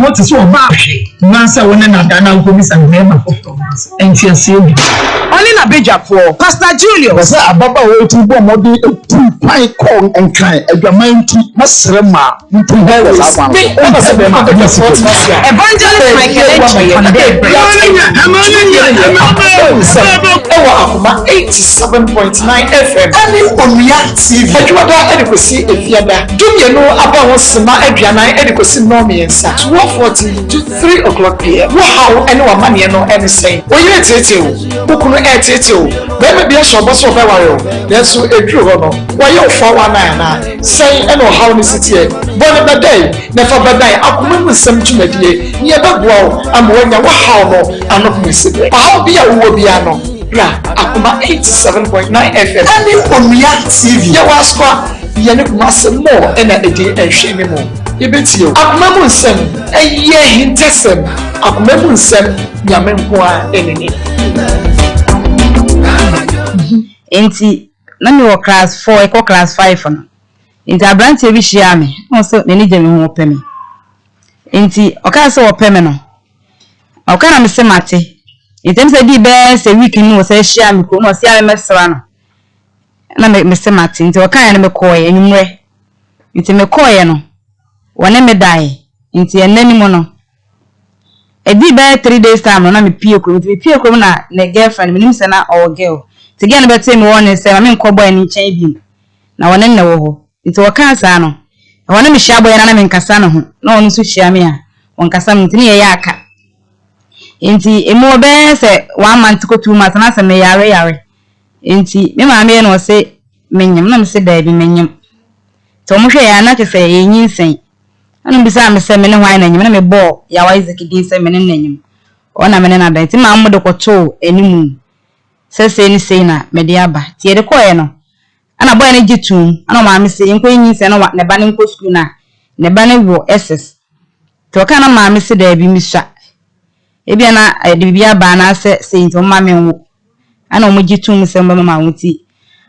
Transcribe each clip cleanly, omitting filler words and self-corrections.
what is so bad. Master, when I done go miss and never and she has seen only a beja for Pastor Julius. Ababa will to go more my call and cry a mighty Masrema into Evangelist Michael 87.9 FM and on React TV. I do not see if you do you know about Sima Adriana Edicosi Nomians at 12:40 to 3 o'clock p.m. Wow, and no money no anything. When you who couldn't add it to, there may be a shop of Bavario. There's a true honor. Why you 419 say, I know how this is here. One of the day, never but die. I come with some to make ye. Near the wall, I'm wearing a wow, I'm not missing it. I'll be a Wobiano. Akoma 87.9 FM. And if on React TV, you ask what you must more and a day and shame more. You bet you. Akoma Munsem, a year hintesem. Akoma Munsem, Yamenqua enemy. Enti, none your class 4, equal class 5 on. Into a branch of Shiami, also many gentlemen will pay me. Enti, Ocaso or Pemeno. Okana Mr. Mate. In terms of the best, a week in was a share me, almost see I'm a serrano. And I make Mr. Martin to a kind of McCoy and you way. It's a McCoy, no. One may die into a nanny mono. A deep bad 3 days time when I'm a peer with me, peer criminal, a girlfriend, Minister or girl. Together, but same one and say, I'm in Cobboy and champion. Now, one in the war into a casano. I want to be shabby and I'm in Cassano. No one to share me. One Cassam to me a yaka. Inti emo be se 1 month ko 2 months na se me yare inti me ma me no se menyem na me se da bi menyem to mo hwe ya na che se yenyin sen anu bi sa me se me ne hwan na nyem na me bo ya wa Isaac din se me ne nanyem ona me ne na da inti ma mo de ko to enimu se ni se na me de aba ti e de ko ye no ana boy na gitum ana ma me se enko yenyin sen no ne ba ne nko school na ne ba ne wo SS to kana ma me se da bi mi sha Ebiana bibia ba na se into mama nwo ana omugitum se mama wuti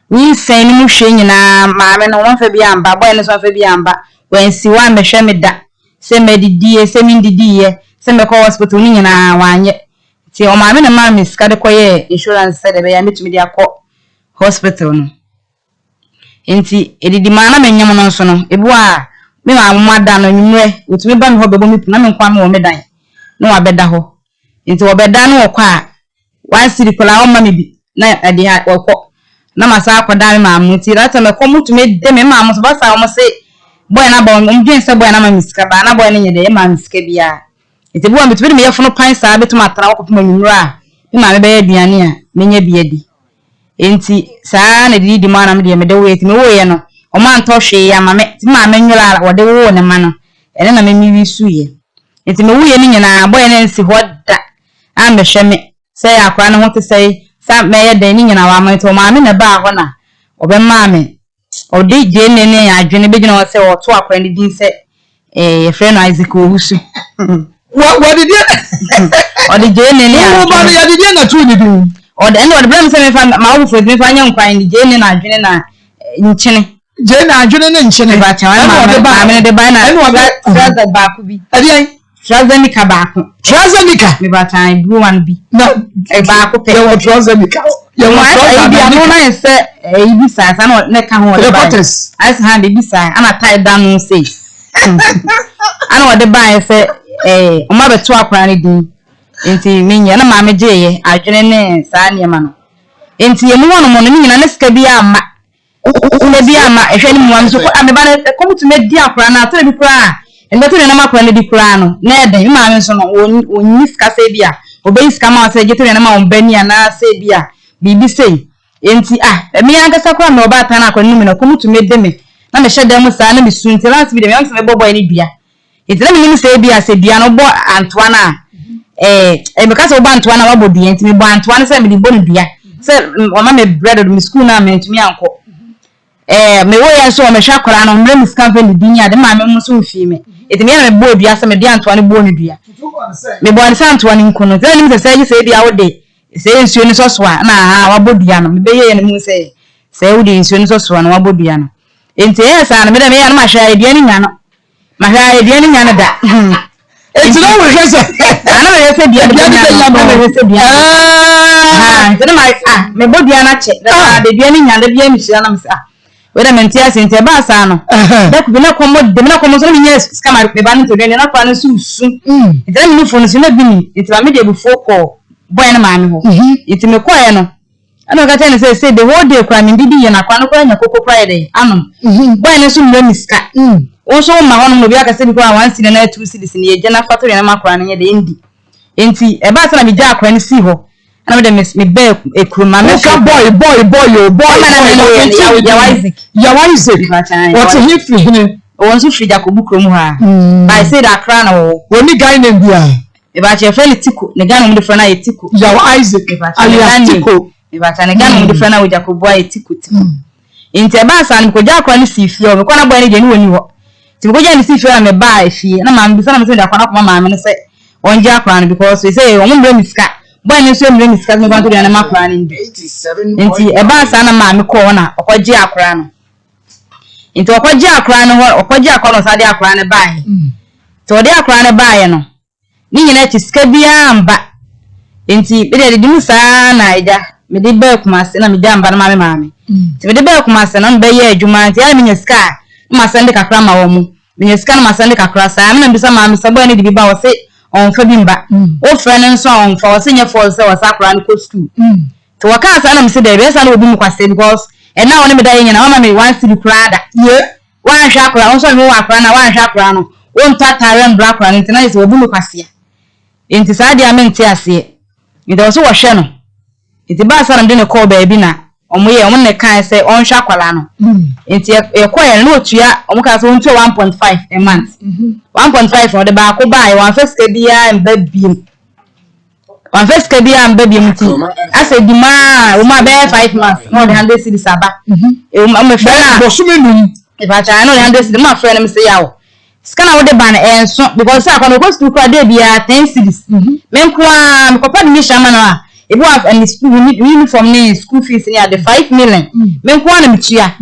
wi sen ni mu hwe nyina maame no won fa bia amba boy no so fa bia amba wansi wa mehwe me da se medidie se mindidie se me ko hospital ni nyina wanye ti o maame na maame ska de koye insurance se de be ya metumi de akọ hospital no enti edidi mana menyam no so no ebu a me ma amada no nwumre utumi ba me ho bebo mi na me nkwa me wo medan no abeda ho Into obeda no okwa one city kola o mama bi na ade okọ na masa akoda me mamu ti rata me komu to me de me mamu so basa o mo se boy na ba umdwen se boy na ma miska ba na boy na nyede ma miska bia ite bu am bitu me yefono pan sa betu matara okọ pema nyura me ma me be aduane a menya bia di enti saa na di ma na me de me de we ti me wo ye no o ma nto hwe ya ma me ti ma me nyura wo de wo ne ma no ene na me mi wi suye enti me wo ye ni nyina boy na nsi hoda ambehweme say akwa ne ho te say sa meye dan ni nyina wa ma to maame na ba ho na obe maame odi je ne adwene be gina o say o to akwa ne din say ye friend Isaac Owusu what did you odi je ne o ba ya did na tu ni din odi ene odi blame say me fa ma wo fo me fa nya nkwan ni je ne na adwene na nchene je na adwene na nchene ba cha maame de ba na traza ba ku bi adi Traza nika baako. Traza nika. Me ba tan blue one bi. Na e baako pe. Yo traza nika. Yo traza nika. No na se e bi sa sa na ka ho de ba. As hand bi sa ana tie down no say. Ana wo de ba se o ma beto akwa ne din. Enti menya na ma me geye adwene ne sa ne ma no. Enti ye mu wono mo no nyina ne sika bi ama. Ne bi ama ehwe ni mu am so am ba ne come to me di akwa na to bi kura. And better than a quantity di plano, Ned, Imam, on Niska Sabia, obey Scama, say, get an amount, Benny and Sabia, BBC. Enti, me and Casacra, no batana, when come to meet them. Now, the shed them was silent soon to last with the young boy any beer. It's let me say, Bia, say, Biano boy, Antoana. Because of Antoana, what the entity, Antoana, send me the bone beer. Said, Mamma, bread of Miss Kuna, meant to me, uncle. Me way so me shakora no mre company dinya de ma me muso mfime eti me na me bo bia se me de Antoine bo ne dua me bo an Antoine nkono ze nim se say bia wo de se nsuo ni so so na ha wa bo dua no me be ye ne mu se wo de nsuo ni so so na wa bo dua no enti sa na me de me ya no ma hwa edua ni nya no ma hwa edua ni nya no da enti It's not what I said. I know say bia nti na me body ana che da bia ni nya da bia mi hia na me sa we da mentia sente ba sa no da ku bi na komo de me na komo so me nya scammer me ba no to de na kwa no su nti na me phone so na bi ni nti ma me de bu foko boy na ma me ho nti me koye no ana ga tell say the whole day kwa me bibi ye na kwa no kwa nya kokko kwa de anom boy na so me miska o so ma hono no bi aka se bi kwa 1 cedi na 2 cedi ni ye je na fato ye na makwa na ye de ndi enti e ba sa na me ja akwa ni si ho ana me be ekruma me ka boy ya Isaac what he free him won so free Jacob krom ha I say that cry na woni guy name bia e ba che feli tiko ne ga no de frana ye tiko ya Isaac alias tiko e ba cha ne ga no de frana wo Jacob boy tiko enti e ba sa na ko ja akwa ni si fie o me kwa na boy ni je ni woni ho ti ko ja ni si fie na me ba e fie na ma mbisa na me se da kwa na ko ma me ne se on ja akwa no because we say o mo mbre miska boy ni so mbre miska no bantu na makwa ni enti e ba sa na ma me ko na okwaji akwa no enti okwaji akwa no okwaji akwa no sa de akwa ne bae to de akwa ne bae no ni nyina ti ska bia amba enti be de dimu sa na eja me de ba kuma se na me de amba na ma me ti me de ba kuma se na be ye adwuma enti ya me nya ska ma sende kakra ma wo mu me nya ska na ma sende kakra sa me na bisa ma me sa boy ni de bi ba wo se on fa bimba o frene nso on fa o se nya for se wo sa akra ne ko school to waka sa na me se de be sa na obi mu kwase because and now when me die na mama me wan siri krada ye wan hwa akra on so me wa akra na wan hwa akra no won tatare mbra akra no ntina se obi mu kwase enti sa dia me nti ase enti o so wo hwe no enti ba sa na me de ne call ba bi na omo ye omo ne kan se on hwa akwala no enti e ko ye no otua omo ka so 1.5 a month 1.5 no de ba ko ba e wan first ke bia mba biem wan first ke bia mba biem ti ase di ma o ma be 5 months no de 100 cedis aba e o me fe na bo so menum e ba cha no de 100 cedis ma fe na me se yawo skana wo de ba na enso because sa kwa no go school kwa de bia 10 cedis men kwa me papa ni shama na if you have any school uniform ni school fees ni at the 5 million men kwa na michia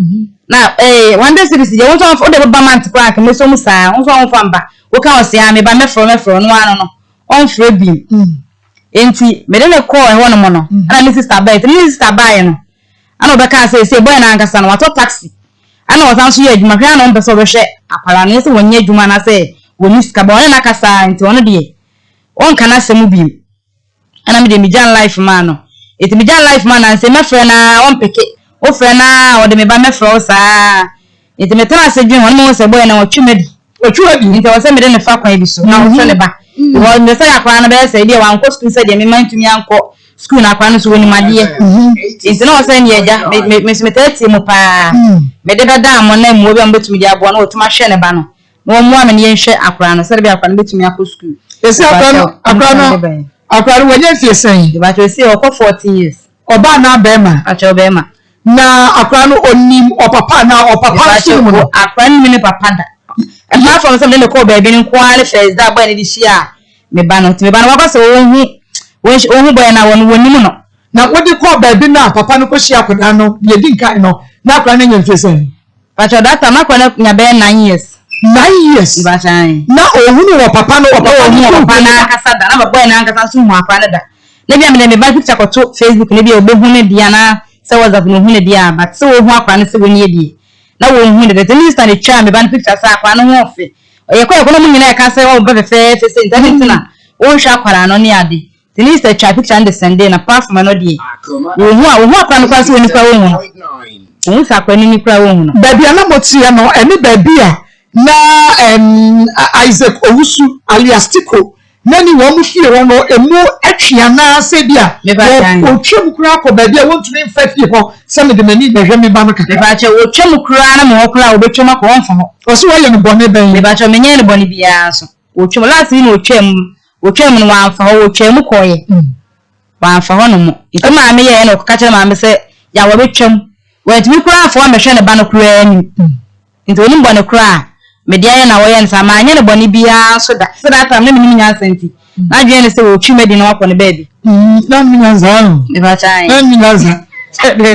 na 100 cedis je won so de ba month kwa ka me so mu sa won so won fa mba wo ka o se ya me ba me fro no ano no on fro bi enti me de ne call e wono mo no ana mi sister buy no ana obeka say boy na ankasa no wato taxi ana wasan so ye adwuma hwa na mbeso be hwe akwara no se wonye adwuma na say woni sika ba na kasa enti wono de on kana semu bi ana me de mi jan life man no eti mi jan life man na say me frɛ na on peke o frɛ na o de me ba me frɛ o sa eti me tana se dwen won mo se boy na o twumadi enti o se me de ne fa kwan bi so na o hwe ne ba wo me say akwara na be say de wan ko school say de me man tumi anko school na akwara no so woni made enti na o say ne eja me tati mu pa me de dada mo na mu obi am betumi de abo na o tuma hwe ne ba no no mo am ne ye hwe akwara no say be akwara no betumi akọ school esi akwara wonye fie sen de ba to say o ko 14 years oba na bema acho bema na akwara no onim opapa na opapa so mu akwara ni ne papa da e ma from some de ko baby ni kwale first da boy ni di shia me ba no wakase ohun boy na woni mu no na wodi ko baby na papa no ko shia akwara no ye di nkan no na akwara no nya fie sen pacho data na kwa nya be 9 years 9 years ba chan na ohun wo papa no papa na akasa da na boy na akasa so mu akwara da na bia me ba picture ko to Facebook na bia obehu ne dia na se WhatsApp no hu ne dia but se ohun akwara no se woni edie na wo hu ne de minister ne twa me ba picture sa akwara no ho fe ye ko no mu nyina e ka se wo be fe se internet na wo hwa akwara no ne ade minister twa picture and Sunday na perform no die wo hu akwara no kwa se woni kwa wo hu wo sa akwara ni kwa wo hu no baby ana motia no eni baby a na Isaac Owusu alias Tiko nani wo mu fie wo no emu atwia na se bia wo twem kura ko baby a wontumi mfa fie ho se me de mani na hwe me ba no kaka ba che wo twem kura na mo kura wo betwem ko wonfa ho o so wo ye no bone ben ba che menye ne bone bia so wo twem last ni wo twem no wanfa ho wo twem ko ye wanfa ho no mo ito ma me ye no ka che ma me se ya wo betwem wo tumi kura afo ma hwe ne ba no kura ni nto ni bone kura me dia na wo ye nsa ma anya ne bone bia so da se da tam na me nya senti na dwe ne se wo twem di na wakọ ne baby na me nya za me ba chan na me nya za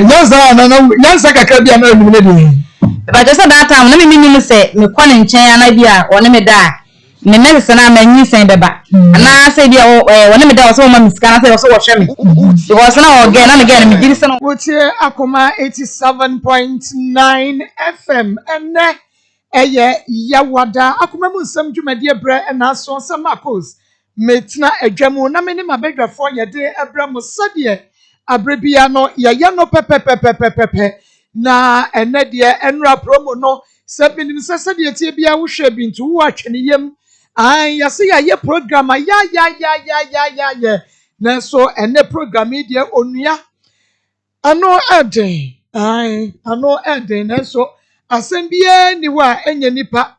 no za na nya kaka bia na me ne di ba je se da tam na me se me kọ ne nchen ana bia one me da me medicine na manyi sen beba na say bia wona me da so ma miska na say so wo hwe me because na o na me get me diri sen wotie Akoma 87.9 FM ene eye yawada Akoma mu nsam dwumade bre na so nsam Akos metina adwamu na me ne mabedwafo yede ebra mu sade abrebia no ye no pepepepepepe na ene de enra promo no sebinim sasade tie bia wo hwe bi ntu wo atwene yam ya se ya ye program ya na so ene program de onua ano eden ano eden na so asem bia ni wa enye nipa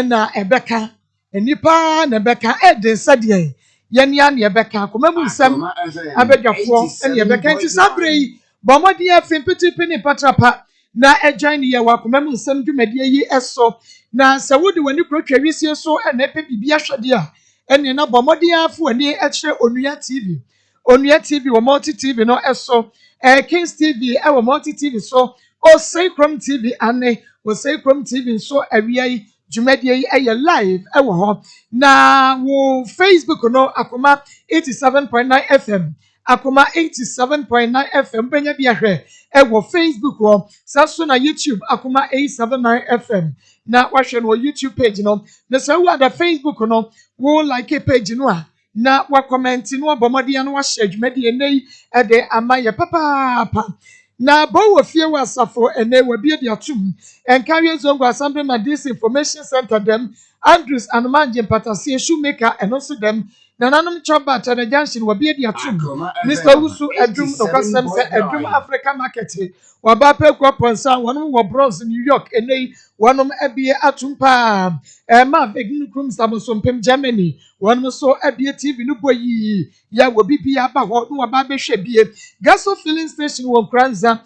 na ebeka nipa na ebeka eden sade ye nia na ebeka komamu nsam abedwafo na ebeka nti sabre bomodi afin pitipi ni patrapa na agyan ye wa komamu nsam dwumade yi eso na se wodi wani protwa wisie so na epe bibia hwede a ene na bomodi afu ani ekire onua tv wo multi tv no eso Kings TV ewo multi tv so o say Chrome tv ane o say Chrome tv so awia dwumade yi eye live ewo ho na wo Facebook no Akoma 87.9 FM Akoma 87.9 FM benya bia hwe ewo Facebook wo saso na YouTube Akoma 879 FM na wahwe no YouTube page no na so wo ada Facebook no wo like page no a na wa comment no abomode no wa share dwumade nei ede amaye papa na bo wo fie wa safo ene wa bia dia tum enkawe zongo assembly na this information center dem Andrews and Manje Patasi shoemaker and also them nananum choba at the junction wa bia dia tum Mr. Usu Edrum no kwasem se Edrum Africa market wa ba pe kwa ponsa wonu wo Bronx New York ene wonum ebie atumpa ma begnukum samosompem Germany wonum so ebie TV no boyi ya wo bibia ba ho no ba be hwe bie gaso filling station wo Kranza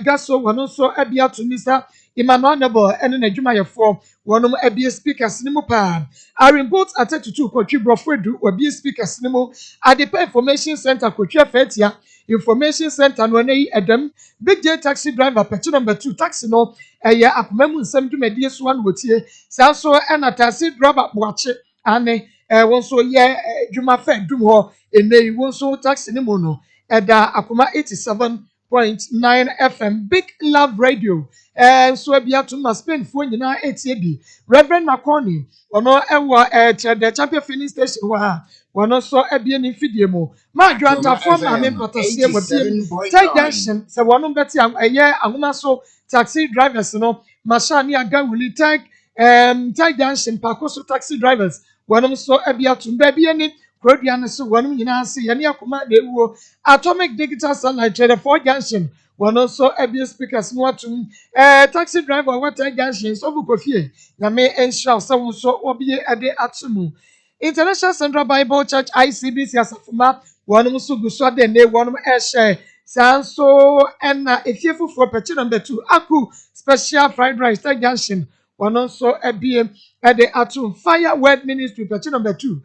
gaso wonum so ebie atumisa Emmanuel Nebo ene na dwumayefo wonum ebie speakers ni mu pa Arimboat atetutu kwatwi brofredu obie speakers ni mu Adepa information center kwatwi afetia information center no nei edem Big J taxi driver petty number 2 taxi no eye akomamu nsam dwumade so an wotie sanso ena taxi driver boache ane wonso ye dwuma fa dum ho enei wonso taxi ni mu no eda Akoma 87.9 FM Big Love Radio so abia to ma Spain fo nyina etie bi Reverend Maconi ono ewo the champion filling station wa wono so abia ni fidie mu ma dwanta fo ma me patasie mo bi take junction se wono beti eye ahoma so taxi drivers no mashani aga wuli take junction pakoso taxi drivers wono so abia to ba bia ni Produce ne so wono nyina ase ye ne Akoma na ewuo Atomic Digital Sunlight Trader 4 junction wono so abia speakers no atum taxi driver what junction so bukofie na me ensure so so obie ade atumu International Central Bible Church ICBC asafuma wono so guso de ne wono share sanso na efiefufu pechi number 2 aku special fried rice junction wono so abie ade atum Fire Word Ministry pechi number 2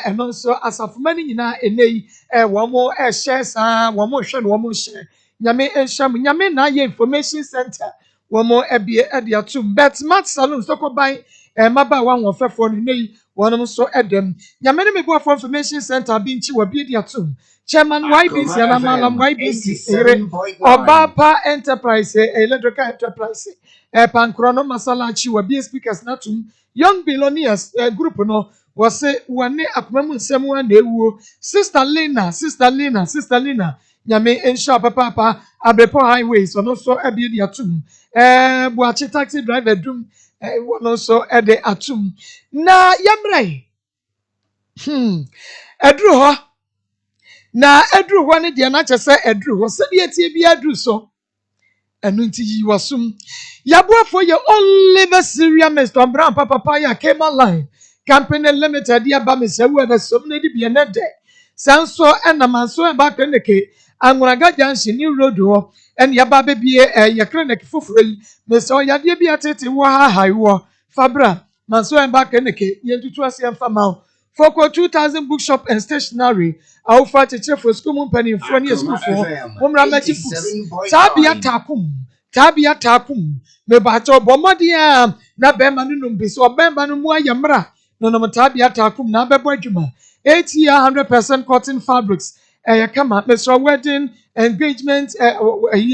and also asafuma ni nyina enei womo share sa womo hwe no womo share nyame ensham nyame na ye information center womo ebie ade atum bet mat salon sokoban maba wan wofefo no nei wonom so edem nyame ne mebo for information center bi nchi wabie ade atum chairman YBC na malam YBC Obapa Enterprise electrical enterprise pankrono masala chi wabie speakers na tum young billionaires group no wose wane akomamu nsem wa na ewuo sister Lena nyame ensha papa abrepo highways ono so ebie di atum buachi taxi driver dum ono so ede atum na yamrai edru ho na edru ho ne de na chese edru ho se de etie bi edru so enu nti yi wasum yaboafo ye only Syria Mr. Brown papa ya Akoma line company limited ya ba me se wo be som na di bi na de sanso enamanso e ba kreneke Anwuraga junction ni road ho en ya ba bebie ye kreneke foforo yi me se oyade bi atete wo ha haiwo fabra manso e ba kreneke ye tutu ase emfa ma Foko 2000 bookshop and stationery awfa teacher for school mun pani fo ni school fo umra machi books tabia takum me ba to bomodi na be ma nunu bi so be ma no mu ayamra no no matabi atakum na bebo adwuma 8 year 100% cotton fabrics kama Mr. Wedding engagement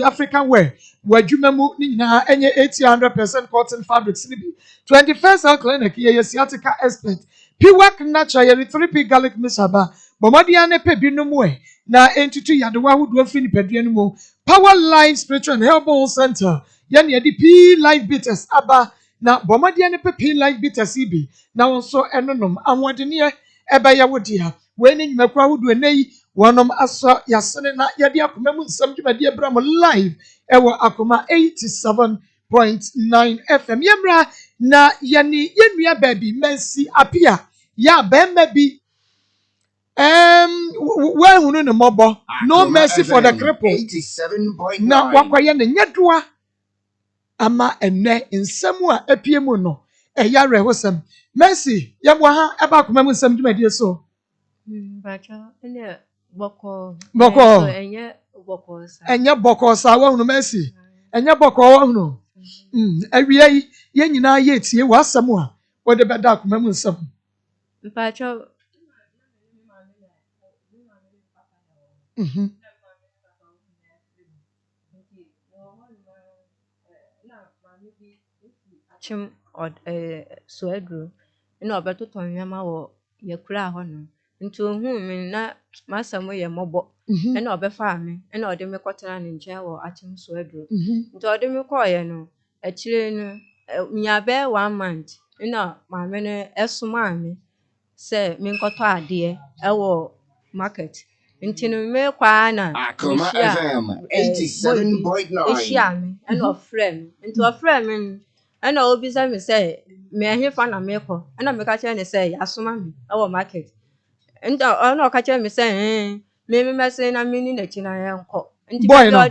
African wear wadwuma mu ni na enye 8 year 100% cotton fabrics ni bi 21st Health Clinic ye sciatica expert Piwak natural ye 3P garlic misaba bomadi ane pe binom na entutu yadewa hudu fini pedua no mu Power Life Spiritual and Herbal Center yani ye di P Life Bitters aba na bomadi ane pe P Life Bitters ibi na wonso enonom anwodene ebaya wodia weni nymakwa hudu enei wonom aso yasene na yade akoma mu nsam dwumade abram live ewo Akoma 87.9 FM yemra na yani yenua baby Mercy Apia ya bemba bi where hunu ne mobo no mercy for the cripple 87.9 na wakwaye ne nyadoa ama enne nsam a apie mu no eya rehosam Mercy yabwa ha eba Akoma mu nsam dwumade so bacha ene boko enye boko sa wa hunu Mercy enye boko wa hunu awie yi ye nyina ye tie wasam a wode beda Akoma mu nsam bacha chim suedru ina obeto tonwema wo yakura ho no nti ohun mi na masamo ye mobo ina obefa me ina ode me kotena ne nche wo achim suedru nti ode me koye no akire no nya be 1 month ina ma me no esuma me se me nkoto ade ewo market nti no me kwa na Akoma FM 87.9 eshia me ina ofrem nti ofrem me ina obisa me se me ahefa na me ko ina me ka che ne se yasoma me ewo market nti ona ka che me se me mese na me ni na chi na yenko nti boy no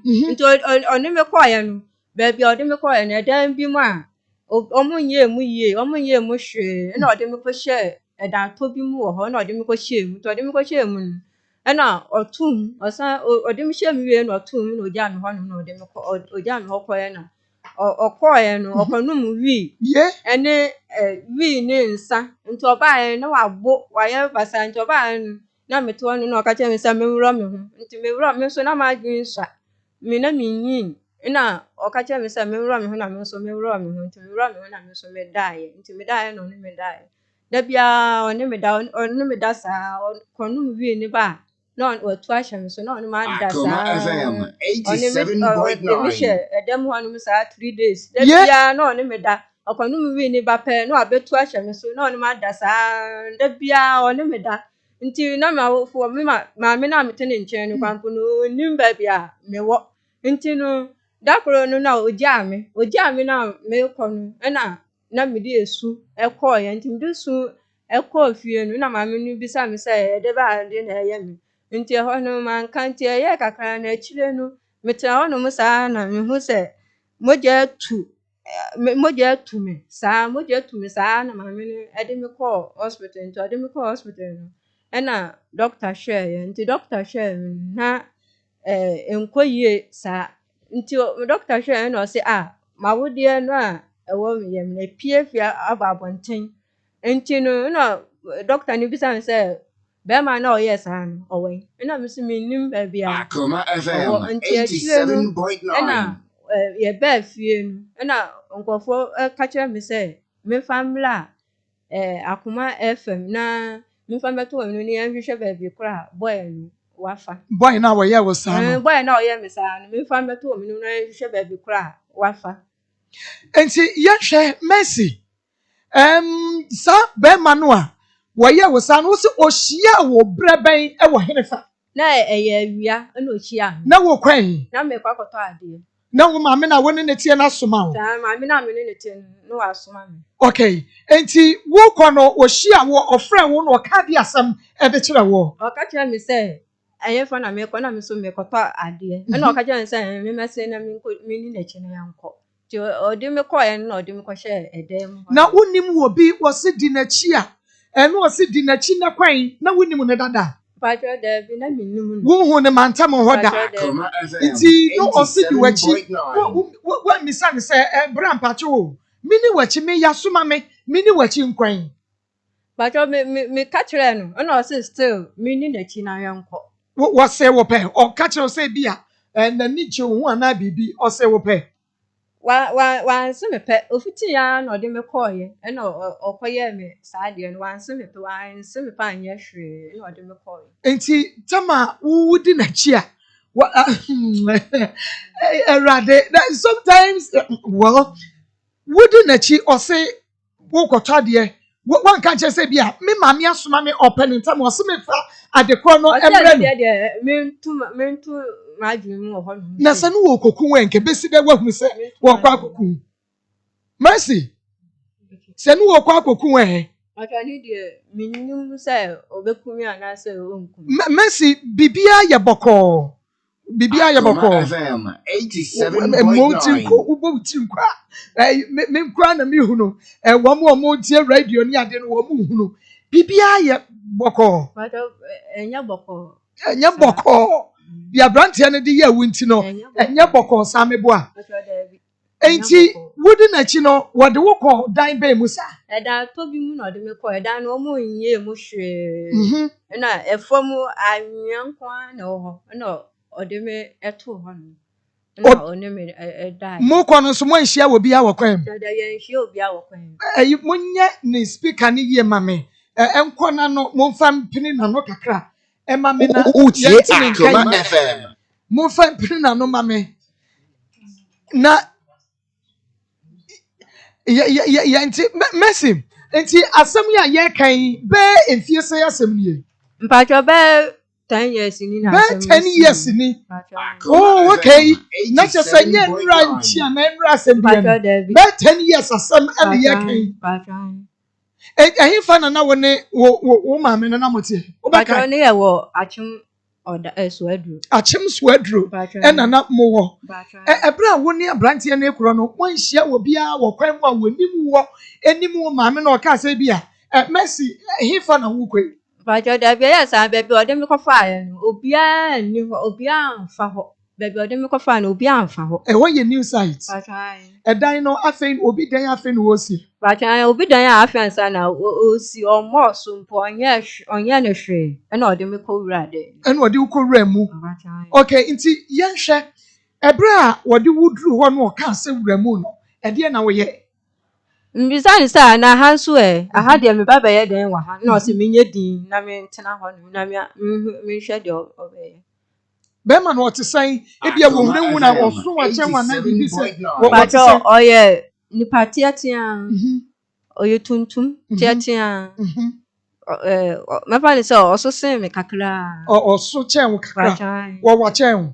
nti oni me ko ye no ba bi odi me ko ye na dan bi mu a omunye mu hwe ina odi me ko hye edan to bi mu wo ho ina odi me ko hye mu to odi me ko hye mu no ena otum osan odi me hye mu wie na otum na oja me ho no na odi me ko oja me ho ko ye na okoye no okonum wi ene wi ne nsa nti obaye na wabo waye basa nti obaye na meto no na okache me se mewuro me ho nti mewuro me so na ma dwin swa me na minyin ina okache me se mewuro me ho na me so mewuro me ho nti mewuro me ho na me so me dae nti me dae no me dae da bia oni me da sa konum wi ni ba no watu ahye me so no oni ma da sa FM 87.9 edem ho no sa 3 days da bia no oni me da okonum wi ni ba pe no abetu ahye me so no oni ma da sa da bia oni me da nti na ma wo me ma me na mete ne nchen no kwampo no nim ba bia me wo nti no da kro no na ogia me na me ko no na me di esu ekoye nti me di su ekọ fie no na ma me no bisa me se de ba de na eye me nti ho no man kan ti eye kakra na chire no metira ho no mo sa na me hu se moja tu me sa na ma me no ede me call hospital nti ede me call hospital no na doctor share nti doctor share na enkoyie sa nti doctor share na o se ma wo de no a ewo me ye me pie fia ababonten nti no na doctor ni bisa me se be ma na o yes an o we na me se me nim ba bia Akoma FM 87.9 na ye ba fie no na nkofo ka kire me se me family Akoma FM na me family to no ni anhwehwe ba bi kra boy no wafa boy na wo ye wo sa boy na o ye me sa no me family to no anhwehwe ba bi kra wafa enti yahwe Mercy sa be manu a wo ye wo sa no se ohia wo breben e wo henefa na eye awia na ohia na wo kwan na me kwakoto ade na wo ma me na wo ne netie na soma wo ta ma me na me ne netie no asoma me okay enti wo kono ohia wo ofre wo no ka di asam e de kire wo o ka kire me se eye fa na me ko na me so me koto ade na o ka kire me se me mese na me ni netie na yanko ti odi me ko ye na odi me ko hye edem na wonim wo bi wo se di na chi a eno wo se di na chi na kwan na wonim ne dada patro de bi na minum wo hu ne mantam ho da iti no o se di wachi wo mi san se bra mpacho wo mini wachi me yasoma me mini wachi nkwan But me catch no. And I say still meaning the China yanko. What say wo pay or catch or say bia and the nicho one na bibi or say wo pay. One some pet Ufitian or de me coy, and or coy me side and one some wine, some pine yeshri, or de me coy. And see, Tama, who wouldn't a cheer? What rather sometimes, well, wouldn't a cheer or say, walk or tardy. What one can't just say, yeah, me, mammy, as mammy, open in time or some at the corner. Mean to my dream of one. Nasan walk or coon, can be seated what we say, walk out cocoon. Mercy. Send walk out cocoon. I need the minimum say, or the Kumi and I say, Mercy, Bibia Yaboko. Bibia Yaboko. FM 87.9. Memkrana mihuno. One more dear radio near the woman. Bibia Yaboko. But Yaboko. Yaboko. Ya brantiana di ya wintino. Yaboko Sameboa. Ain't he? Wouldn't a chino what the walk dine bay musa? And I told you not to make a down no more in ye mushy. And I a formal I'm young one or no, or they may at 200. No, name a die. More corners, one share will be our claim. She'll be our claim. You won't yet ni speak an year, mammy. Corner no more fun pinning and not a crack. And mammy, Akoma FM. More fun pinning and no mammy. Na. Yeah, Messi. And see, as some year can bear in fierce assembly. But your bear 10 years in 10 years in it. Oh, okay. Not just a year ranch and then assembly. Bear 10 years as some other year can. And I found another woman and I'm with you. But I near war, or the Swedru. A chim swedru and a not more. A brown one near Branty and Necrono, one share will be our crime one with any more mamma or Casabia. At Messi, he found a wooquay. But your yes, I baby or them fire, Obia, new Obia, Faho, baby or them fine, Obia, Faho. And what your new site? A dino, I think, will be there, I think, was he. But I will be there, I fancy now, see or more soon for yes, on Yanashre, and all the Miko Rade. And what do you call Remu? Okay, into Yansha, a bra, what you would do one more castle Remuno, and then our ye. Besides, I had swear, I had them Baba then one, no, see me, Dean, I mean, Tanahon, Namia, me schedule of a. Beman what to say, if you will know when I was so much, but oh, yeah. Ni patiatia oyo tuntum tiatia my father saw also say me kakra or so chen kakra what chen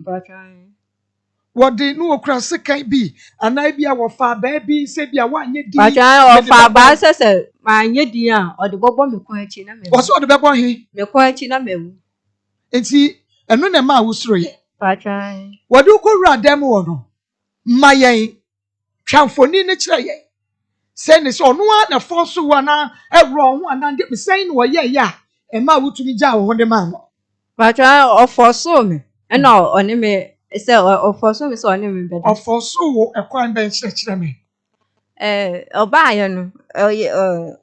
what the no cross can be and I be our father baby say be a one ye di but I fa ba say my ye di an or the bobo me ko achi na me what's all the bebo he me ko achi na me enti eno na ma wusro ye but what do ko ra dem wo no mayen Chamfoni ne kire ye say ne so no na force wana ewro ho ana de say no ye ya e ma wutumi ja wo de ma no but I force me and no oni me say force me so oni me better force wo e kwan ben kire me oba ye no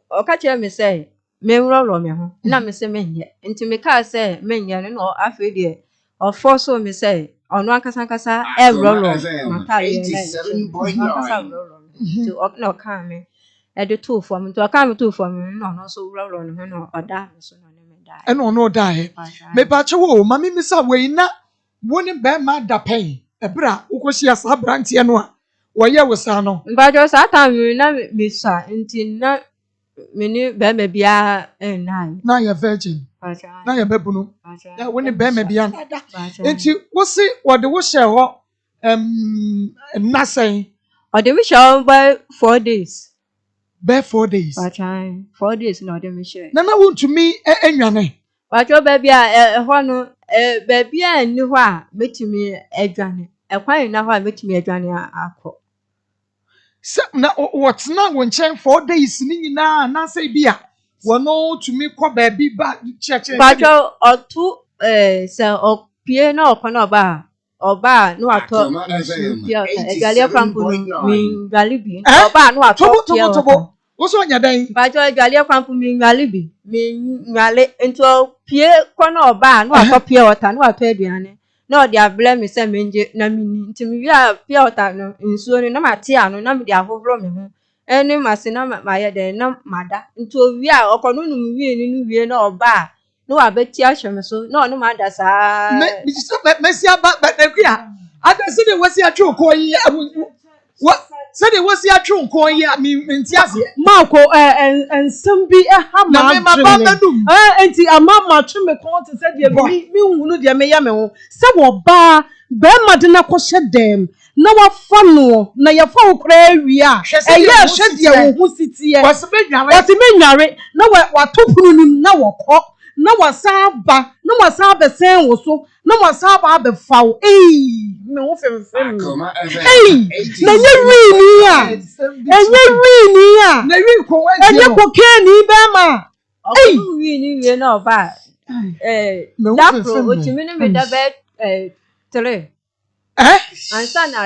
o ka kire me say me wro me ho na me say me nye nti me ka say me nye no afi de o force me say ono ankasa eroro matale to no kan me e de two for me to kan me two for me no so roro no no oda so no me die e no die me pa che wo mami mi sa we na woni be ma da pen e bra ukoshi asa brantie no a wo ye wo sa no ba jo sa ta mi na mi sa nti na me ni be me bia na ya virgin na ya bebunu ya woni be me bia na da enti wo si wo de wo share ho na say o de mi share by 4 days be 4 days 4 days no de mi share na want to me enwane ba jo be bia ho no be bia ni ho a metimi adwane e kwan na ho a metimi adwane akọ na what's now when chen 4 days ni nyina na say bia wono to me ko ba bi ba church ba jo otu se opie na okona oba no ato pia egale kwampu mi galibi oba no ato pia Wo so nya dan. Ba jo adwale kwampo mi nwale bi. Mi nwale ento pie kono oba no akopie water no ato aduane. Na odi abla mi se menje na mi nti mi wi a pie water no nsuo ni na mate ano na mi di ahohoro me ho. Eni mase na maye de na mada. Nti owi a okono nu mi wi ni nu wi na oba. No abeti ahweme so na onu mada saa. Me si aba na kwa. Ada se de wasi atwe ko yi what said it was your true coin ya me ntiase Marco ensem bi ha ma enti amama twe me kon te said ye me hunu de me ya me ho se wo ba be ma de na ko hyedem na wa fa no na ye fa okra awi a eye hyede wo hu sitie wase menware na wa topunu nim na wo kọ na wasaba na wasaba sen wo so na wasaba abefaw me wo femfem na nye wini a na wi ko enye ko keni be ma wini na oba dapro otimi ne me da be 3 ansa na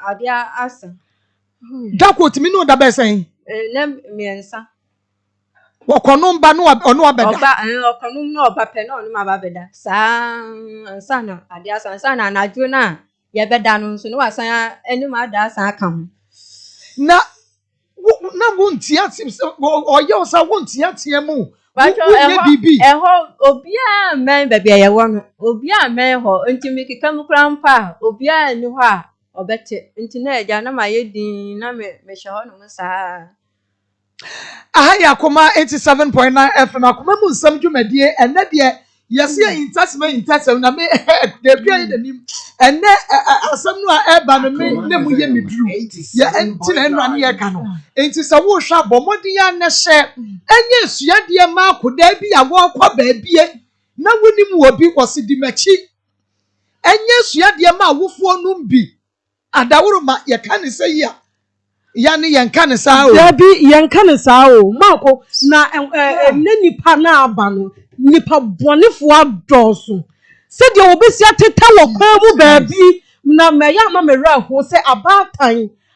adia asa dapro otimi no da be sen na miensa Wakonum ba no onu abeda okonum no oba pe no onu ma ba beda sa ansa na adia sansa na anadwo na ye beda no nso no wasan enim ada san aka ho na wontia oye osa wontia tie mu eho obia men ba bia ye wo no obia men ho ntimi keka mu krampa obia ni ho a obete ntina eja na ma ye din na me hye ho no sa Aha Akoma 87.9 FM Akoma mu nsam dwumadie enne de yesi intasem na me de bia de nim enne asam no a eba no me na mu ye medru ye enti na enra ne ye ka no enti se wo hwa bomodi ya ne hye enye suade ma akoda bi ya wo kwa ba bie na wonim wo bi kwose di machi enye suade ma awofo num bi adaworo ma ye ka ne se ya yani yankane saa o ya bi yankane saa o Marco na nipa na aba no nipa bonefo adoso se de obesi ateta wo kwa mu baabi na meya ma mera ho se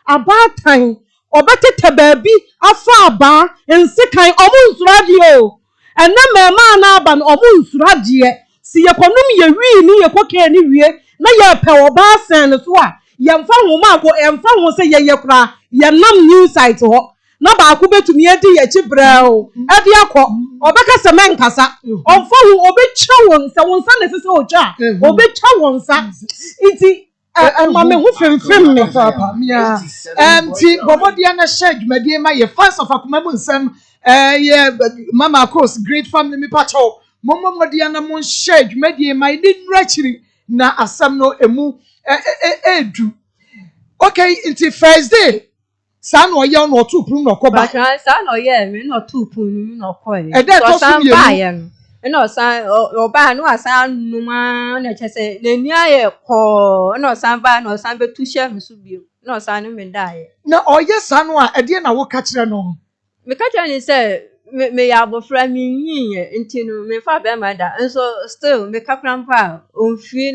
abatan obeteta baabi afa aba ensekan omunsuraje o ena mema na aba no omunsuraje si yekonum ye wi ni yekoke ni wie na ye pe oba sen so a yemfa ho Marco emfa ho se ye kura ye nam new site ho na ba ku betumi edi ye chibrɛ o edi akɔ obeka se menkasa onfo hu obecha won se won sa na sese ocha obecha won sa iti ma me hu femfem me papa mia ti bobodia na hye dwumadie ma ye fans of Akoma mu nsam ye Maa Akos great family me pacho momodia na mo hye dwumadie ma ni nrachiri na asam no emu edu okay until Thursday san no ye no tupun no koba san no ye me no tupun no koy so san ba ye no no san oba no asan numa na chese na ni aye ko no san ba no san betu hye msu bio no san me dae na oye san no a ede na wo ka kire no me ka kire ni say me ya bofra mi yin ntinu me fa be ma da nso still me ka krampa onfi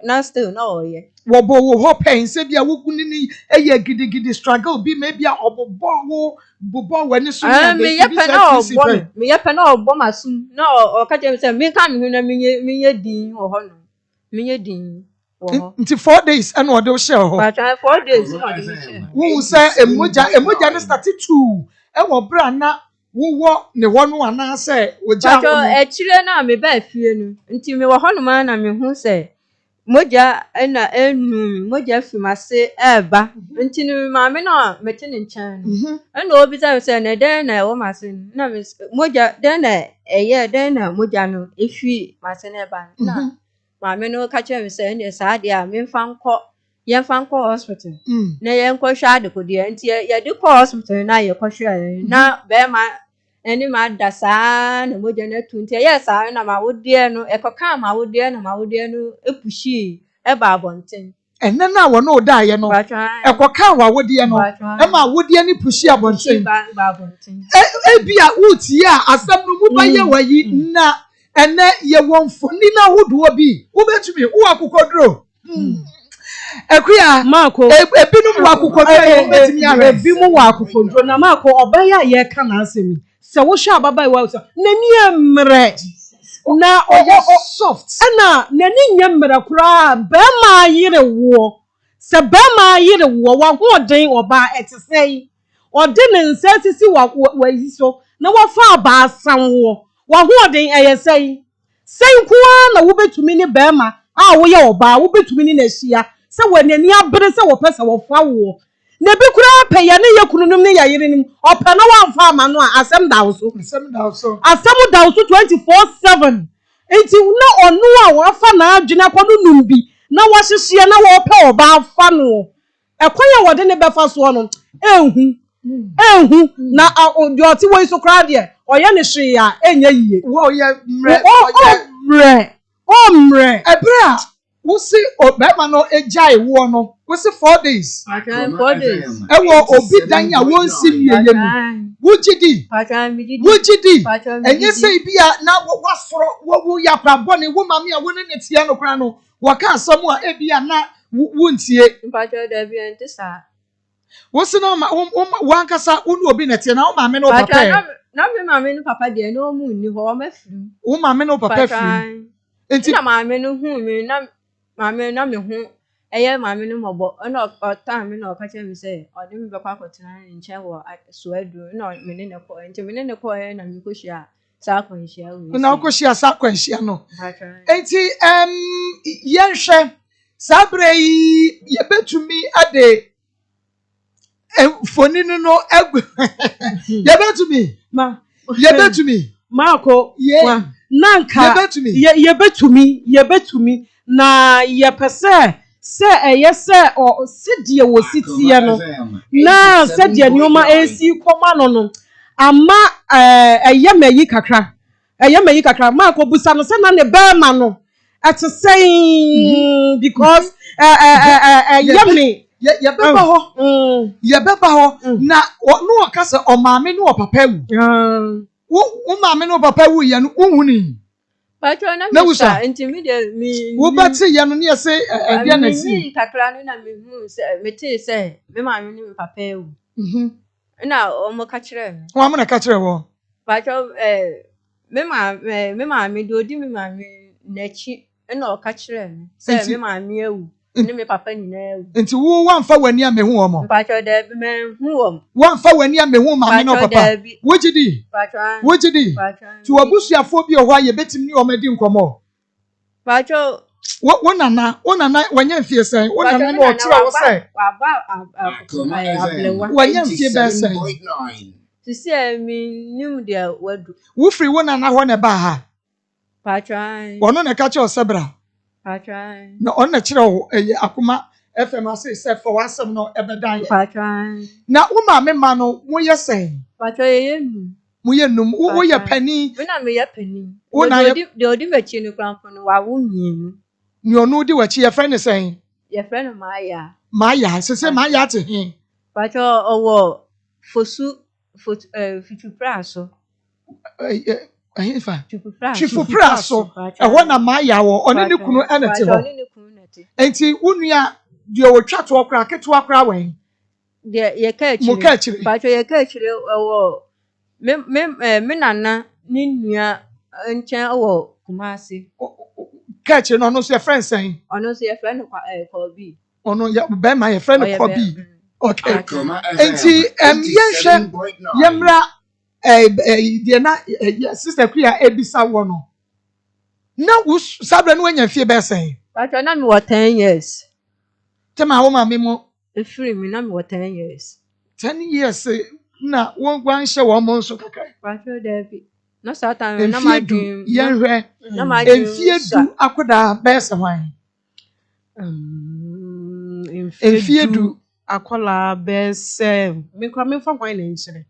na still na oye wo ho pain se bia wo kunini eye gidigidi struggle bi maybe obobo wani so me ye pe na obo masum na o ka je se me ka me na me ye din wo ho no me ye din wo ho nti 4 days and wo de share ho but 4 days no de share wo say emoja ne start to e wo bra na wo ne ho no ana say wo ja wo e chire na me ba fie nu nti me wo ho no ma na me hu say moja na enu moja fimase eba ntinu maame na meti ne nchen na obi say na den na wo mase na moja den na eye den na moja no efi mase na eba na maame no ka che me say ne sa de a me fa nko hospital na ye nko hwa de kodie nti ye de ko hospital na ye ko hwa na be ma eni ma dasa na moja na tunti yes a na ma wodie no ekoka ma wodie no epushi e ba abonten enne na wo no da ye no ekoka wa wodie no e ma wodie ni pushi abonten ba abonten e bia wuti a asam no mu ba ye wayi na enne ye wonfo ni na hodo bi wo betumi wo akokodro Ekuya Marco ebinum wakukotwa betimi ara ebimu wakukondro na Marco obaya ye ka na asemi se wo hwe ababa wa so nani emre na soft ana nani nyemre kura be ma yire wo se be ma yire wo wa hoden oba etesei ode ne nsasisi wa yiso na wa fa aba asanwo wa hoden eyesei sei kwa na wo betumi ne be ma a wo ye oba wo betumi ne na hia se wanani abere se wo pese wo fa wo na bi kura pe ya ne yakununum ne yayirenim opa na wa mfa ama no asem dawso 24/7 enti na onu a wa fa na adwene kwa no numbi na wa hyehye na wo pe oba fa no ekwan ya wode ne befa so no ehu na odi oti wo iso kra de oye ne hwe ya enya yiye wo ye mre ebra wo si obema no ejai wo no wo si 4 days 4 days ewo obi dan ya won si mieye mu wujidi enye sei bia na wasoro wo yakra bone wo mame a wo ne tie no kra no waka asam a ebia na wuntie mpacho da bi entisa wo si no wankasa unu obi ne tie na wo mame no papa na me mame no papa de no mu ni ho mafiri wo mame no papa firi enti na mame no hu mi na mame na me hu eye mame no mobo na otan me na okache mi se ode mi be kwa kotena nche wo suadu na me ne ne ko enti me ne ne ko na mi ko hia sa kwanhia wo na ko hia sa kwanhia no enti yenhwe sabre yi ye betumi ade foni no egu ye betumi Marco wa nanka ye betumi na ye pese se eye se o sidie wo sitie no na se die nyoma esi koma no ama eye mayi kakra Marco busa no se na ne be ma no say because ye beba ho na no okase o maame no papa wu wo maame no papa wu ye no unhuni pacho na mi sa intermediate mi wo bati ye no ne se bia na si mi kakra no na mi hu se meti se me maame ni papa wu na o mo ka kire me wo amuna ka kire wo pacho me maame do di me maame nachi na o ka kire me se me maame ewu ni me papa ni na ewu enti wo wanfa wani a mehu omo pacho da bi me hu om wanfa wani a mehu maame no papa wojidi ti wabusuafo bi ohwa ye betim ni omadi nkomo pacho wo nana wanya mfie sen wo nana no otira wo sen wanya mfie be sen ti se mi nim de wadu wo free wo nana ho na ba ha pacho wono na ka che osebra pacho na on na kire wo Akoma FM ase se for wasem no ebedan pacho na wo maame ma no mo ye sen pacho ye nu mo ye num wo ye pani me na me ye pani wo na de odi machi no krampo no wa wo mienu ni onu di wachi ye friend sen ye friend Maya se Maya te hin pacho owo fitu praso ahifa chifu praso ehwo na Maya wo oni ne kunu enete ho enti unua de o twa to okra keto okra wen de ye ka achire pacho ye ka achire owo me nana ni nua nchen owo Kumasi ka achire no so ye friend sen ono so ye friend ko bi ono ya be ma ye friend ko bi okay enti yenhwe yemra de na sister Kuya ebisa wo no na sabre no anya fie be sen pacho na me wo 10 years tema wo ma me mo efiri mi na me wo 10 years 10 years na wo gwan hye wo mo nso kaka pacho David no satan na ma dream yenhwe na ma enfie du akoda be se hwan enfie du akola be se me kwa me fa hwan na nchire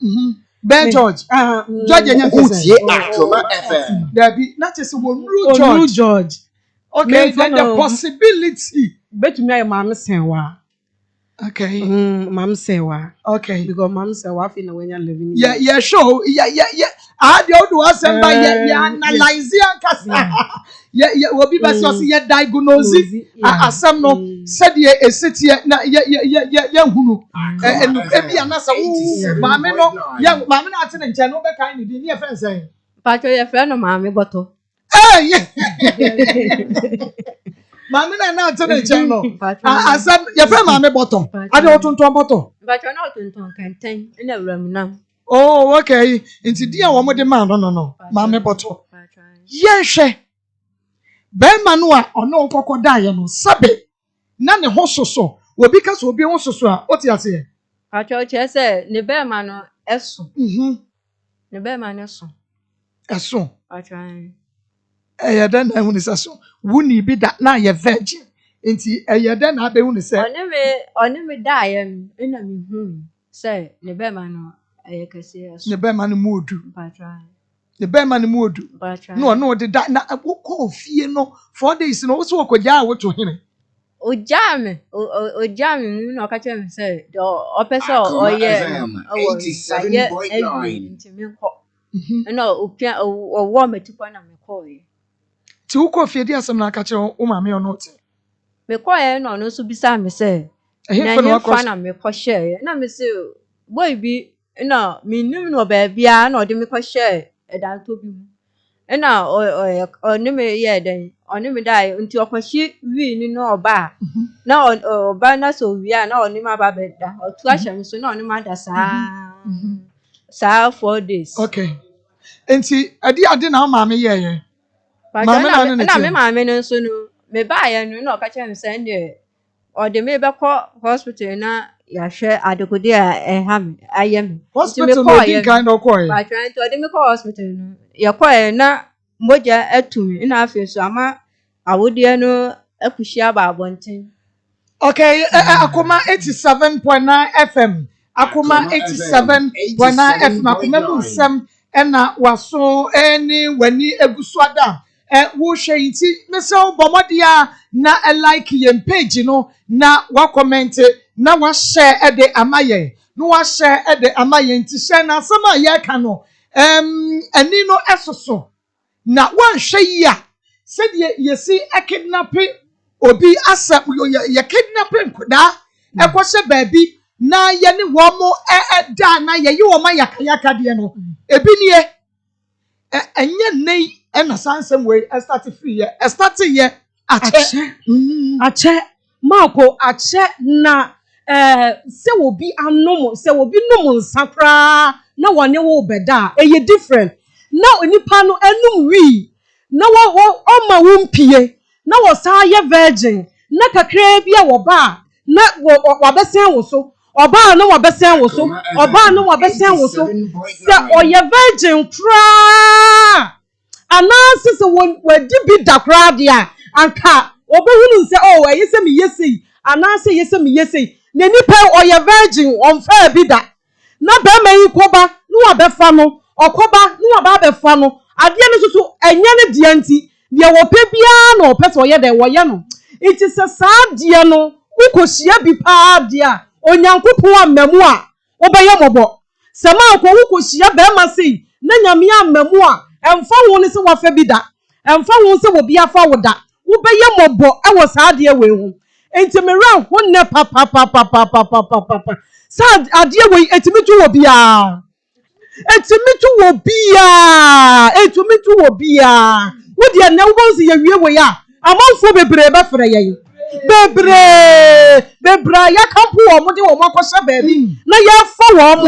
Ben George George enya fese Akoma FM Dabi na chese wonu George okay then the possibility betumi aye mam senwa okay mam senwa okay because mam senwa fi na wenya living yeah show yeah ade odu asemba yeah analyze ankasa yeah obi be so yeah diagnose asem no said ye a city na young hunu and maybe another mamma no young mamma at an channel back kind of near friends saying Pacho your friend of mommy bottle. yeah mamma now to the channel I said your friend mamma bottom I don't want to bottle But you're not in tongue can in a room now. oh okay into dear one with the man no mamma bottle yes Bemanua or no crocodile no sabe none the horse so will because will be also so what you say Pacho said the bear man eso. The bear man eso. Eso I try. Then I want to say wouldn't be that now you're virgin into then I be want to say on me die in a me say the bear man I can see us. the bear man mood Pacho. the bear man mood no the that na call fear no 4 days no so ko ja wo to him O jam no catch him say the opesa or yeah 87.9 into me call no opia or warm it to na me call you ti wo ko fie dia asem na ka kire o ma me no te me call you no so bisa me say na fa na me call share na me say boy bi na me nim no ba bia na o de me call share e dan to bi na o ni me ye den oni me dai nti okwashi wi ni no oba na oba na so wi na oni ma ba beda otu ahye so na oni ma da sa 4 days okay enti ade na ma me ye na me ma me no so no me ba ye no na okache me say nde o de me be ko hospital na ya hwe adekode a ha me ayem hospital no din kind of call ba trying to de me ko hospital no ya ko na moja atumi na afi so ama awode no akushia ba abonten okay Akoma 87.9 FM Akoma 87.9 FM Akoma musem na waso eni wani egusuada wo hwe nti meso bomodia na like yen page no na wa comment na wa share de amaye no wa share de amaye nti share na sama ye ka no ani no esoso na wan hwe ya said yesi kidnapping obi asa ye kidnapping kuda ekose baabi na ye ne wo mo da na ye wo ma yakayaka de no ebi nie enye nei na sansem we start free ye start ye ache mako ache na se obi anom se obi nom nsakra na wone wo beda eye different na onipa no enum wi na wo oma wo mpie na wo sa ye virgin na kakra bia wo ba na wo besen wo so oba na wo besen wo so oba na wo besen wo so se oye virgin kra anansi se wadi bi dakra dia anka obehunu nse oh yese mi yesi anansi yese mi yesi na nipa oye virgin onfa bi da na be mai koba no abefa no okoba no aba abefa no ade ne susu enye ne dia nti dia wo pe bia na opese oye de wo ye no it is a sad dia no ukohia bi pa dia onyankopon amamu a obeye mobo sema akwo ukohia be ma sei na nyame amamu a emfa wo ne se wo fa bi da emfa wo se wo bia fa wo da ubeye mobo e wo sad dia we hu enti me ran honne papa sad ade we etimi tu wo bia etimi tu wo bia wo dia na wo se ye wie we ya amanfo bebre be frɛ ye bebre ya kampu wo mo de wo makɔhye baabi na ya fa wo mo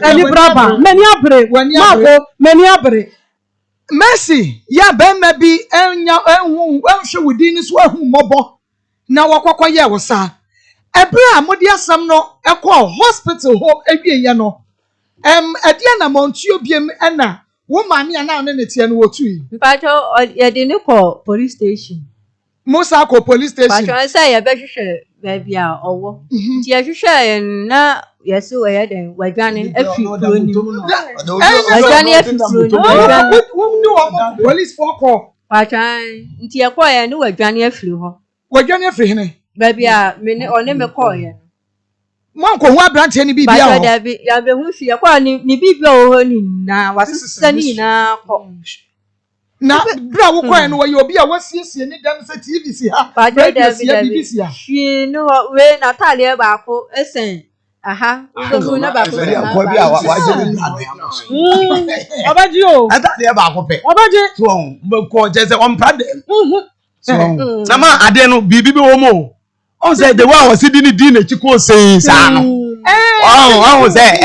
ani braba mani abre mako mani abre Mercy ya be bi enya ehun ehwe wudi ni so ehun mobo na wakɔkɔ ye wo sa ebre a modi asam no ekɔ hospital ho ewie ye no ade na montuo biem na wo maami ana ne tie no wotu yi mpacho ye de ne ko police station Musa ko police station mpacho say ye be hwehwe baabi a owo ti ye hwehwe na ye se we ye den wadwane afi proni wadwane afi proni wo police for call mpacho nti ye ko ye ne wadwane afi ho wadwane afi hene baabi a me ne one me ko ye Manko hu abrante ni bibia ho ba da ya be hu hwe ye ko ni bibia ho ni na wasesa ni na ko na bra wo kwan no wo obi a wasiesie ne dem se TV si ha David she no we Natalia baako esen aha uzo na baako ko bi a waje obaji o Natalia baako pe obaji so ko je se on pade so na ma ade no bibi bi wo mo on say the one was sitting di na chiko say sa no oh say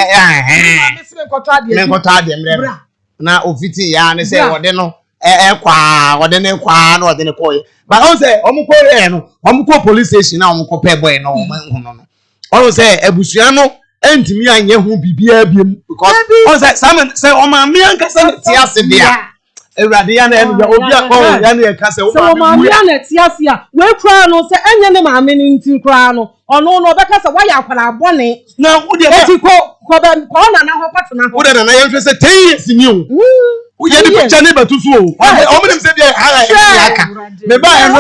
me ko to ade mre na ofiti ya ne say wode no kwa wode ne kwa na wode ne koy but on say omko re no omko police station na omko pe boy no no on say ebusua no entimi anye hu bibia biem because on say o ma mi anka say ti ase dia Ewrade ya na enu obi a ya na e ka say o ma mi ya na ti ase a we kra no say enye ne ma me ni nti kra no ono no be ka say wa ya kwara abone na wo de eti ko na na ho pato na ho wo de na ye hwe say 10 years ni o wo ye di picture ne batu so o me dem say bia ha ya aka me ba e no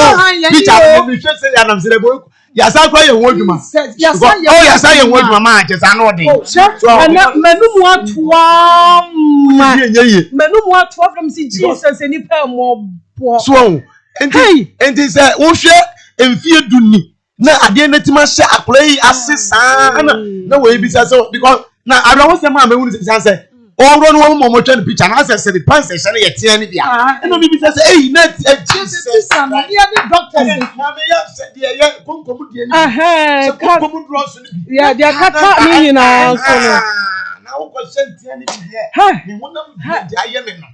picture me hwe say ya na say bo ya sa kwa ye woduma ya sa ye woduma ma je sa no de so menu mu atoa ma menu mu atoa from see Jesus any pa mo bo so enti say wo hwe emfie duni na ade na tima hye akora yi ase saa na we bi say because na ado wo say ma me hu say ọ̀rọ̀ ni wọ́n mọ̀ ọmọ twẹ́ picture náà sẹ̀sẹ̀ ní pàǹsẹ̀ ṣẹ́ ní yẹ tiẹ́ ní bíà ẹnu mi bí sẹ́ sẹ́ ẹ̀yìn náà Jesus sàmì ní ẹni doctor ní àmì yẹ sẹ́ di ẹ̀yẹ kónkómú di ẹni sẹ́ kónkómú dúró sùn níbi. yà di ẹ̀kátá mi nyinaa sọ nù. náà wọ́n kọ́ ṣẹ́ tiẹ́ ní bí yẹ ní wọ́n náà di ayé mi nù.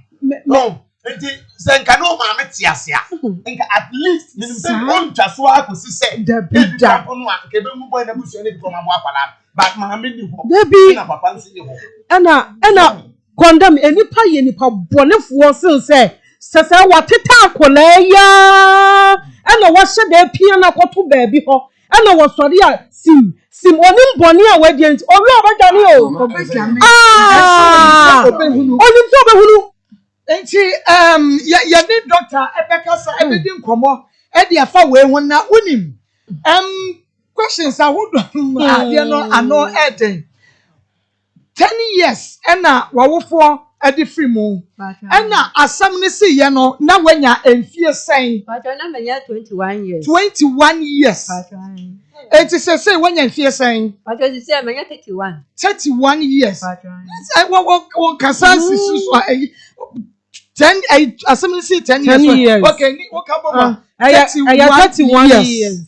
nti sẹ́ nka ní ọmọ àmì tì àṣẹ à nka at least ní sẹ́ wọ́n ntwa so akọ̀sí sẹ́ dẹbi da kẹbẹ́ mú bọ́ ẹ̀ náà bú sùn ẹni bí kọ́ máa bọ́ àpàlà but maame ni ho debi na papa nsi ni ho ena condemn enipa ye nipa bonefuo sense sese wateta akola ya ena wo hye da pia na kwoto baabi ho ena wo sori a sim onim bone a wadi enti obi obadane o onim so behunu enti ya ni doctor ebeka sa ebedi nkomo e de afa we ho na unim questions I would ano eden 10 years ena wawofo edi free mu ena asam ne si ye no na wanya emfie sen na menya 21 years eti say wanya emfie sen ti say menya 31 years wo kasansi so 10 asam ne si 10 years okay ni wo ka bo 31 years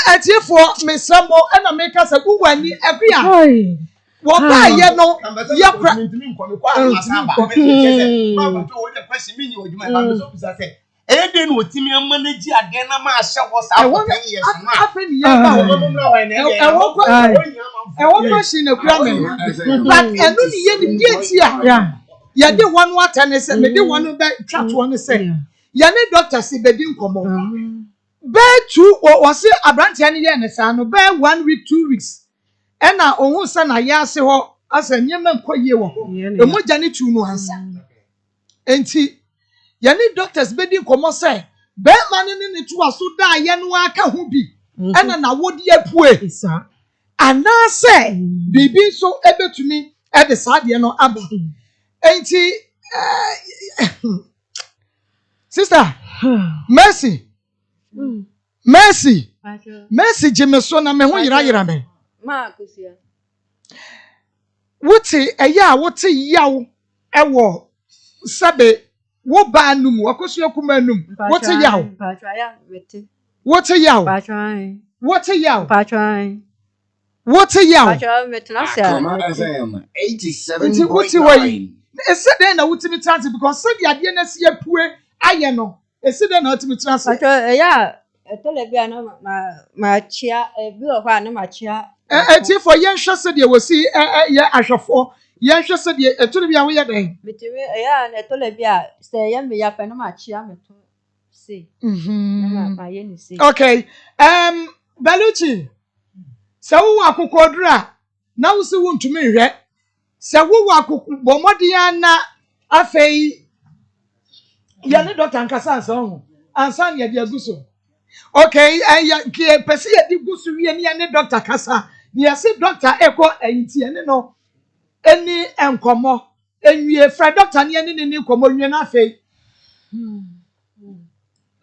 atiefo mesamo ena meka se guwani ebia wo ba ye no ye kra ede no otimi manage ade na ma hye wo sa 10 years na afeni ye ba wo question na kura me but enu ni ye ni dia ye de one atane se me de one be twat one se ye ne doctor si bedi nkomo be 2 or say abrantia ne ye ne sa no be 1 week 2 weeks ena ohun sa na ya ase ho asa nyema nkoye wo emoja ne tu no ansa enti ye ne doctors bedi nkomo se be ma ne tu aso da ye no aka ho bi ena na wodi apue ana se bibi so ebetumi e de sa de no aba enti sister Mercy Jimeso na me ho yira me Maa Akos ya wote eya wote yaw ewo sabe wo ba num wakosu akuma num wote yaw wote yaw Akoma FM 87.9 ese den na wotimi transit because said the ade na se apue aye no ese den na wotimi transit eya etolebia na ma chia bi o kwa na ma chia eti for yen hwese de wosi ye ahwefo yen hwese de etolebia wo ye den bitimi eya na etolebia se ye me ya fa na ma chia meto se na ma ye ni se okay Baluchi se wo akokodura na wo se wo ntumi hwe se wo akokbo modiya na afei ya ne doctor nkasa ansan ansan ye de aguso okay ya ke pese ye de guso wie ne ya ne doctor kasa ne ya se doctor eko enti ene no eni enkomo enwie fra doctor ne ne nkomo nwie na afei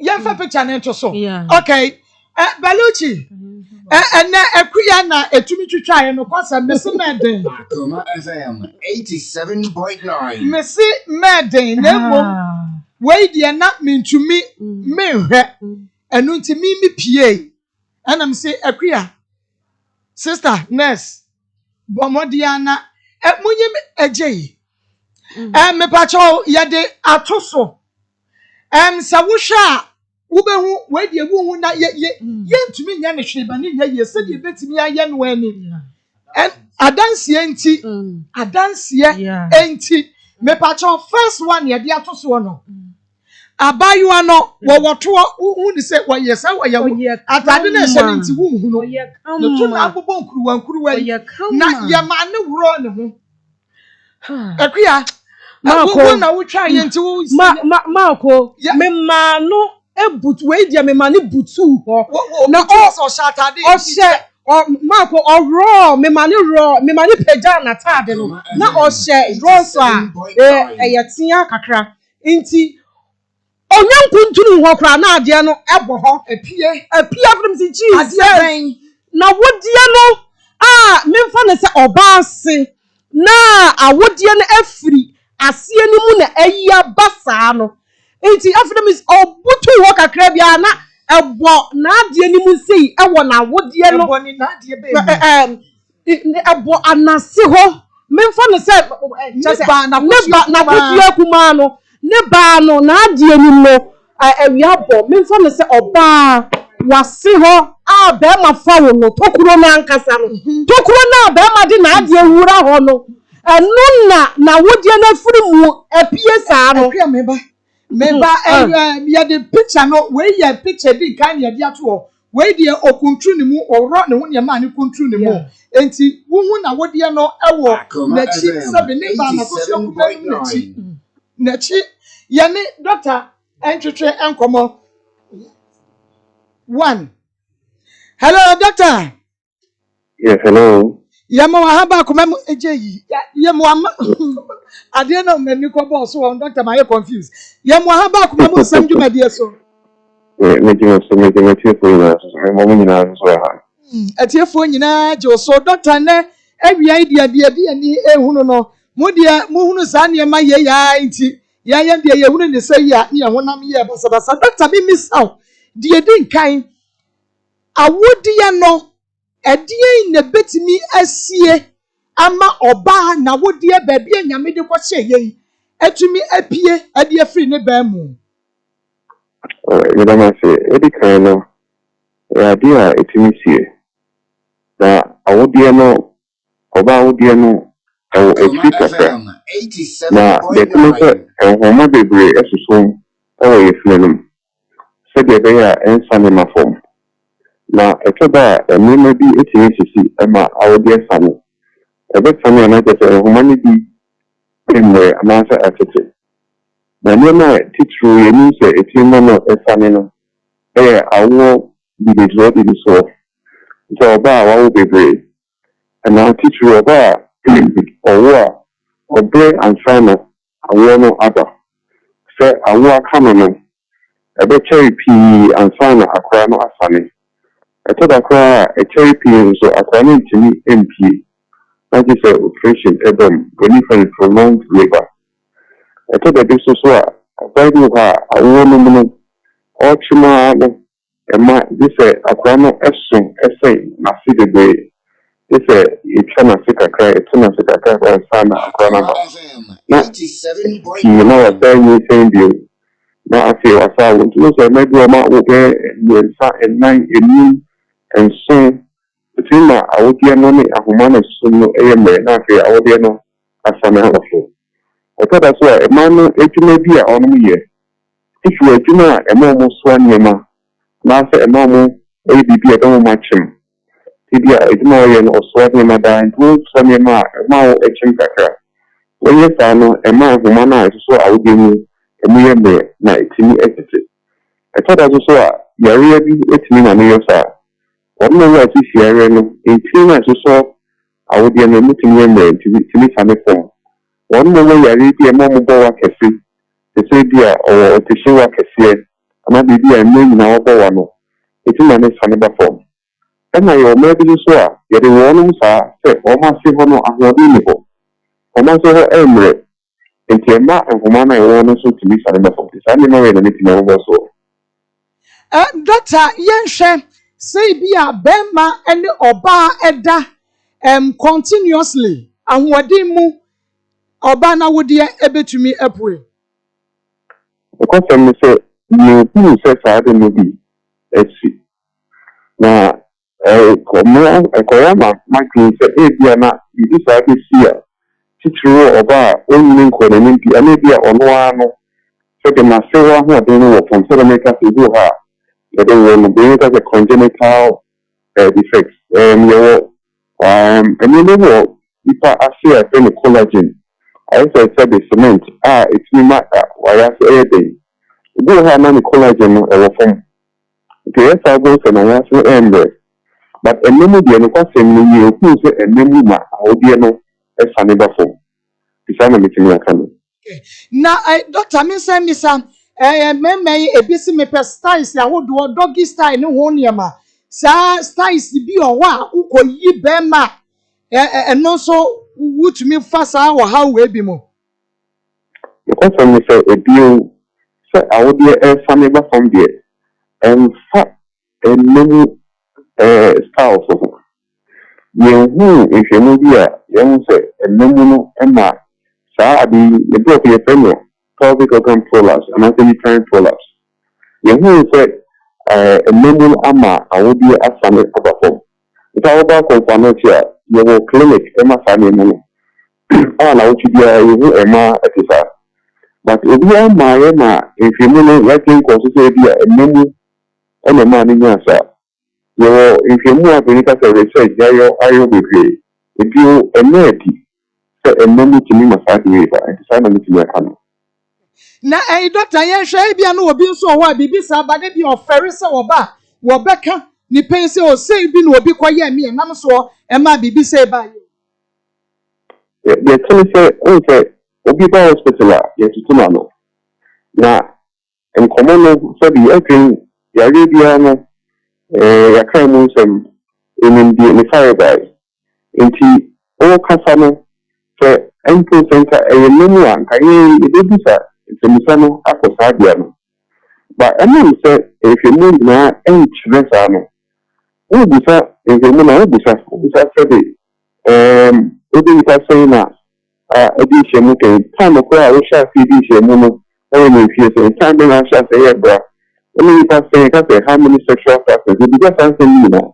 Yemfa picture na to so. Yeah. Okay. Baluchi. Na akuya na etumi twitwa no kwasa mesi meden. Akoma FM 87.9. Mesi meden na mom. Wei dia na mentumi menhwe. Enu nti mi pie. Anam say akuya. Sister, nurse. Bomodia na munyi eje. Me pacho yede atoso. Sawusha ubehu we de wu na ye ntumi nya ne hweba ne nya ye se de betimi aye no ani adanse enti me pacho first one ye de atoso no abayu ano wo woto hu ni se wo ye sa wo ye atade na hye nti wu hu no no tu na abobon nkuruwa na ye ma ne wuro ne ho akuya Mako na wutwa ye nti wo Mako me ma no ebutu we dia me ma ne butu ho na o shatade o she Mako o raw me ma ne peja na tade no na o she raw so yetia kakra nti onyankuntunu ho kra na ade no ebo ho apie from si Jesus na wodie no memfa ne se obaase na awodie no afiri asie ni mu na ayia basa no enti afdem is obutu wo kakra bia na ebo na ade ni mu sei ewo na awodie no ebo ni na ade be ebo anase ho memfa ne se na kotua kuma no ne ba no na ade ni mo awia bo memfa ne se oba wase ho be ma fa wo no tokuro na ankasa no tokuro na be ma de na ade wura ho no enu na wodie na firi mu apie saa no akwa meba ya de picture no we ya picture di kan ya dia to we de okuntru ni mu oro ne ho ne ma ne kuntru ni mu enti wuhu na wodie no ewo na chi sabe ne ba na ko so kuba na chi ya ne doctor entwetwe enkomo 1 hello doctor. Yes, hello. Yamo haba kuma ejeyi yamo ama ade na mani ko boss won doctor my confused yamo haba kuma mo sam djuma die so me tiefo ina so mo nyina so ha atiefo nyina je so doctor na awia idea de ni ehunu no mo hunu sa ne ma ye ya nti ya de ye hunu ne sai ya ne honam ye basa doctor bi misaw de din kan awodiya no edie na betimi asie ama oba na wodie baabi anyame de ko hye ye atumi apie ade free ne ba mu you don't say edi kan no idea etimi sie na awodie no oba awodie no efikaka na de kuma se homa bebre esusun ye flenum se de be ya ensane mafom na etoba ememe bi etimi sisi ama awodie sane ebe sane na je homa ni bi emwe amasa atete na nema titru yemi se etimo no esane no awo bi de zo bi so so ba awo bebre na titru oba owo obre ansana awo no ada se awo akama no ebe cherry pea ansana akra no asane etoda kwa cherry pea so akra no ntimi MP that is a operation edom when you prolonged labor etoda bi so a abaidu ha awo no no ochima no ema this akra no esun esai na sidebe this itana sikakra itana sikakra kwa sana akra na na 87.9 you know what you saying you na afi wasa won't you say maybe ma obe yensa ennan enu enso between ma awodie no ne ahoma na suno eyemre na afi awodie no asana hafo otada so e ma no etuma bi a onu ye if you etuma e ma mo so anema na se e ma mo e bibi e don ma chim tibia etuma ye no so anema da ntu so anema e ma o echim kakra onye sa no e ma ahoma na so awodie ni emu na etimi etete etada so a yare bi etimi na me yosa ono wa ti fiare no etimi na so awodie no mutimi yemre etimi same fom ono wa yare bi emu mo bo wa kesi te sɛ bi a ɔwɔ ɔtehyewa kɛseɛ anaa biribi a ɛmɛ nyinaa wɔbɔ wa no ɛti ma ne sane ba fam ɛna yɛ ɔma bi so a yɛde wɔnom saa sɛ ɔma ase hɔ no ahoɔden ne hɔ ɔma ase hɔ ɛmmerɛ nti ɛma nhoma no a ɛwɔ no so tumi sane ba fam saa nneɛma wei na ne tumi wɔbɔ so Doctor yɛnhwɛ sɛ bi a bɛrima ne ɔbaa ɛda continuously ahoɔden mu ɔbaa na wodeɛ ɛbɛtumi apue ɛkɔsɛm ne sɛ yɛhuu sɛ saa de no bi asi na ɛkɔyɛ ma matwin sɛ ebia na biribi saa bɛsi a titiri ɔbaa a ɔnyini nkɔ n'anim bi ana bi a ɔno ara no sɛde n'ase wɔ ahoɔden no wɔ fam sɛde meka sɛ ebi wɔ hɔ a yɛde wɔ no bɛyɛ sɛ congenital defects yɛwɔ ɛnneɛma bi wɔ nipa ase a ɛfɛ no collagen ayɛ sɛ sɛde cement a ɛtumi ma wayɛ ase ɛyɛ den ebi wɔ hɔ a na ne collagen no ɛwɔ fam nti ɛyɛ saa bɔ sɛ na wayɛ ase ɛmbrɛ but ɛnneɛma deɛ no kwasɛm no yɛ ohun sɛ ɛnneɛma ma ahodeɛ no ɛsane ba fam bisa na metumi aka no na doctor misa mɛmɛ yi ebi si mepɛ styles ahodoɔ doggy style ne ho nneɛma saa styles bi wɔ hɔ a wokɔyi bɛrima ɛno nso wotumi fa saa wɔ ha wɔ ebi mu ɛkɔsɛm no sɛ ebio sɛ ahodeɛ ɛsane ba fam deɛ ɛmfa ɛnneɛma styles ho yɛnhu nhwɛmu bi a yɛhu sɛ ɛnneɛma no ɛma saa ade ebi wɔ yɛfrɛ no pelvic organ prolapse anaasɛ uterine prolapse yɛhu sɛ ɛnneɛma no ama ahodeɛ asane aba fam nti a wɔba akɔmfa no akyi a yɛwɔ clinic ɛma saa nneɛma no a na wotwi biara yɛhu ɛma ɛte saa but obiara ma yɛma nhwɛmu no yɛagye nkɔ so sɛ bi a ɛnneɛma ɛna ɛma no nya saa yɛwɔ nhwɛmu a bɛni ka sɛ research ayɔ bebree ebio ɛna adi sɛ ɛnneɛma tumi ma saa de wei ba nti saa na metumi aka no na doctor yɛnhwɛ bi a no obi nso wɔ hɔ a biribi saa ba de bi ɔfɛre sɛ wɔbɛka nipa yi sɛ ɔsɛ bi na obi kɔyɛ mi ɛnam soɔ ɛma biribi sɛ ba yɛ yɛtene sɛ obi ba hospital a yɛtutu no na nkɔmmɔ no sɛbi ɛdwen yare biara no yɛaka mu nsɛm ɛnimdie ne farebae nti ɔwɔkasa no sɛ ɛmpo sɛ nka ɛyɛ nnomu a nka yɛbɛbisa nsɛmmusa no akɔ saa deɛ no ba ɛnam sɛ nhwɛmu nyinaa ɛnkyerɛ saa no wobusa nhwɛmu na wobusa sɛde wode nipa sɛn na ɛde nhwɛmu kɛn time koraa a wohyɛ ase de nhwɛmu no ɛwɔ ne mfie sɛ time bɛ na ahyɛ ase yɛ bra ɛne nipa sɛn ka sɛ how many sexual partners ebiga saa nsɛm nyinaa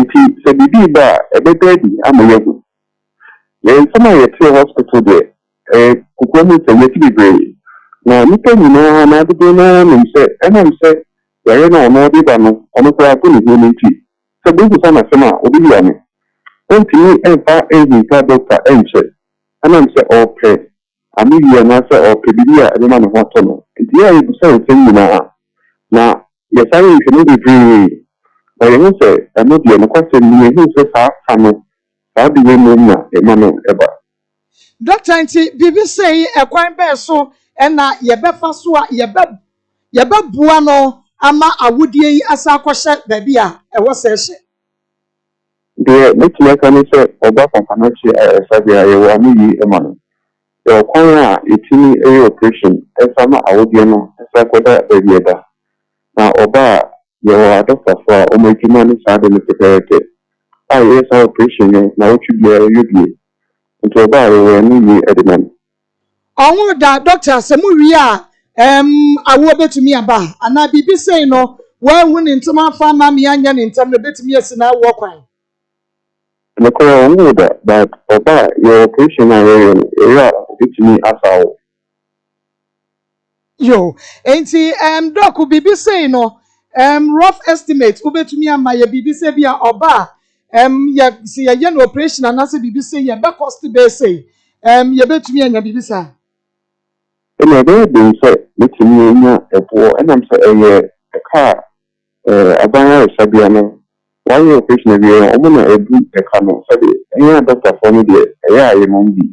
nti sɛ biribi ba a ɛbɛda adi ama yɛhu nsɛm a yɛte hospital deɛ kukua mu nsɛm yɛti bebree na nipa nyinaa na adodo na nim sɛ ɛnam sɛ yɛre na ɔno ɔde ba no ɔno koraa ko ne ho no nti sɛ bɛbusa n'asɛm a obi wia no ɔntumi ɛmfa ɛnhinka doctor ɛnkyɛ ɛnam sɛ ɔpɛ amewia na sɛ ɔpɛ biribi a ɛbɛma ne ho atɔ no nti yɛ a yɛbusa nsɛm nyinaa na yɛsare nhwɛ no bebree na yɛhu sɛ ɛno deɛ nokwasɛm no yɛhu sɛ saa fa no saa de wei mmom na ɛma no ɛba doctor nti biribi sɛ ɛkwan bɛɛ so ɛna yɛbɛfa so a yɛbɛboa no ama awodie yi asa akɔhyɛ baabi a ɛwɔ sɛ hyɛ deɛ mɛtumi aka ne sɛ ɔba pampanakyi a ɛsa bi a yɛwɔ ano yi ma no yɛwɔ kwan a yɛtumi ɛyɛ operation ɛsa ma awodie no ɛsa kɔda baabi ɛda na ɔba a yɛwɔ adɔktafo a ɔmo adwuma ne saa de no pɛpɛɛpɛ a yɛyɛ saa operation no na wotwi biara yɛ bie nti ɔba a yɛwɔ ano yi ɛde ma no ɔho da doctor sɛ mu wie a awo betumi aba ana bibi sei no wahu ne ntem afa ma me anya ne ntem no betumi asi na awo kwan ne ko ɔho da but ɔba yɛ operation a yɛyɛ no ɛyɛ a betumi asawo yo enti doc bibi sei no rough estimate ubetumi ama ye bibi sei bia ɔba ya si yɛ no operation anase bibi sei ye be cost be sei ye betumi anya bibi sa ɛna ɛbɛyɛ den sɛ metumi anya ɛboɔ ɛnam sɛ ɛyɛ ɛka aban ayɛsabea no wayɛ operation biara ɔmo na ɛbu ɛka no sɛde ɛyɛ adɔktafoɔ no deɛ ɛyɛ a yɛmom bi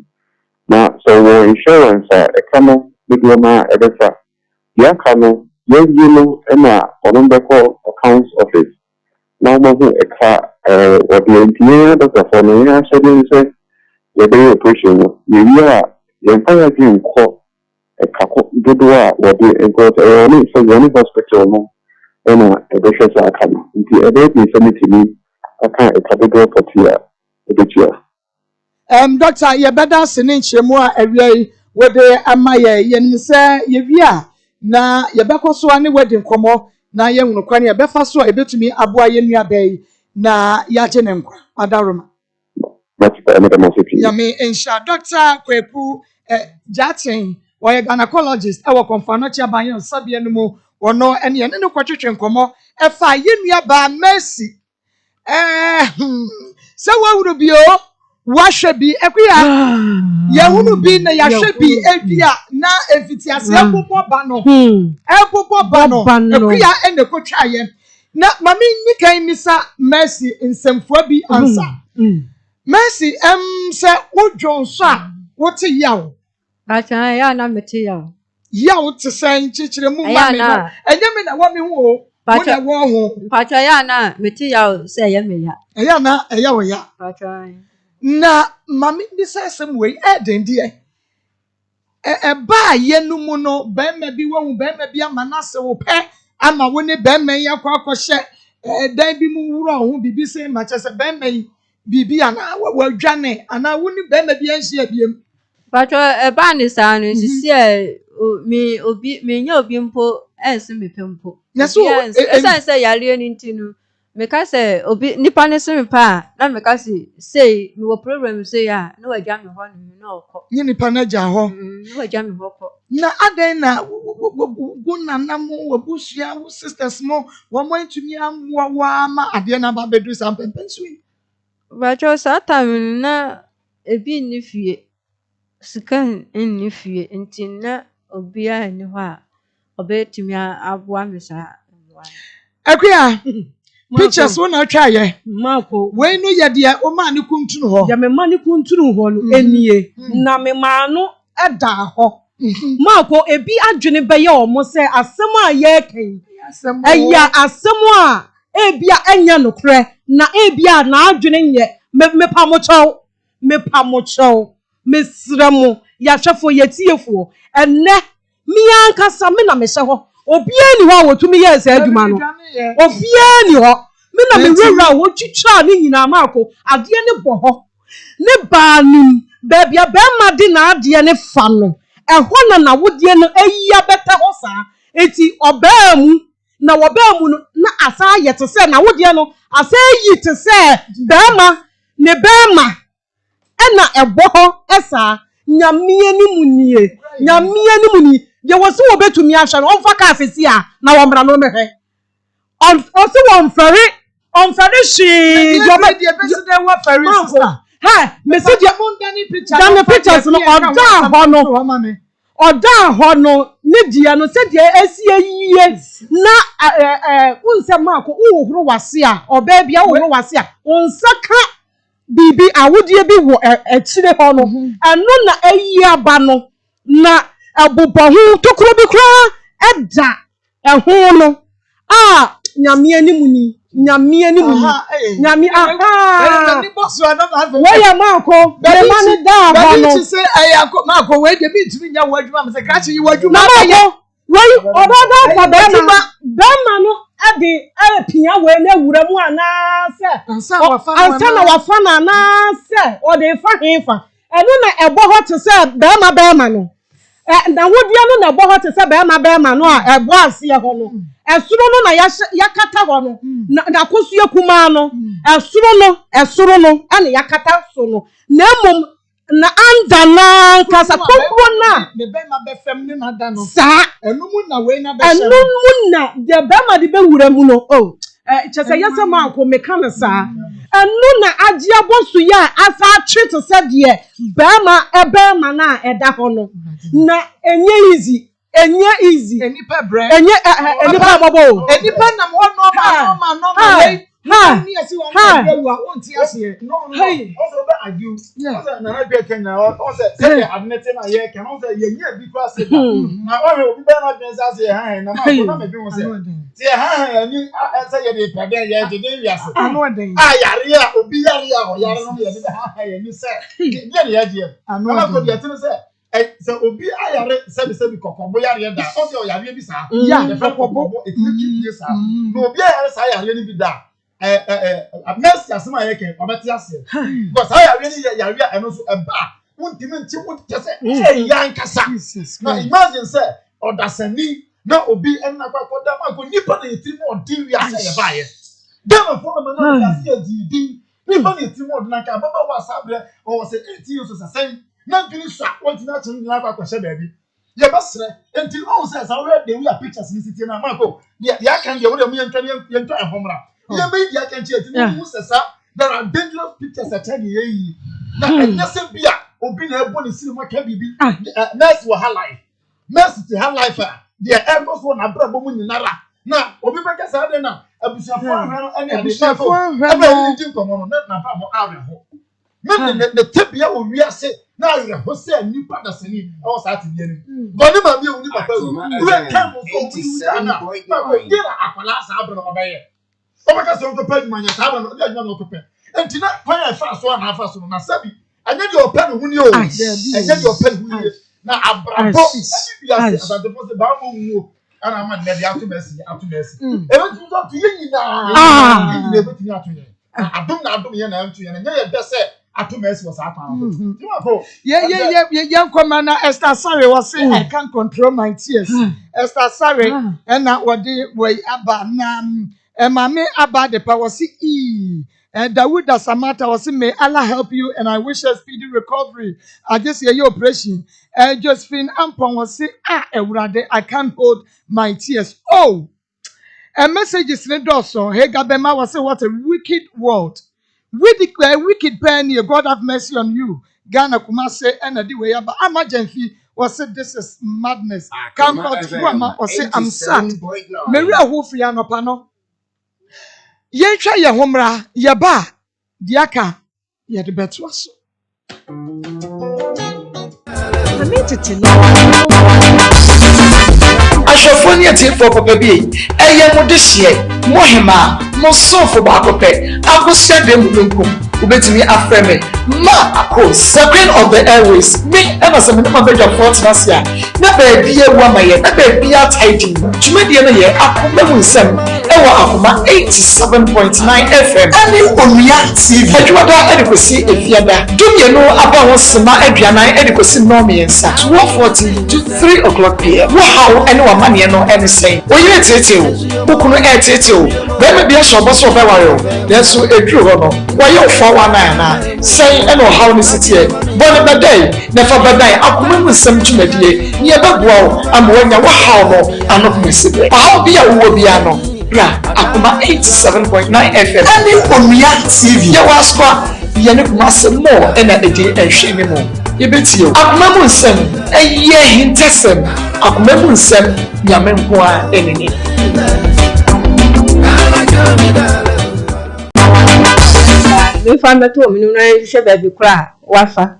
na sɛ wɔ insurance a ɛka no Big ma ebefa. Yakano, you Emma, Onumbeko accounts office. Now, a car, what the engineer does for me, I said, the day operation, you are the entire team call a couple Dudua, what they got only so the only hospital, and a bishop are coming. The other is sent to me, I can't a capital for tear, a bit here. Doctor, you better send in Chemua area where they are my yen say, Yevia. Na yɛbɛkɔ so ane wedding kɔmɔ na yɛhunu kwan yɛbɛfa so a ebetumi aboa yɛnua bɛyi na yɛagye ne nkwa adaroma yame ensha Dr. Kweku Jatin wɔyɛ gynecologist ɛwɔ Kɔmfanochi aban sabea no mu wɔno ɛne yɛne no kɔtwetwe nkɔmɔ ɛfa yɛnua ba Mercy sɛ wɔwuro bio wahwɛ bi ekuya yɛhunu bi na yɛhwɛ bi ebia na efitiase ɛbobɔ ba no ekuya ene kotwa yɛ na mami nikan nisa Mercy nsɛmfua bi ansa Mercy sɛ wodwo so a wote yaw acha ya na meti yaw te sɛ nkyekere mu mami no enye me na wo me ho o pacha wo ho pacha ya na meti sɛ ya me ya ɛya na ɛya wo ya pacha na mami bisa asɛm wei ɛdendie ɛba yɛnu mu no bɛrima bi wɔn bɛrima bi ama n'ase wo pɛ ama wo ne bɛrima yi akɔ akɔhyɛ dan bi mu wura ho bibi sɛ ma kyɛ sɛ bɛrima yi bibi ana wadwane ana wo ne bɛrima bi anhyia biem pacha ɛba ne saa no sisi me nya obi mpo ɛnso me pempo yaso ɛsan sɛ yare ni ntinu meka sɛ obi nipa ne se me pa na meka say me wo program say ya na wagya me ho no na okɔ nye nipa na gya hɔ na wagya me ho kɔ na adan na wo nanam wo busua wo sisters mo wo mo ntumi amwa wa ma ade na ba bedu sam pempenso yi pacha saa time na ebi ni fie sika ni fie nti na obi a ni hɔ a obetumi aboa me saa akuya pictures wo na twa ye Mako we no ye de o ma ne kuntunu ho ya me ma ne kuntunu ho no enie na me ma no eda ho Mako ebi adwene beye omo se asem a ye kan eya asem a ebia enya nokre na ebia na adwene nye me pa mo chow me sremo ya hwefo yetiefo enne mi ankasa me na me hye ho obia ni ho wotumi ye se adwuma no obia ni ho me na me wura wo twitwa ni nyina Mako ade ne bo ho ne ba nim ba bia ba ma di na ade ne fa no ehɔ na wodie no ayia beta ho saa eti obaa mu na wobaa mu no na asa yete se na wodie no asa yi te se ba ne ba ma ena ɛbɔ hɔ esa nyamie ni muni ye wosu obetumi ahwe no onfa ka afesi a na wo mra no mehwe osi wo mfare shi yo be de president wa fari sister ha message mundani pictures no oda ho no ne dia no se dia esie yie na unse Mako uwhuru wase a oba bia uwhuru wase a unsaka bibi awodie bi wo akire ho no eno na ayi aba no na abobohu tokuro bi kra eda eho no nyame animu ni nyame aha ni boss wa na ma we ya Mako be ma ne da ho no say Mako we de mi tumi nya wadwuma me say ka chi yi wadwuma we ododo fa be ma no ade pia we na wura mu ana se ansa na wafa na ana se o de fa hefa eno na ebo ho te se be ma no na wodua no na ebo ho te se be ma no a ebo ase ho no esuro no na yakata ho no na kosu ekuma no esuro no ane yakata so no na mom na anda na kasa kokro na ne be ma be fem ne na da no sa enu mu na we na be enu mu na de be ma de be wura mu no chese yesa Mako meka na sa enu na age abosu ya asa atwete se de be ma na eda ho no na enye easy enipa bre enipa bobo enipa na mo no ma we Ha! Me see one Ha! day you won't see. No. Hey. Also be argue. Yeah. Also na be can also say admit na here can also ye because say na o be na be say ha na ma me bi say ha ni say ye dey pede ye dey wiase. Ano den. Yare ya obi yare ya o yare no ye dey ha ye ni say ye dey je. Na ko dey tin say so obi ayare sebi kokobo yare da o se o yare bi sa the friend kokobo it make you sa no obi ayare sa yare ni bi da mercy asema yake obeti ase because ayare ni yare eno so eba wontimi nti wote se yan kasa na imagine say odasani na obi enna kwakoda ma ko nipa na yetiri mo odi wi ase ye ba ye dem for me na ya se di nipa na yetiri mo odi na ka baba wa sabre o se 80 years so say na dwini so what na tun na kwa kwahye baabi ye basre until all says already we are pictures in city na mako ya kan de we dem yentwa ehomra ye be ya kan che ti mu sesa there are dangerous pictures attending ye na anyase bia obi na ebo ni cinema ka bibi nurse wa life nurse ti ha life the ever so na bra bomu nyinara na obi be ka sa de na abusuafo ahran ene abusuafo ebe ni din komo na pa mo awe ho me the tebia o wiase na ye ho se nipa da sani o sa ti bia ni boni ma mi o ni papa we kan mo so na ko dira akwala sa abro no baye o ba ka so ko pa manya sa abro no dia no ko pe entina pan e fa so na fa so na sabi anya di open hu ni o anya di open hu ni na abrabo biase abado fo se ba mo hu ana ma ne dia to mercy e be tu to ye nyina e be tu nya to ye adum ye na antu ye na ye de se ato mercy was out. Yeah, Commander Esther Sorry was saying, I can't control my tears. Esther Sorry, and now what the way about and Mammy about the power CE. And Dawood Samata was saying, may Allah help you, and I wish a speedy recovery. I just hear your operation. And Josephine Ampon was saying, I can't hold my tears. Oh, a message is read also. Hey, Gabema was saying, what a wicked world. We declare wicked penny, God have mercy on you. Ghana Kumase and the way about emergency was said this is madness. Come out to or say I'm sad. Maria Hufiano Pano. Yencha ya homra, yaba, diaka, ya the bet was. Ashofoni ati for papa bi eye mo de hye mo hema mo so fo ba kope agosia dem lunkum ubetimi afreme Maa Akos the queen of the airways me ever some na beja port last year na ba bia wa maye na ba bia tidy tumedie no ye akoma mu nsem ewo Akoma 87.9 FM ani onua TV adwada edikosi efiada dumye no aba ho sema aduanan edikosi no miensa 12:40 to 3 o'clock p.m. Wow ene wa mane no ene sei oyire tete o bukunu tete o be me bia so boso be ware o denso edru ho no wa ye ofo wa na sei ene o hawo ni sitie bone bedai na fa bedai Akoma mu nsem tumadie ni e begua o amwonya wa hawo no ano kumesibe hawo bia wo bia no ya Akoma 87.9 FM ani onua TV ya waskwa ye ne kumase mo ena edi ehwe mi mo ye betio Akoma mu nsem eye hintesem Akoma mu nsem nyame nko a enini me fa meto mi no na hwe ba bi kra wafa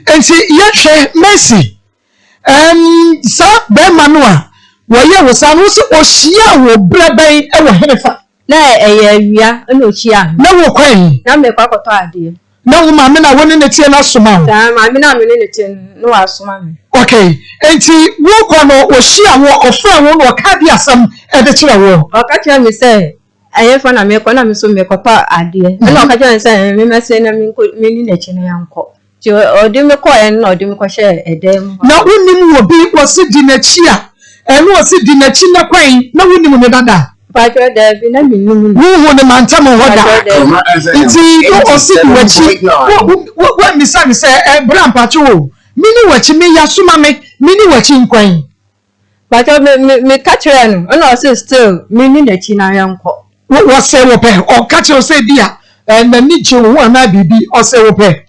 Enti yehwe Mercy sa be manua woye wo sa no so ohia wo breben e wo henefa na eye awia na ochia na wo kwan na me kwakoto ade na wo ma me na woni ne tie na soma wo da ma me na me ne tie no asoma me okay enti wo kwa no ohia wo ofra wo no ka bi asam e de kire wo o ka kire me say aye fa na me kwa na me so me kwato ade na o ka kire say me mese na me ni na chi na yanko ti o de me ko en na o de me ko hye edem na wonim wo bi wo se di na chi a enu wo se di na chi na kwan na wonim ne dada Pacho da bi na mi numu wo ne mantam ho da nti wo se di wachi wo mi sa bra mpacho wo mini wachi me ya suma me mini wachi nkwan Pacho me katre no na o se still mini na chi na yanko wo se wo pe o katre o se dia na ni chi wo na bibi o se wo pe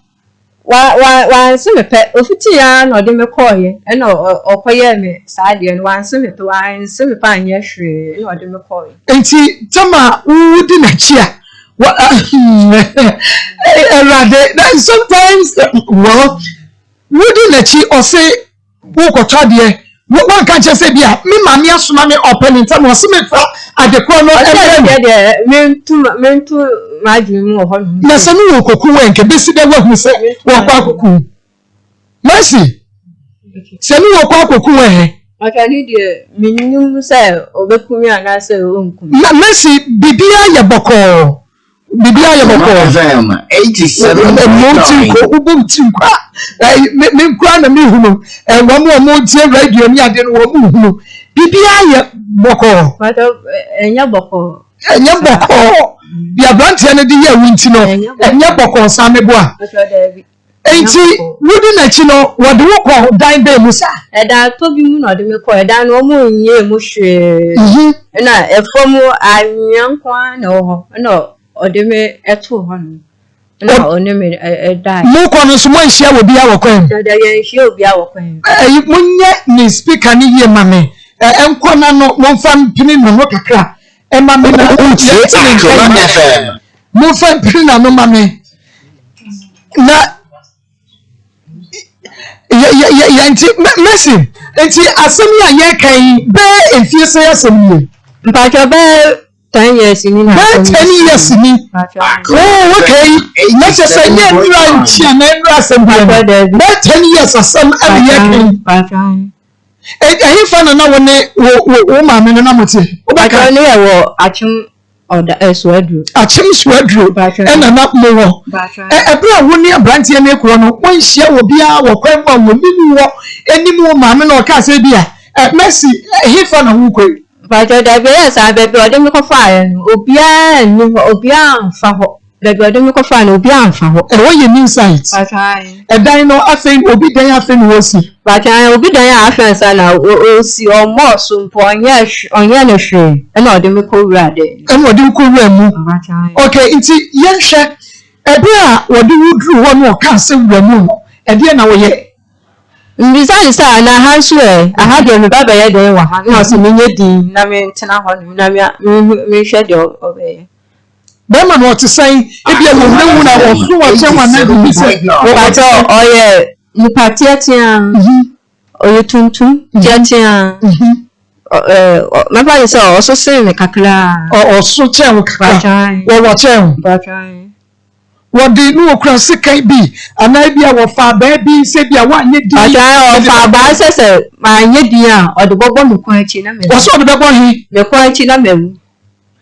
One semi pet of Tian or Demecoy, and or Koyame, side and one semi to one semi pine yesterday, or Demecoy. And see, Tama, who didn't cheer. What? Sometimes, well, wouldn't she or say, walk or try. One can't just say, yeah, me, mammy, sumami open in some or semi at the corner. Meant to my dream of her. Yes, I know Cocoon can be sitting what we say, walk out. Mercy. Send me walk out Cocoon. I can need you, minimum say, or the Kumia and I say, Mercy, Bibia Yaboko. Bibia Yaboko. 87. Me cry me who and one more radio near the woman. Bibia Yaboko. But Yaboko. And Yaboko. The branch and the year winter, and Yaboko, Sameboa. Ain't he? Wouldn't you know what the walk of dine day, Musa? And I told you not to make a down no more year, Mushy. And I, if I'm young one or they may at 200. No, only a die. No corners, one share will be our coin. She'll be our coin. You wouldn't yet me speak any year, mammy. And corner no one fan pinning no crack. And mammy, no fan pinning no mammy. Mercy. And see, as some young can bear if you say assembly. But you're about 10 years in 10 years in me. Oh, okay. Let's just say, yeah, lunch and then assembly. 10 years or some every year. And you find another woman in a number. I can't hear or the Swedru. A chim Swedru and a not more. A brown one near Branty and Equano, one share will be our crime will be any more mamma or Cassabia. At Messi, he found a wooquay. But yes, I bet I didn't fire. Obian, Faho. The Guadamico fan will be on for what you mean sight. A dino, I think, will be there. I think we'll see. But I will be there. I fancy I will see or more soon for yes on Yanishe and all the Miko Rade. And what do you call them? Okay, it's Yansha. A bear, what do you do one more castle remove? And then I will yet. Besides, I had swear I had your Baba Yade, was in Yedi, Namin Tanahon, Namia, schedule of a. Bema no to say if you will know when I was so much someone that will say but oh yeah you patiatia or you tuntum tiatia my father said also say me kakla or so chen kakla or what chen what the no cross can be and I be our father baby say be a one ye di or father say my ye dia or the bobo no kwachi na me what's all the bobo he the kwachi na me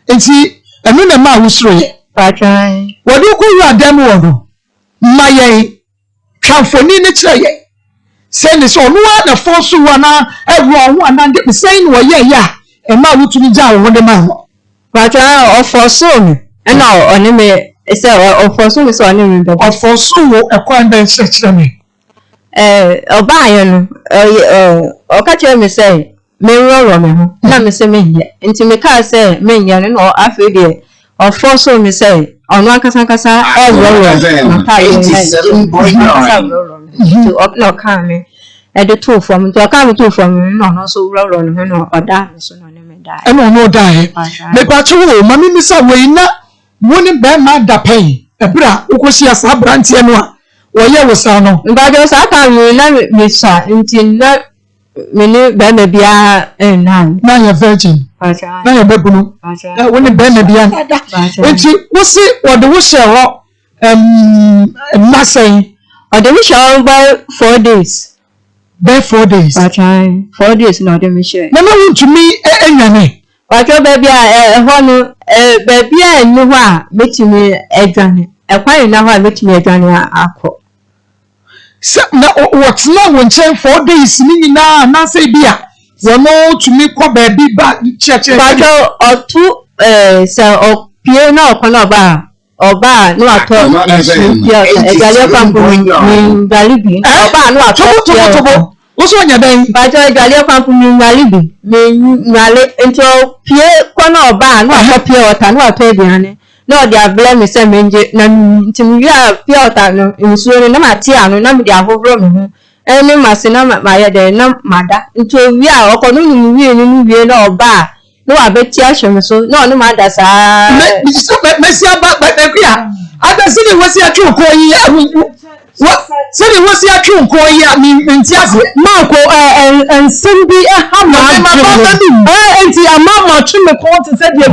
enti and no man who's right. Patron. What do you are demo? My Transforming nature. Send this on one, a false one, a wrong one, and the same way, yeah, and now to be down with the man. Patron or for soon. And now, on me, it's a for soon is on him, or for soon, a quite such to me. O'Brien, or catch me say. Me roll me, na me say me here. Inti me ka say me here no afede. Or force me say on one kasa e roll. 87.9. To up no can me. E the two from to can two from no so roll no or die so no me die. E no die. Me pa chu mami mi say we na woni be ma da pen. E bra ukosi asa brantie no a. Wo ye wo sa no. Mba jo sa ka na me sa inti na many bene bia and now you're virgin. Now you're bebuno. When the bene bia, what's it? What the wish Massay or the wish by 4 days. By 4 days. 4 days, not the mission. No, to me, any. But your baby, baby, and you are making me a journey. A quite now, making me a journey. What's now when 4 days meaning now, not say beer. Well, no, to me, co baby back church or two, sir, or piano, Conaba, or bar, no, at all. Galibi, or bar, no, at all. What's on your day? But I got company Galibi, me, into Pierre, Conor, bar, no, at Pierre, or Tano, no they are blame me say menje na ntimi ya piota no nsuo no na matia no na me dia hohoro me ho eni mase na maye de na mada nti owi a okono ni wi ni wi na oba no abeti ahwe me so no no mada saa me si aba kwa abesi ni wosi atwe ko yi sani wosi atwe ko yi nti ase Marco ensem bi ha ma enti amama twe me ko te se de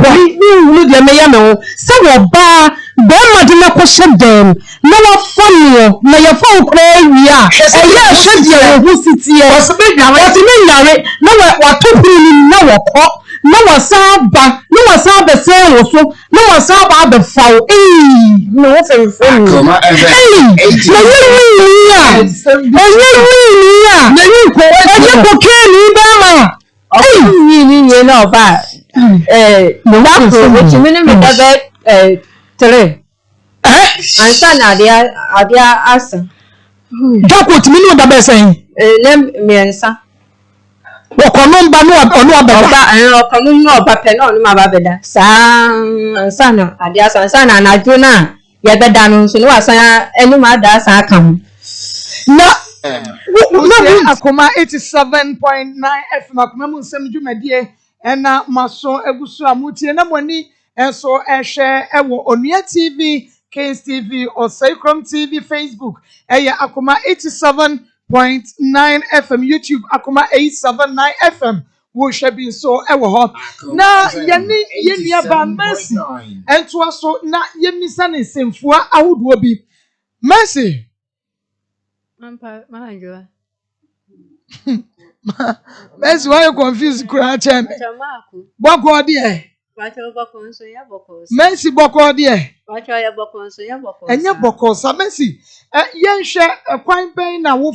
ni de me ya me ho se wo ba be ma de na ko shedem na wa fonio na ya fon kra wi a eya shedie wo sitie o be nyare na wa topiri ni na wo ko na wa saba se wo so na wa saba be fawo no wo fe fo Akoma FM 87. na yi ko e ko ke ni ba ma ni na oba no wa ko which me me da tele ansa na dia asa dako timi no da be sen na miensa wokono mba no onu abeda okono no oba pe na onu ma ba beda saa ansa na adia ansa na anajo na ye beda no so no asan enu ma da asa kan na Akoma 87.9 FM Akoma mu nsem dwumadie ena maso egusu amutie na moni enso ehwe ewo Onua TV Kings TV Osaikrom TV Facebook eya Akoma 87.9 FM YouTube Akoma 879 FM wo hwebi so ewo ho na yeni aba Mercy ento aso na yemisa ne semfua ahodo bi Mercy Manjo. Mercy, why you confused? Kurachem. Boko dear. Mercy Boko dear. And your Boko, so Mercy. Yen share a quine pain now.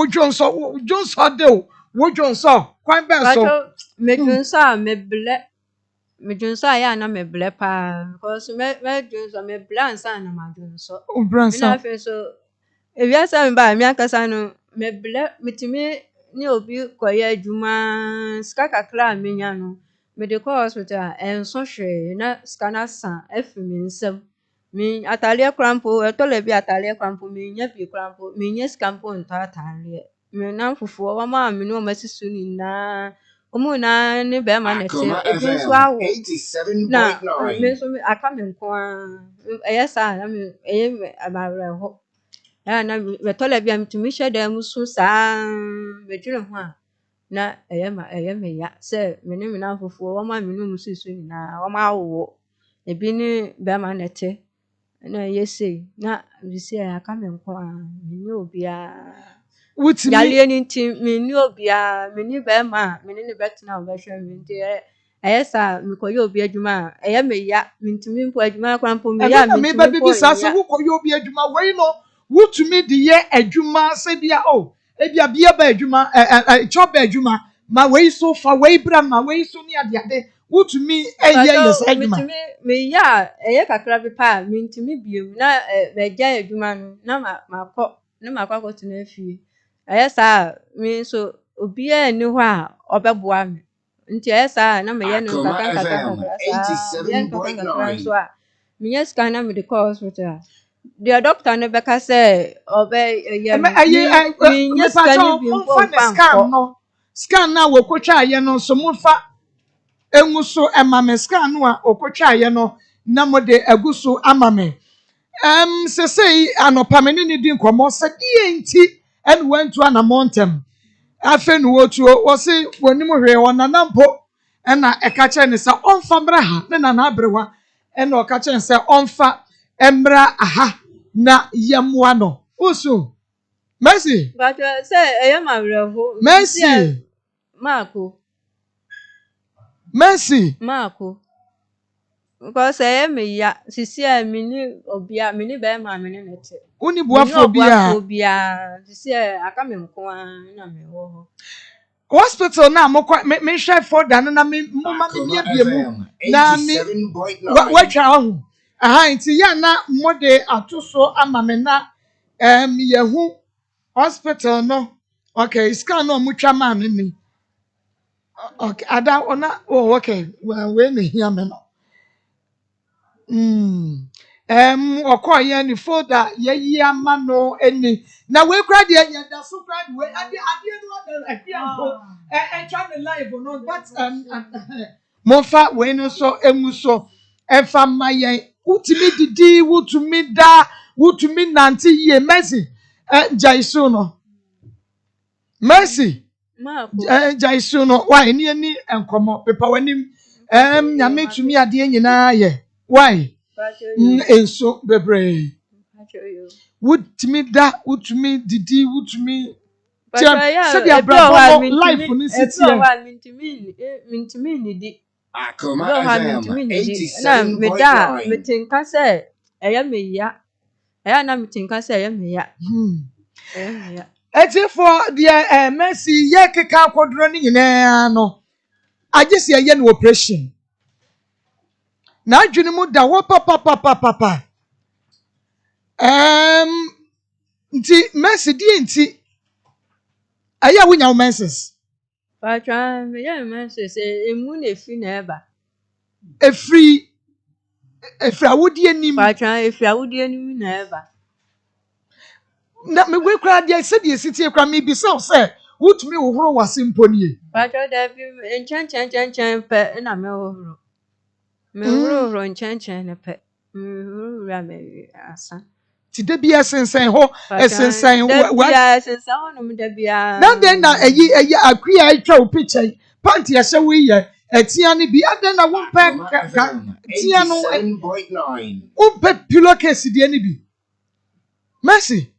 Jones hot do. What Jones saw. Quine bad so. Me junsa ya na me ble pa because me junsa me blansa na ma junso. O bransa. So ewiasa me ba me akasa no me ble mitimi ni obi koye adwuma ska kakra menya no me de call hospital enso hwe na ska na san afimi nsam mi atale krampo etole bi atale krampo mi nya bi krampo mi nya skampo nta atale me na fufuo wa ma mi no masisu ni na omu na ni be ma na se ebi so awo na me so aka me nko eyesa na me eye amawre ho na betole bia mtumi hweda musu saa bedwire ho a na eye me ya se me ne me na fufuo wa ma me no musu ni na wa ma wo ebi ni be ma na te na yesi na bisi aka me nko me ni obia Wutimi yale ni nti me ni obia me ni be ma me ni betna obehwe me nti eyesa me koye obi adwuma eye me ya me ntumi mpo adwuma krampo me ya me ba bibi sase wo koye obi adwuma we no wutumi de ye adwuma se bia o ebia bia ba adwuma choba adwuma ma we so fa we bra ma we so ni ade wutumi eye yes adwuma me ya eye kakra bi pa me ntumi biem na be gya adwuma no na makọ tena afie eyesa me so obi a ni ho a obeboa me nti eyesa na me ye no kakra so a me yes kan na me de call hospital the doctor no beka say obe ye me yes kan bi mpo scan na wo kwotwa ye no so mofa enwu so emame scan no a okotwa ye no na mo de aguso amame sesei anopa me ni di nkomo se die nti en wantu ana montem afe no wotuo wo se wonim hwe wona nampo na eka che ne sa onfa bra ha ne na abrewa na oka che se onfa emra aha na yamwa no usu Mercy but say eyama reho Mercy Marco because me ya sisi a mini obia mini be ma mini nete uni buafo bia sisi aka me nko na me ho hospital na me hwe for dan na me mama me bia mu na me watwa ho aha nti ya na mode atoso ama me na yehu hospital no okay scan no mutwa ma me ni okay ada ona oh okay we ne hia me no Okoye ni folder ye ama no eni na we kra de ye da so kra de we ade no da afianko try the live no but mofa we no so emu so efa mayen utimi didi utumi da utumi nanti ye mercy jaiso no mercy Maa Akos. jaiso no why ni enkomo pepa wanim nyame tumi ade nyina ye why enso bebre wutumi da wutumi didi wutumi said your brother life ni siti mintimi ni di Akoma FM na me da 87.9. metinka se eya meya eya na metinka se eya meya eti for the mercy ye keka akodro ni nyina no agesi ye no operation na adwene mu da wo papa nti mercy di nti aya wonya wo menses patwa me ya mense se emu na efi na eba efri awodi anim patwa efi awudi anim na eba na me we kra dia se die siti kra me bi se wutumi wo horo wase mponie patwa da bi enchen pe na me ohoro me horo enchen ne pe me horo me asa ti de bi esensen ho esensen wa ya esensen ho no da bia na den na eyi akua atwa o picture panty ehye we ye etia ne bi aden na wo pe tia no 87.9. wo pe pillowcase die ne bi mercy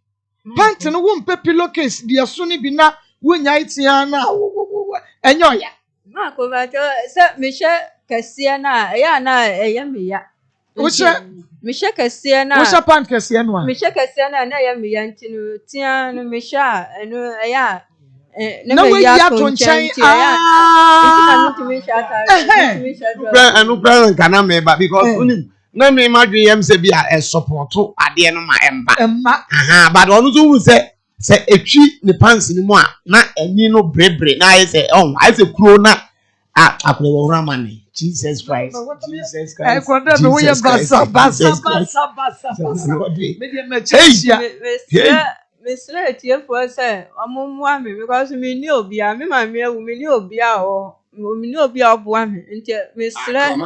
panty no wo pe pillowcase die so ne bi na wo nya itia na enyo ya ma ko ba to se me she kase na ya na eya me ya wo she me she kase na wo she pant kase no a me she kase na ya me ya ntinu tia no me sha eno eya na we ya to nchen anu pra kana me ba because unim na me madwe yam se bi a support ade no ma emba aha but onu so hu se etwi ne pants ni mu a na ani no brebre na I say kuro na akure wo rama ni Jesus Christ I kwanda me we basa me dey me chesia me straight here for say omumwa me because me ni obi a me ma me ewu me ni obi a o me ni obi a obo me nti me straight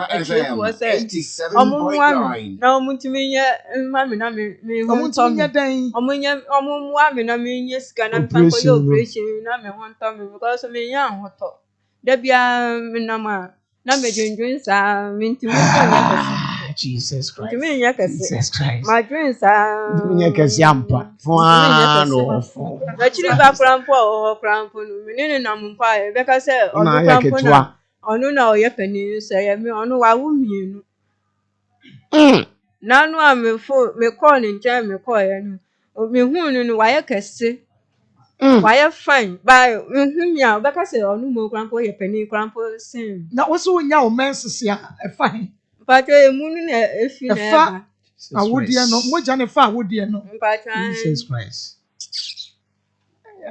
for say omumwa me na omutimi nye ma me na me omutimi den omumwa me na me nye sika na me kan ko operation na me ho nto me because me nya hoto da bia me na ma na me dwendwen sa me ntimi ko nya kase Jesus Christ. Jesus Christ. My dreams are. Ntumi kesi ampa. Fwa no fo. Na chiri ba krampo o krampo no. Menene na mpa e be ka se onu krampo na. Onu na oye pani se ye me onu wa wu mienu. Na nu a me call ni nche me call ye no. Me hu nu wa ye kese. Wa ye fine. Ba me hu mi a be ka se onu mo krampo ye pani krampo sin. Na wo so nya o menses ya e fine. Mpatwa emunu na efi na eba awodie no moja ne fa awodie no mpatwa Jesus Christ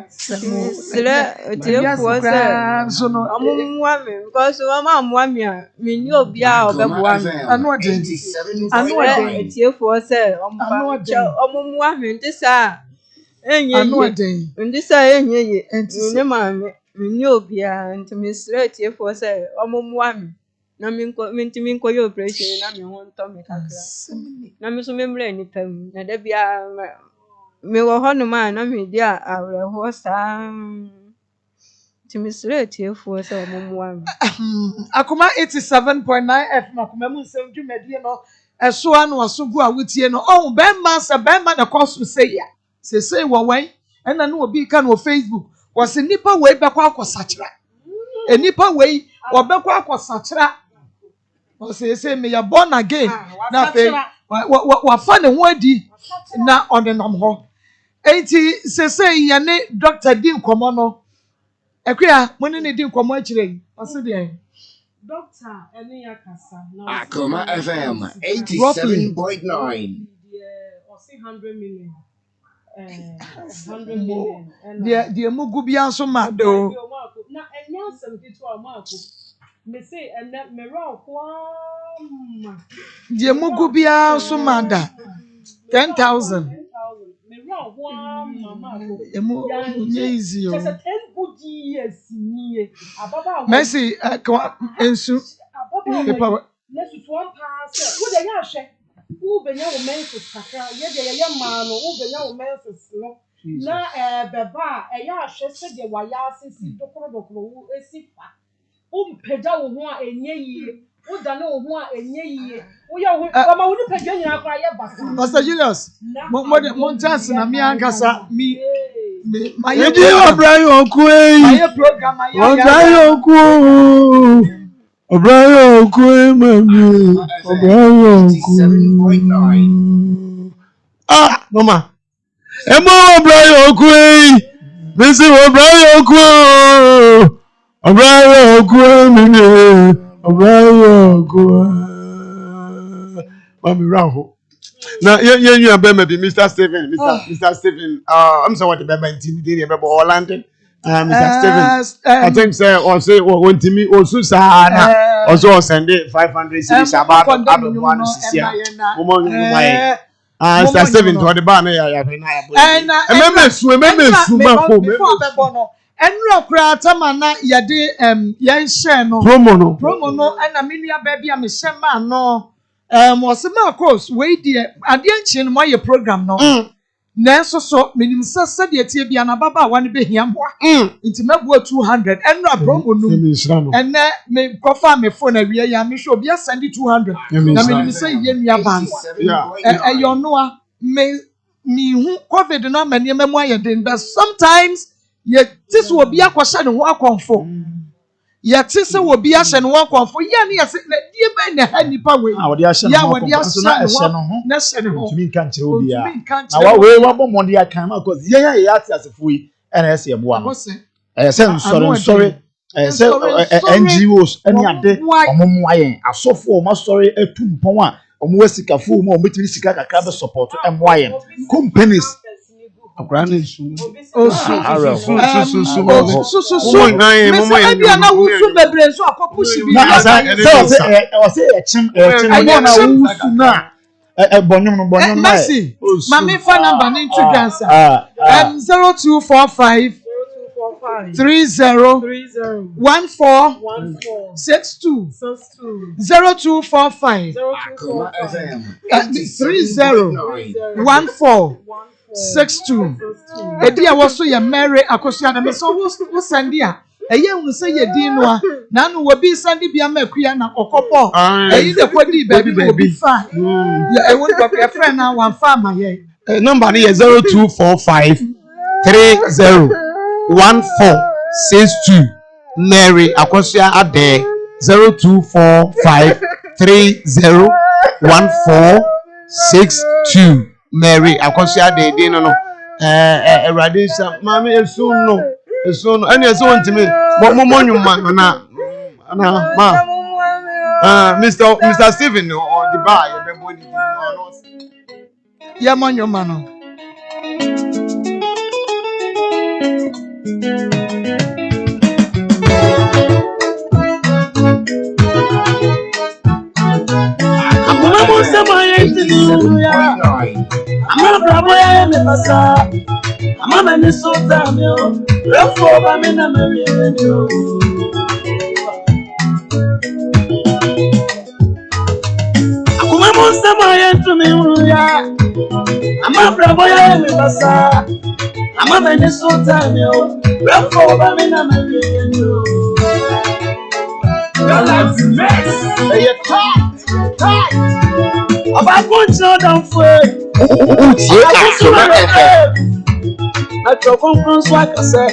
sele otiefo se so no amumwa me because wa amwa me a me ni obi a obeboa me anu ade otiefo se omumwa me ndisa enye ndisa enye ye ne ma me ni obi a ntimi sele otiefo se omumwa me na mi nko yo operation na mi ho nto me kakra na mi so memre ni pam na da bia me wo ho no ma na mi dia awre ho sa ti mi straight efu so momwa Akoma 87.9 FM akoma mu nsem dwumadi no eso anu asogu a wutie no oh be ma na cost say ya say wo wan na no obi ka no Facebook was nipa we be kwa akosachira enipa we wo be kwa akosachira o say me ya born again na fe wa fa ne ho adi na onenam ho enti say ya ne doctor di nkomo no ekua mo ne di nkomo akire o se de doctor eni yakasa na Akoma FM 87.9 o si 100 million 100 million de mugu bia so ma do na enya 72 o ma ko me say and that me rock one. Die mugu bia so mada 10,000. Me rock one mama. Emu easy Just o. a 10 good years ni. Ababa. Mercy ensu. Ababa. Let's just one pass. Wo dey ahwe. Wo benya wo menses kakra. Ye dey ye ma no. Wo benya wo menses no. Na beba ya ahwe se de wa ya asisi dokoro wo esifa. Peda wo ho a enye yie wo da na wo ho a enye yie wo ya wo mama wo ni peda nyina akwa ye basa Pastor Julius, mo chance na mi ankasa mi my Obrayo okwe. my program Obrayo okwe. Obrayo okwe mami. Obrayo okwe. Ah, mama. Emo obrayo okwe. Missy obrayo okwe. Obrayo okwe mami. Obrayo okwe. Mami Raho. Now, you are baby, Mr. Stephen, Mr. Stephen. I'm sorry, what the baby intimidated about Orlando. Mr. Stephen, I think, sir, or say, or when to me, also, Sahana, also send it 500 cities about one Mr. Stephen to the banner. And Rokra Tamana Yade Yan promo no and Amelia baby I'm a shema no was Maa Akos wait dear adianchi my program no Nanso so minim said the Tibiana Baba one be him into Mabua 200 and no promo no and me cofa me phone a real yam show be send 200 na me say yen ya ban you know me who COVID no many memoir den but sometimes yet this will be a question and walk on for. Yet this will be a shen walk on for yan yes, dear Ben, any power. Yeah, what you are national to me country will be our way one more money I came out because as if we and I say, I said, sorry. I said, NGOs, any other, a so for my story, a 2 pound, or more sick a fool, more between sick a crab support, and why companies. Granny so Mami phone number ni introduce 0245 30 1462 0245 30 1462 Edia was so ya Mary Akosia na me so wo sandi a eye hu se ye din no a na no wo bi sandi bia makuya na okopo eyi de kwadi baby fa ya e won ba your friend na one farmer ye number ni 0245 30 1462 Mary Akosia ade 0245 30 1462 Mary Akosia de no Radisha Mami Esun no and yes on to me Momonum na ma Mr. Stephen or the bar ya monyo mano I'm a bravo, I'm a massa. I'm a man, so damn you. Love for a man, I'm a real. Akoma monster, my enemy. I'm a bravo, I'm a massa. I'm a man, so damn you. Love for a man, I'm a real. Your life's a mess. You're tight. About one shot down for I drove on France, like I said.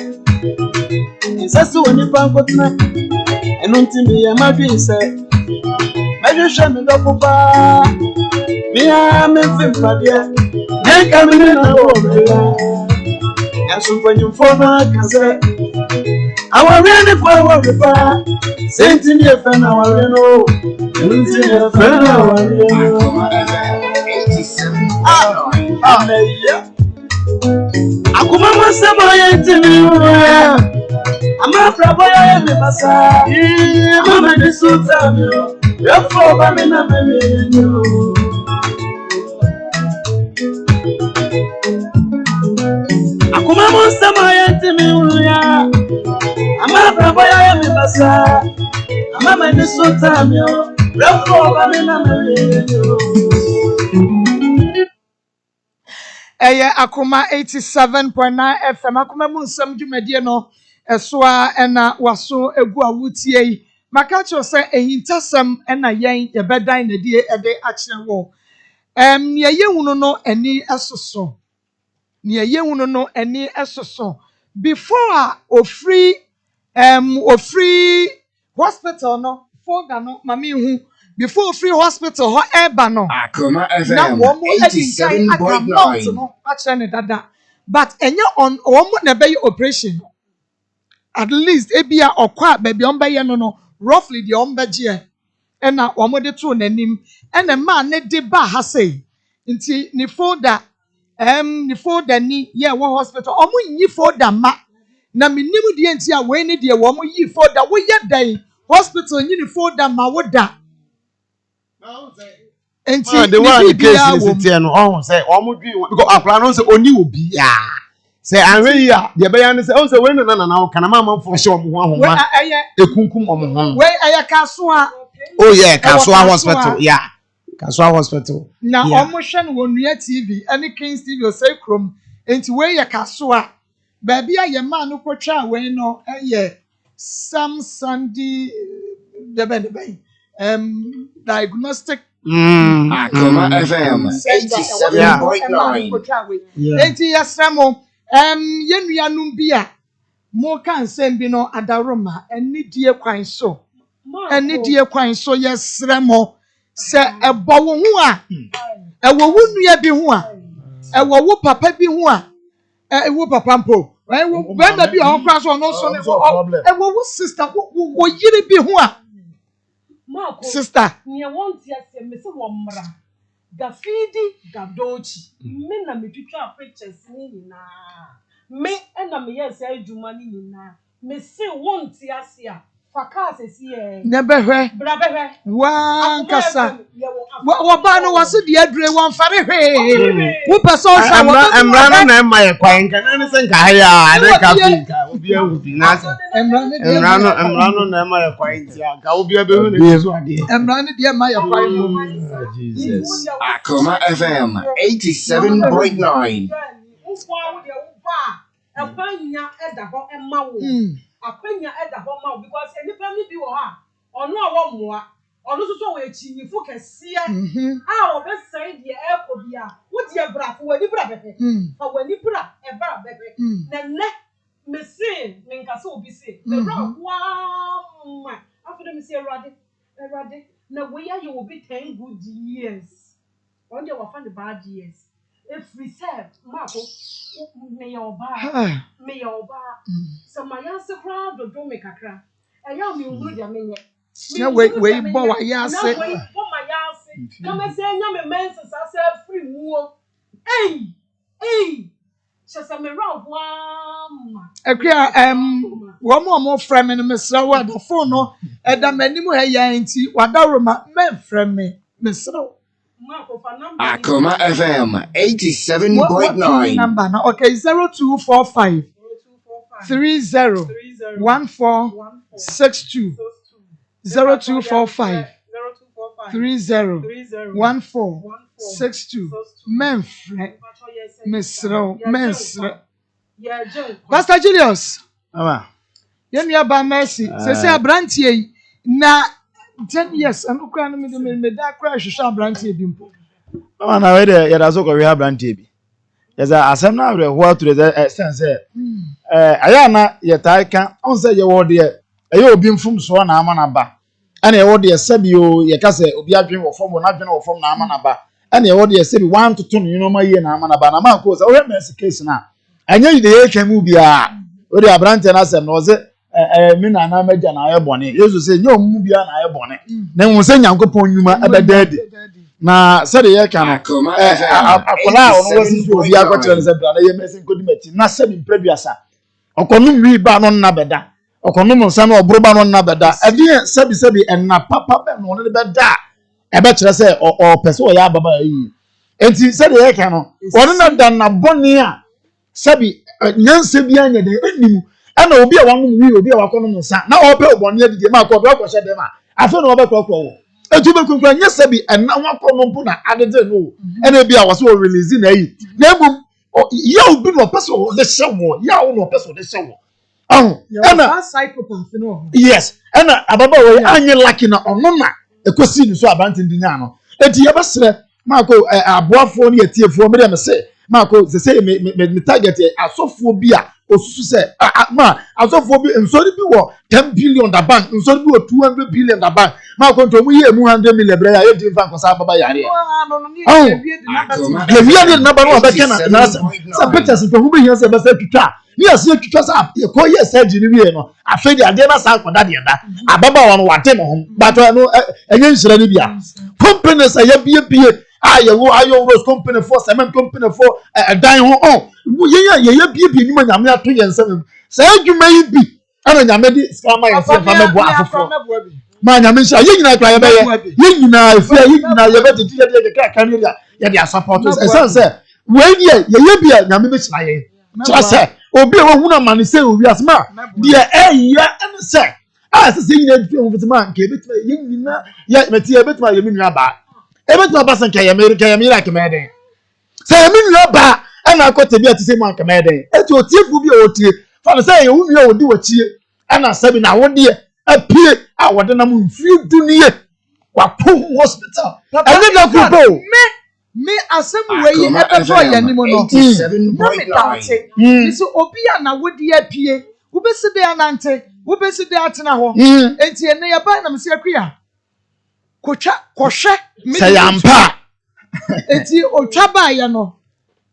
It's as when you found what night. And until me, my dream said, I show me the papa. Me, I'm a film, then coming in a home. And so when you phone, I can say, I was ready for a reply. Sent in your friend, I was in your friend, I was Akoma monster my enemy. ama praboya me basa mama de sutamio yafo ba me na me Akoma monster my antimi ya ama praboya me basa mama de sutamio yafo ba me na me Akoma 87.9 FM Akoma mu nsam dwumadie no esoa ena waso egu awutie maka cho se ehintasam ena yen ye bedan na die ede akire wo ye yehunu no eni esoso before ofree hospital no folder no mami hu before free hospital ho eba no Akoma FM 87.9 no actually dada but enye on womo na be operation at least ebia okwa baby on be no roughly the on beje na womo de to nanim na ma ne de ba ha sei nti ni folder ni ye wo hospital omo nyi folder ma na minim de nti a we ne de womo yi folder wo ye dan hospital nyi ni folder ma wo da enti the one case is it no on say omudwi because akra no say oni obi ya say anwe ya de be ya no say on say we na kana mama fo hye omo ho ahoma ekunkum omo ho we kaso a oh yeah Kasua hospital yeah Kasua hospital na omo hwe no wonua TV any Kings TV o say krom enti we kaso a ba bia ye ma no kwotwa we no Sam Sandy de diagnostic Akoma FM 87.9 enti yasramo yenuanum bia mo kan sem bi no adaroma enidie kwan so yesramo se ebo wo hu a ewo wo nua bi hu a ewo wo papa bi hu a ewo papa mpo ewo bema bi ho kwa so no so ne ewo wo sister wo yire bi hu a sister me want ya se me se wo mra gafidi gadochi me na me twitwa pictures ni na me na me yes adwuma ni na me se want ya se a faka se si nebehwe brabehwe wa nkasa wo ba no wase de adure won fare hwe wo person sha wo emra no na ema ye kwan kan ne se nka ha ya na ka pinka obi awu na se emra no na ema ye kwan ti aka obi abehu ne so ade emra no de ema ye kwan mo Jesus Akoma FM 87.9 akwanya eda ho ema wo akwanya eda ho ma because enipa mi bi wo ha ono a wo moa ono so wo echinyifo kese a wo be sai de ekobia wo de brafo wani bra bebe fa wani bra e bra bebe na ne mesi nkase obi se me bra wa ma after me say erade na we ya you will be 10 good years on your find the bad years if we said Marco me your ba so my answer crowd do me kakra e ya me hu dia menye na we bo wa ya se na we bo my yase na me say nya me mense say free mu hey shasa me round one akria wo frame me mesra wa da phone no e da manimu ha ya nti wadaroma me frame mesra Akoma FM 87.9 number now okay 0245 30 1462 0245 30 1462 menfre mesro Pastor Julius yenu ba mercy se abrantie na 10 years and ukra no me da kra hwehwe abrantie bi mpo na we de ya da so ko we abrantie bi yesa asem na we ho to the sense aya na ye tai kan on say ye wo de ye obi mfum so na ama na ba ana ye wo de sabio ye ka se obi adwen wo fom na adwen wo fom na ama na ba ana ye wo de sabi 1 to 2 no ma ye na ama na ba na ma ko say o mercy case na anya yi de ye twemu bia o de abrantie na asem no ze me na na maja na aye bone yesu se nye omu bia na aye bone na hu se nyankopon nyuma abedade na se de ye ka no akola ono wasi obi akotere se bra na ye mesen kodi mati na se bi mpraduasa okonum wi ba no na beda okono nsa na obroba no na beda ade sebi enna papa be no ne beda e be kire se o pese o ya baba yi enti se de yeka no won na da na boni a sebi nyanse bi anya de animu ana obi a wanwu wi obi a wakono nsa na o pe oboni adide ma ko be ko hye dem a afa no be kokro wo etu be kunkura nya sebi enna wakono mpu na adede no ana bi a wose o release na yi na egum ya obi no pese o de hye ya o no pese o de hye wo ana psychopath no yes ana ababa we anye lucky na ono na ekosi ni so abante ndinya no enti ye besere mako aboafo ne yetiefo me dem se mako se me target asofo bi a osusu se ma asofo bi nsori bi wo 10 billion da bank nsori bi wo 200 billion da bank mako nto mu ye mu 100 million bra ya yedi fa nkosa ababa yare le via de na ba no abeka na sa pictures nto hu be hia se besa twitwa ni ase twitwa sa ko ye sa gini wie no afedi ade na sa koda de da ababa wa no wate mo ho but no enye nsira ni bia companies aye bie ayewo ayo rose company for cement company for dan ho ye bie ni ma nyame ato ye nsam sa adwuma yi bi ana nyame di skama ye se fa mebo afofo ma nyame nsa ye nyina kwa ye be ye nyina afia ye nyina ye be titi ye de ka ni ya de support us say we die ye bia nyame be chira ye chira say obi a wo huna mane say owi asma de ya ene say se nyina di ho fitima nke betima ye nyina ya meti ye betima ye minua ba ebetima basan ka ye mera ke meden say ye minua ba ana akote bi atise man ke meden eti otiefu bi otie fa say ye hunua odi wachie ana sabi na wode apie a wode na mu mfi dunie wa po hospital ene da kupo me asem we yi ebe so ya ni mo no 87.9 so obi a na wodi apie wo besi de anante wo besi de atena ho enti ene ya ba na me se akua kocha kohwe say ampa enti otwa ba ya no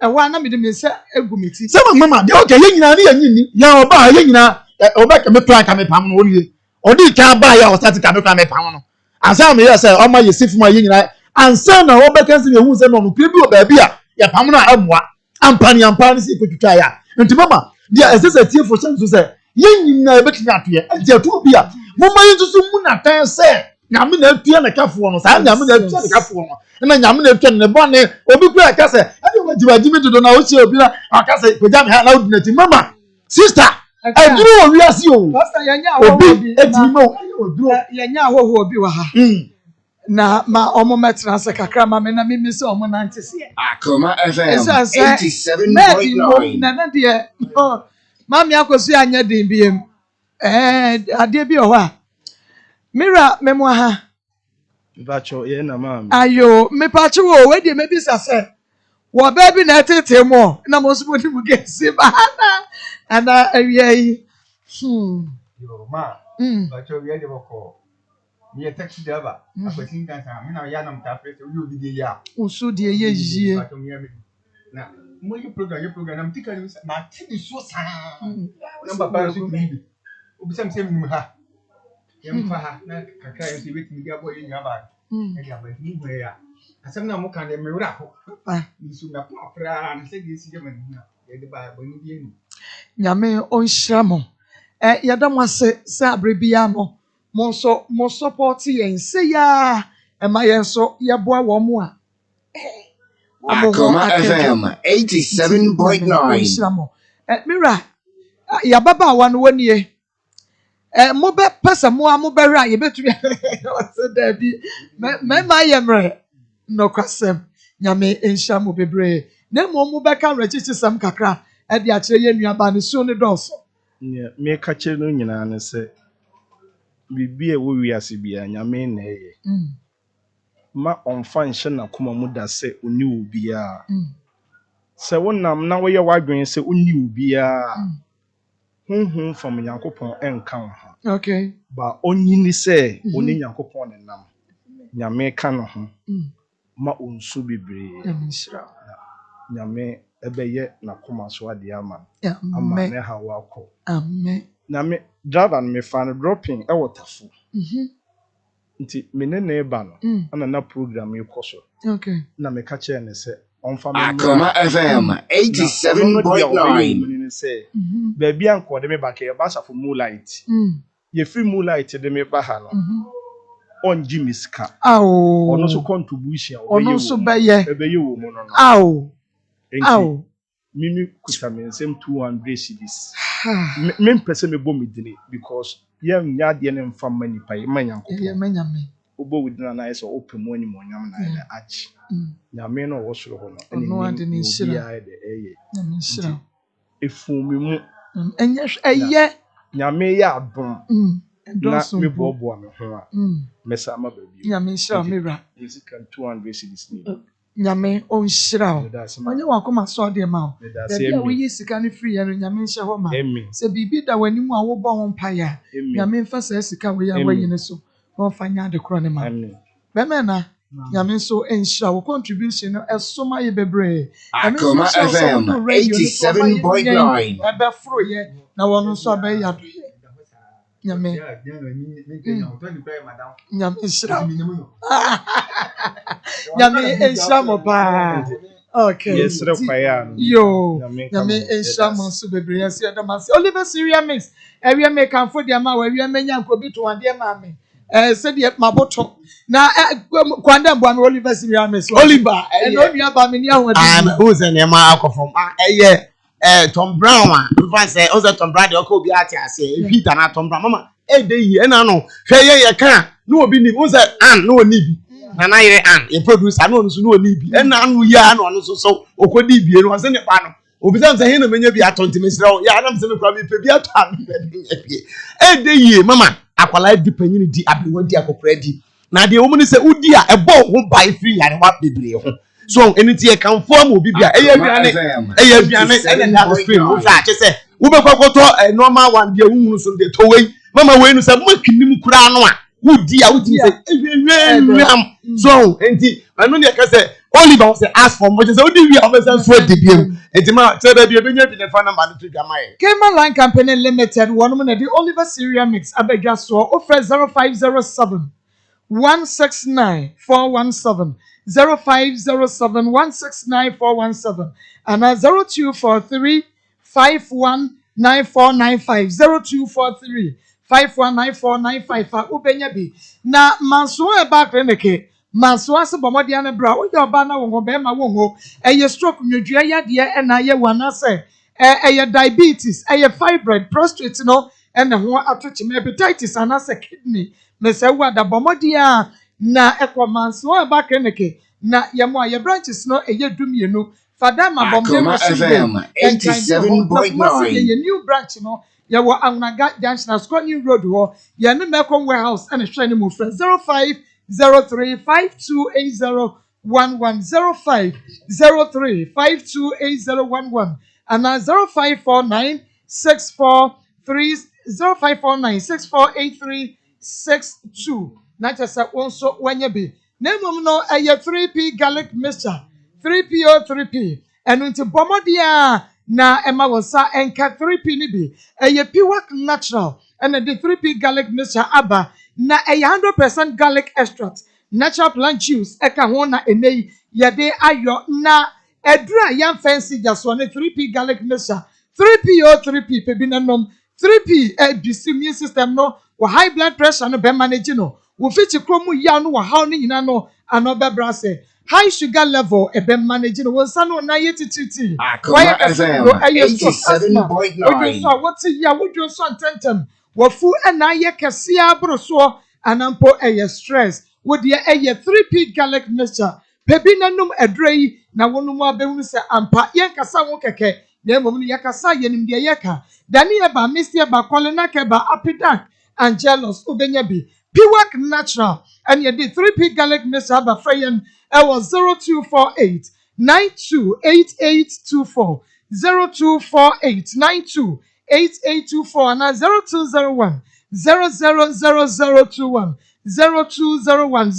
ewa na me de me se egumiti se mama de okay ye nyina ne ya nyini ya oba ye nyina oba ka me plan ka me pam no olie odi ka ba ya o start ka me plan me pam no ansa me ya say o ma ye sifu ma ye nyina ansa na obekan se yehu se no no bi o ba bi a ya pam na amoa ampa ni se kwetwa ya nti mama dia esese tie for sense se ye nyina e betini atoye nti atu bi a mama yi tusu mu na tan se nyame na atue na kafo no sa nyame na atue na kafo no na nyame na atue ne bone obi kura ka se ade o jibaji mi dodo na o che obi na aka se kwja me ha na odinati mama sister aduru o wiase o pastor yanya obi etimo yanya obi wa ha na ma omo metra se kakra ma me na mimi se omo na ntese Akoma FM 87.9 na de ma mi akosu anya din biem ade bi o ha mira memo ha bacho ye na mam ayo me pacho wo we de me bisa se wo ba bi na tete mo na mo so mo mu gesi ba na ana awie yi yo ma bacho ye de boko mi taxi driver akwati nkansa me na ya na mta press yo bi ya usu de ye yie bacho mi na mo yi program na mtika ni ma ti so sa na baba so bi obisam se mi ha yemfa ha na kakra yo se betimi dia boy nya ba e dia ba ni ho ya asem na mo kan de me wura ko nisu na ko afra na se gi si je man na ye de ba bo ni bi ni nyame onhyira mo yadam ase se abrebia no mo support yen se ya ma yen so ye boa wo mo a Akoma FM 87.9 mira ya baba wa no wanie mo be pesa mo be ra ye betu so da bi me ma ye mre no kwasem nyame enhia mo bebre na mo be ka rechichi sam kakra e de a kire ye nuaba ne so ne doso ne me ka kire no nyina ne se bibi e wo wiase bia nyame na eye ma onfa nhye na koma mu da se oni obi a se wonam na wo ye wadwen se oni obi a hunhun from Yankopon enka ho okay ba onyini se oni Yankopon ne nam nyame ka no ho ma onsu bebre nyame ebeye na koma so ade ama ne hawa ko amen nyame driver me fan dropping e waterful nti me ne ba no ana na program yi koso okay na me ka che ne se Akoma FM 87.9. Say, baby, uncle, de me back here, basa for moonlight. Ye free moonlight, de me bahano. On Jimmy's car. Oh, no so contribution. no so by ye. You, Ow. Mimi Kusamin, same 200 CDs. Men person me bomb me because young Yadian and from many pay, my uncle. Obo with an eyes or open money, Monyam, and arch. Yameno was your honor. No one didn't see the air. If for me, and yes, a year. Yame ya bon. Not me bobo, Messama baby. Yamisha mirror. Is it 200 CDs? Nyame on shiraw onye wakoma so de ma o we yi sika ne free ya nyame nhye ho ma se bibi da wani mu a wo bo ho mpaya nyame mfa sa sika we ya wayi ne so no fanya de kro ne ma be me na nyame so enhira wo contribution no esoma ye bebre Akoma FM 87.9 ebe fro ye na wono so be ya do nyame enhira nyame enhira mo pa okay yes require yo nyame enhira mo so bebre yes ya da Oliver Syria mix area make am for dia ma wa area menya nkobi to ade ma me said the maboto na kwanda mbo am Oliver Syria mix Oliver no nua ba me ni ahodi who's the Maa Akos from Tom Brown fan say also Tom Brown dey ko bi ati ase Peter na Tom Brown mama dey yi na no hwe ye kan no obi ni who say an no oni bi na yire an e producer no so no oni bi na anu ya na no so okodi bi no se ne pa no obi say he no menya bi atonti mesra ya na se me kwa bi pe bi ata bi dey yi mama akwala di panyini di abewa di akokora di na de omu ni se udi a ebo ho bai free ya ne wa bebre ho so anything e kan form obi bia aduane na stream wo fa che se wo be kwakoto normal one bia wo so de to wei mama wei no se makinim kura no a wo di a wo ti se so enti anu ne ka se Oliver say ask for much say wo di wi a wo se so de biem enti ma say da bia benya bi ne fa number no to gama ye Cayman Line Company Limited one mo na the Oliver Syria mix abegwa so offer 0507 169 417 0507 169 417 and 0243 519495 0243 519495 ubenya bi na manso e ba kreneke manso ase bomode ane bra wo yoba na wo be ma wo eye stroke nwedua yade e na ye wana se eye diabetes eye fibroid prostate no ene ho atoche hepatitis anase kidney me se wa da bomode a na ekomanso e ba kreneke na yemo ye branches no eye dumienu fada ma bombe mo FM 87.9 ye new branch no ye wo Annaga Junction Scotland Road ho ye ne Mekon warehouse and hwe ne mo fra 0503528011 0503528011 and 0549648362 na tesa wonso wanya bi Nemum no eye 3P garlic mixture 3P or 3P and unti bomodia na ema wosa enka 3P ni bi eye pure natural and the 3P garlic mixture aba na eye 100% garlic extract natural plant juice eka ho na enei yede ayo na edura yam fancy jaso na 3P garlic mixture 3P or 3P pe bi nanom 3P immune system no wa high blood pressure no be manage no wo fiti kromu ya no wa haw ni nyina no anoba brase high sugar level ebe manage no wonsa no na yetititi Akoma FM 87.9 so what ya wodwo so antentem wafu na ye kese abroso anampo eye stress wodi eye 3P garlic mixture pebi nanum edrei na wonum abehunu se ampa ye kasa wo keke na emom no yakasa yenim de yeka dani eba misia ba kolena keba apidak angelos ubenya bi pure natural and you did 3P garlic mixture aba frayen was 0248 928824 0248 928824 and 0201 000021 0201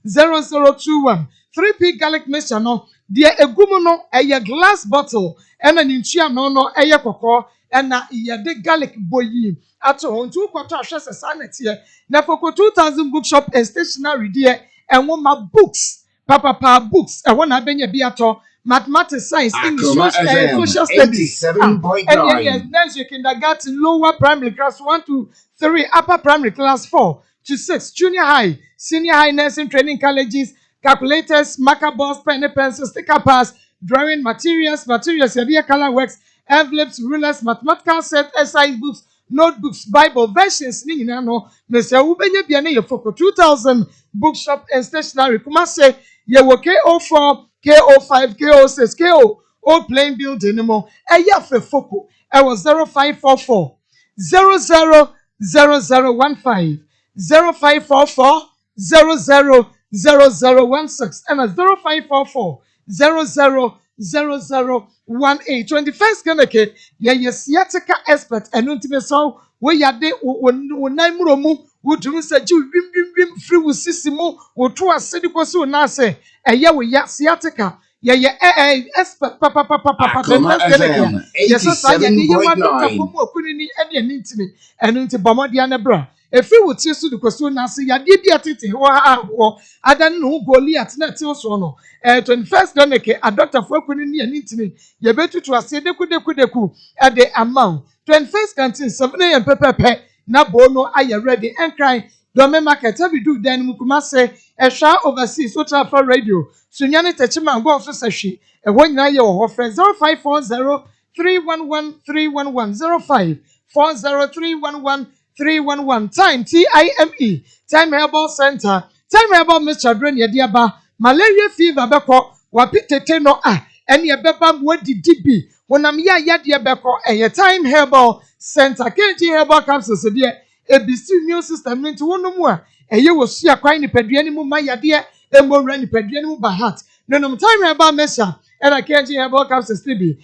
000021 3P garlic mixture no dia egumu no eye glass bottle and an inchia no eye kokko and na yede garlic boyi ato ontu kwato ahwese sanete na for 2000 bookshop and stationery there and one my books papa books na benye bi ato mathematics science English social studies 87.9 nursery kindergarten lower primary class 1 to 3 upper primary class 4 to 6 junior high senior high nursing training colleges calculators marker boards pen and pencils sticker pads drawing materials yɛde color works envelopes rulers mathematical set SI books notebooks bible versions ni nyina no mesia wo benya bia na yefoko 2000 bookshop and stationery kuma say ye wo KO4 KO5 KO6 KO old plain building no mo eya fe foko e was 0544 000015 0544 000016 and 0544 000018 21st Ganake ye sciatica expert and ultimate so we yade wonai muromu wodum se ji wim free wo sisimu wo to asedi kwaso na se eye we ya sciatica ye expert papa 87.9 mu okunini ene ntini enu nti bomodi anebra efi wo ti so de kwaso na se yade bi atete wo adan no Goliath na ti so no 21st Ganake a doctor for okunini ene ntini ye betutu ase deku at the amount 21st canteen 7 am pepepe na bono aye ready and cry Dome market we do then mukuma say a sha overseas so for radio sunyane techima go so sahwe e ho nyina ye wo friend 0540 311 311 time TIME time herbal center time herbal Mr. Drain ye dia ba malaria fever beko wapitete no ene ye beba modidi bi wonam ya de beko eye time herbal center KG herbal capsules de ebisi immune system nti wonomu eye wosu akwan ni padua ni mu mayade emowra ni padua ni mu ba heart nonom time herbal measure and KG herbal capsules bi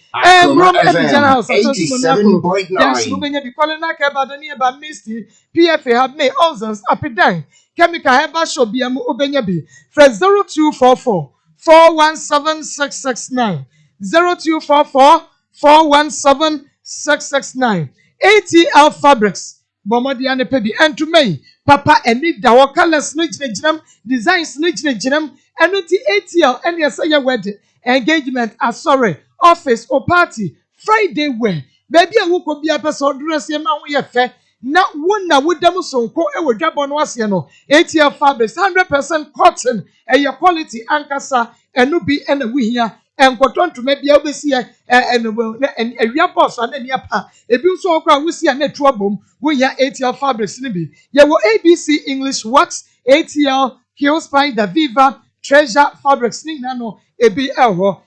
from Epijana House 87.9 yes we benya bi kolena ka ba doni e ba misty PFA have me ulcers apidan chemical herbal shop bi am obenya bi fresh 0244 417669 0244 417669 ATL Fabrics Bomodi ane pedi entumei papa eni dawo colors no ginam designs no ginam eno ti ATL ene yesa ya wedding engagement asore office or party Friday wear baby awuko bia pesa dress ye ma ho ye fe na wona wodam sonko e wodwabo no ase no ATL Fabrics 100% cotton e your quality ankasa eno bi ena wuhia enkoton to maybe obesi ewia boss and enia pa ebi nso okwa wusi na etu obom wo ya ATL Fabrics ni bi ye wo ABC English Wax ATL Kill Spider Viva Treasure Fabrics ni na no ebi elho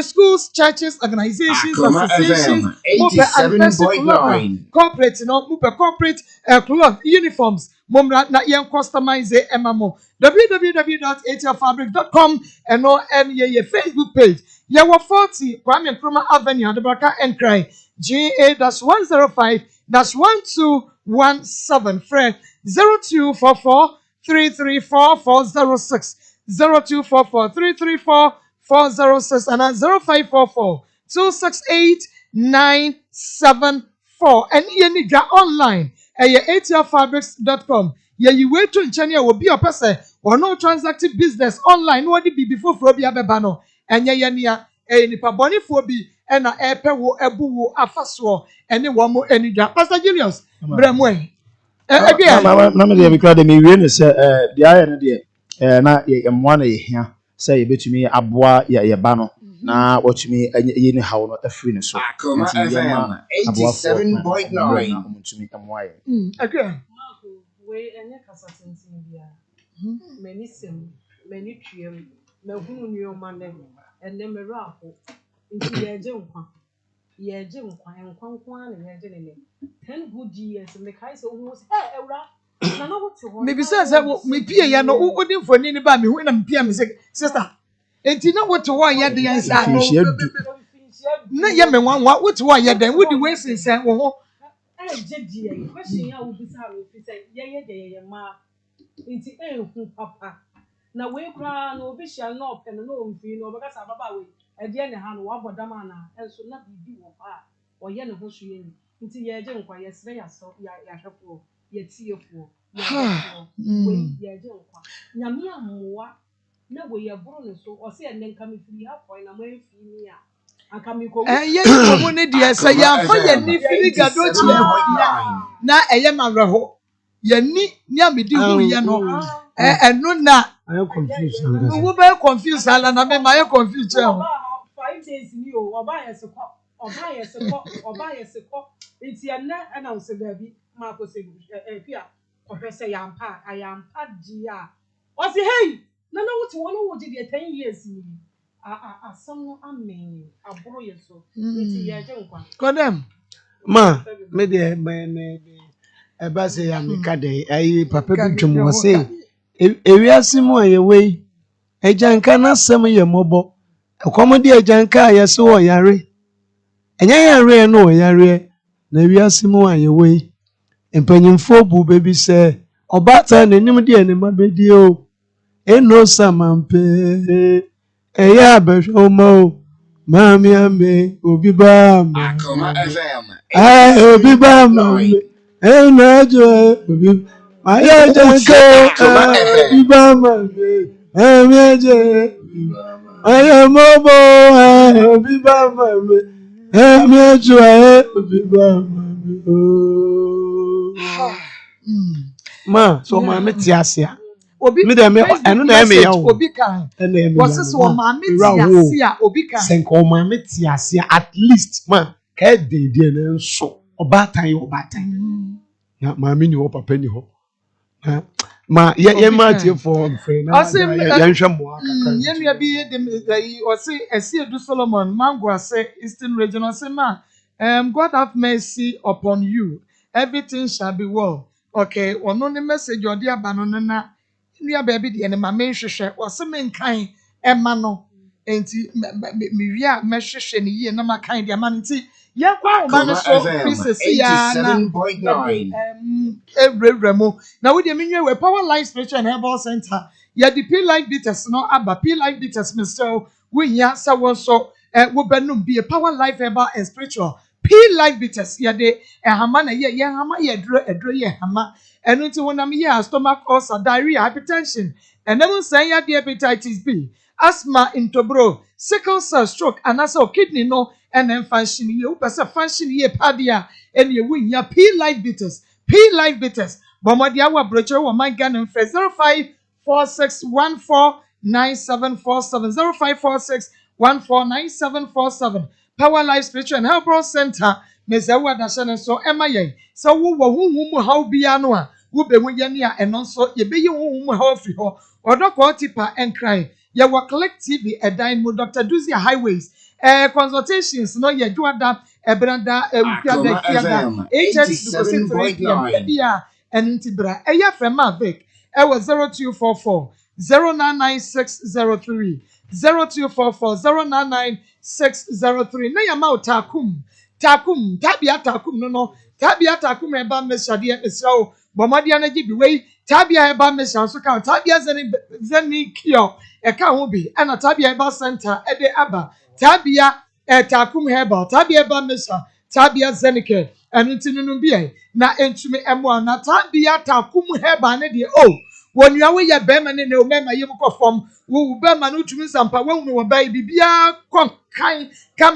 schools churches organizations Akoma associations FM 87.9 corporate no mupe corporate cloth uniforms momra na yen customize emamo www.atlfabric.com and no ye Facebook page ye wo 40 Kwame Nkrumah Avenue Adebraka Enkrai GA-105-1217 friend 0244 334 406 0244 334 406 and 0544 268 974 and yenidra online atlfabrics.com ye way to nchania will be a person or no transactive business online what be before frobia bebano and yenia a nipa boni fobi and a epe wo ebu wo afaso and one more enidra Pastor Julius bremwe again na me dey be crowd me wie ne se dey aye ne dey na ye mwa na ye hia se ye betumi aboa ye ba no na watumi ye ne hawo no afiri ne so Akoma FM 87.9 mutumi amwa ye again we enye kasa tintin bia mani sem mani twiem mahunu nyoma ne enne mera aho nti yeje nkwa nkwa na yeje ne 10 good years me kai so hu ewra na no wote ho maybe say me pie ya no wodi mfoni ni ba me hu na me pie me say sister enti na wote ho ya de yan sa no na ye me nwanwa wote ho ya de wodi we sinsen wo ho je die question ya wo bisa ro fi say ye ma nti hu papa na we kra na obi hia na open na omfi na obeka sa baba we e de ne ha no wa bodama na enso na bibi wo pa oye ne ho so ye ni nti ye je nkwa ye sere ya so ya hwefo ye tiefo we ye je nkwa nyame amoa na wo ye boro no so o se en nka me firi ha point na mo en fi ni a aka me ko ye ko mu ne de se ya fa ye ni firi gado chi na eye ma reho ye ni amedi hu ye no enu na I am confused. wo be confused ala na me ma ye confused e 5 days ni o oba ye se ko nti ena na wo se da bi Maa Akos pia ko hwese yampa ayampa dia o se hey na wo ti wo wo di 10 years ni asam no amen aboro ye so nti ye je nkwa kodem Ma, me de me eba se ya me ka de ayi papa bi twom wo se ewiase mu aye wei ejanka na sam ye mobo ekomode ejanka aye se wo yare enya yare no wo yare na ewiase mu aye wei empanyimfo bu bebi se obata na nim de anima bedi o eno samampe eya abehwomo mami ame obi ba Akoma FM. obi ba mami enajo obi maya janka obi ba mami mami aje maya mobo obi ba mami mami ajo obi ba mami ma so mami ti asia obi me dem enu na me ya o obi kan was so ma me ti asia obi kan senko mami ti asia at least ma ka de na nso obatan na mami ni wo papa ni ho na ma ye ma tie for free na ya nhwe mo aka ye nua bi de o se esi edu Solomon mango ase Eastern region o se ma God have mercy upon you everything shall be well okay ono ne message odi aba no na nua baby de ne ma me hwehwe o se me nkan ema no enti me wi a me hwehwe ne yie na ma kan de ama nti ye kwa o ma no so princess ya na 87.9. Ebremo. Now with the meaning we Power Life Spiritual and Herbal Center. Ya the P Life Bitters no aba P Life Bitters Mr. We ya so we benum be a Power Life Herbal and Spiritual. P Life Bitters ya de hama na ye hama ye edro ye hama. And until when I'm here stomach ulcer, diarrhea, hypertension, and then say ya the hepatitis B, asthma, intobro, sickle cell, stroke, and also kidney no, and then function you, but function ye padia, and you win ya P Life Bitters. P Life Bitters. Bomodia wa brocho wa my gun and 0546149747 0546149747 Power Life Spiritual and Health Center. Mezawa dashana so emaye. So wo how bia no a wo be wo ye ne a eno so ye be ye wo how fi ho. Odoko tipa and cry. Ye wa collect TV edan mo Dr. Duzia Highways. Consultations no ye duada ebranda Akoma FM. 87.9. bia entibra eya frema vic e was 0244 099603 0244 099603 na yama takum tabia takum no tabia takum e ba mesade e mesrawo bomadia na gibi wei tabia e ba mesha so ka tabia zeni kio e ka ho bi na tabia e ba center e de aba tabia takum herbal tabia e ba mesha tabia zenike enu tinunu bi na entumi emo na tabia takum herbal ne de when you are with your beman in the Omema, you perform, who Berman, who to Sampa, when we were by Bibia, come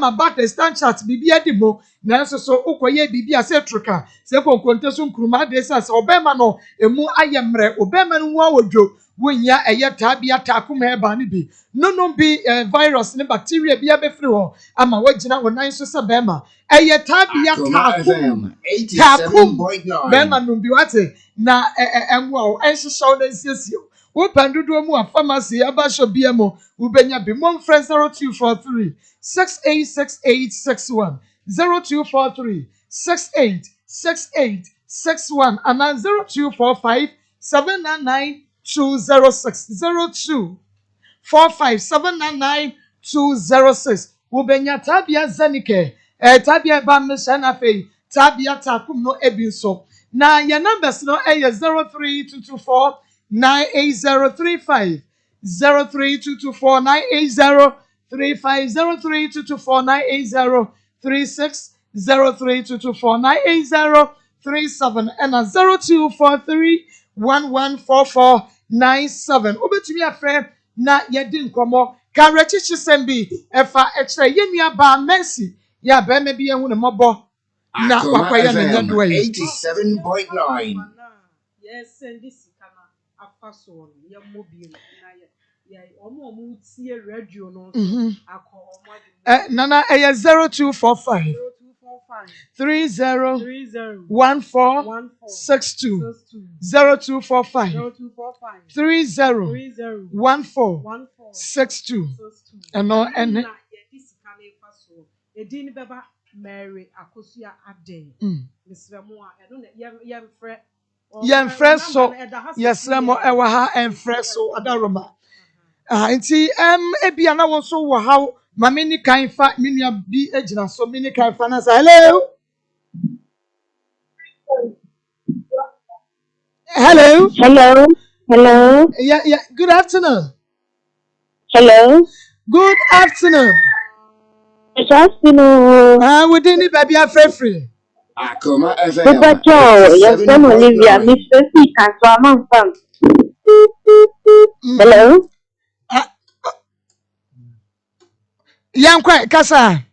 about the stand chats, Bibia demo, Nanso so Okoye Bibia Setrika, Seco Contesum Kruma desas, Obemano, Emu Ayamre, Obeman Wawojo, when ya a yet tabia takum hair banibi. No be virus, no bacteria be a befro, I'm a wagina when I saw Bema. A yet tabia takum, 87.9. Bema Numbiwate. Na wow enhyehyɛw na nsiesie wo pandodo mu a pharmacy abasho biamo ubenya bi mon friend 0243 686861 0243 686861 and 0245 799 206 0245799206 ubenya tabia zanike tabia ba meshana fei tabia takum no ebinso na your numbers no is 03224 98035 03224 98035 03224 98036 03224 98037 and 0243 114497 obetumi afre na yɛdi nkɔmmɔ kawerɛkyekye sɛm bi ɛfa ɛkyerɛ yɛnnua baa Mercy yɛ a bɛrima bi yɛhu ne mmɔbɔ na Akoma wakɔyɛ ne FM nyɛdoa yi 87.9. Yes, send this kana afa so no ye mobile na ye omo tie radio no akọ nana ɛyɛ 0245 30 1462 0245 30 1462 ɛno ɛne edin beba Mary Akosia Aden misremo a ɛno yɛmfrɛ so yɛsrɛ mo ɛwɔ ha ɛmfrɛ so adaroma nti ebia na wɔn so wɔ ha ma me ni kan fa me nua bi gyina so me ni kan fa na sa hello yeah good afternoon good afternoon we didn't baby free Akoma FM Papa Joe, yes, I'm Olivia, 87.9. Mr. C, and so I'm on fun. Hello? Young quiet, Kasa.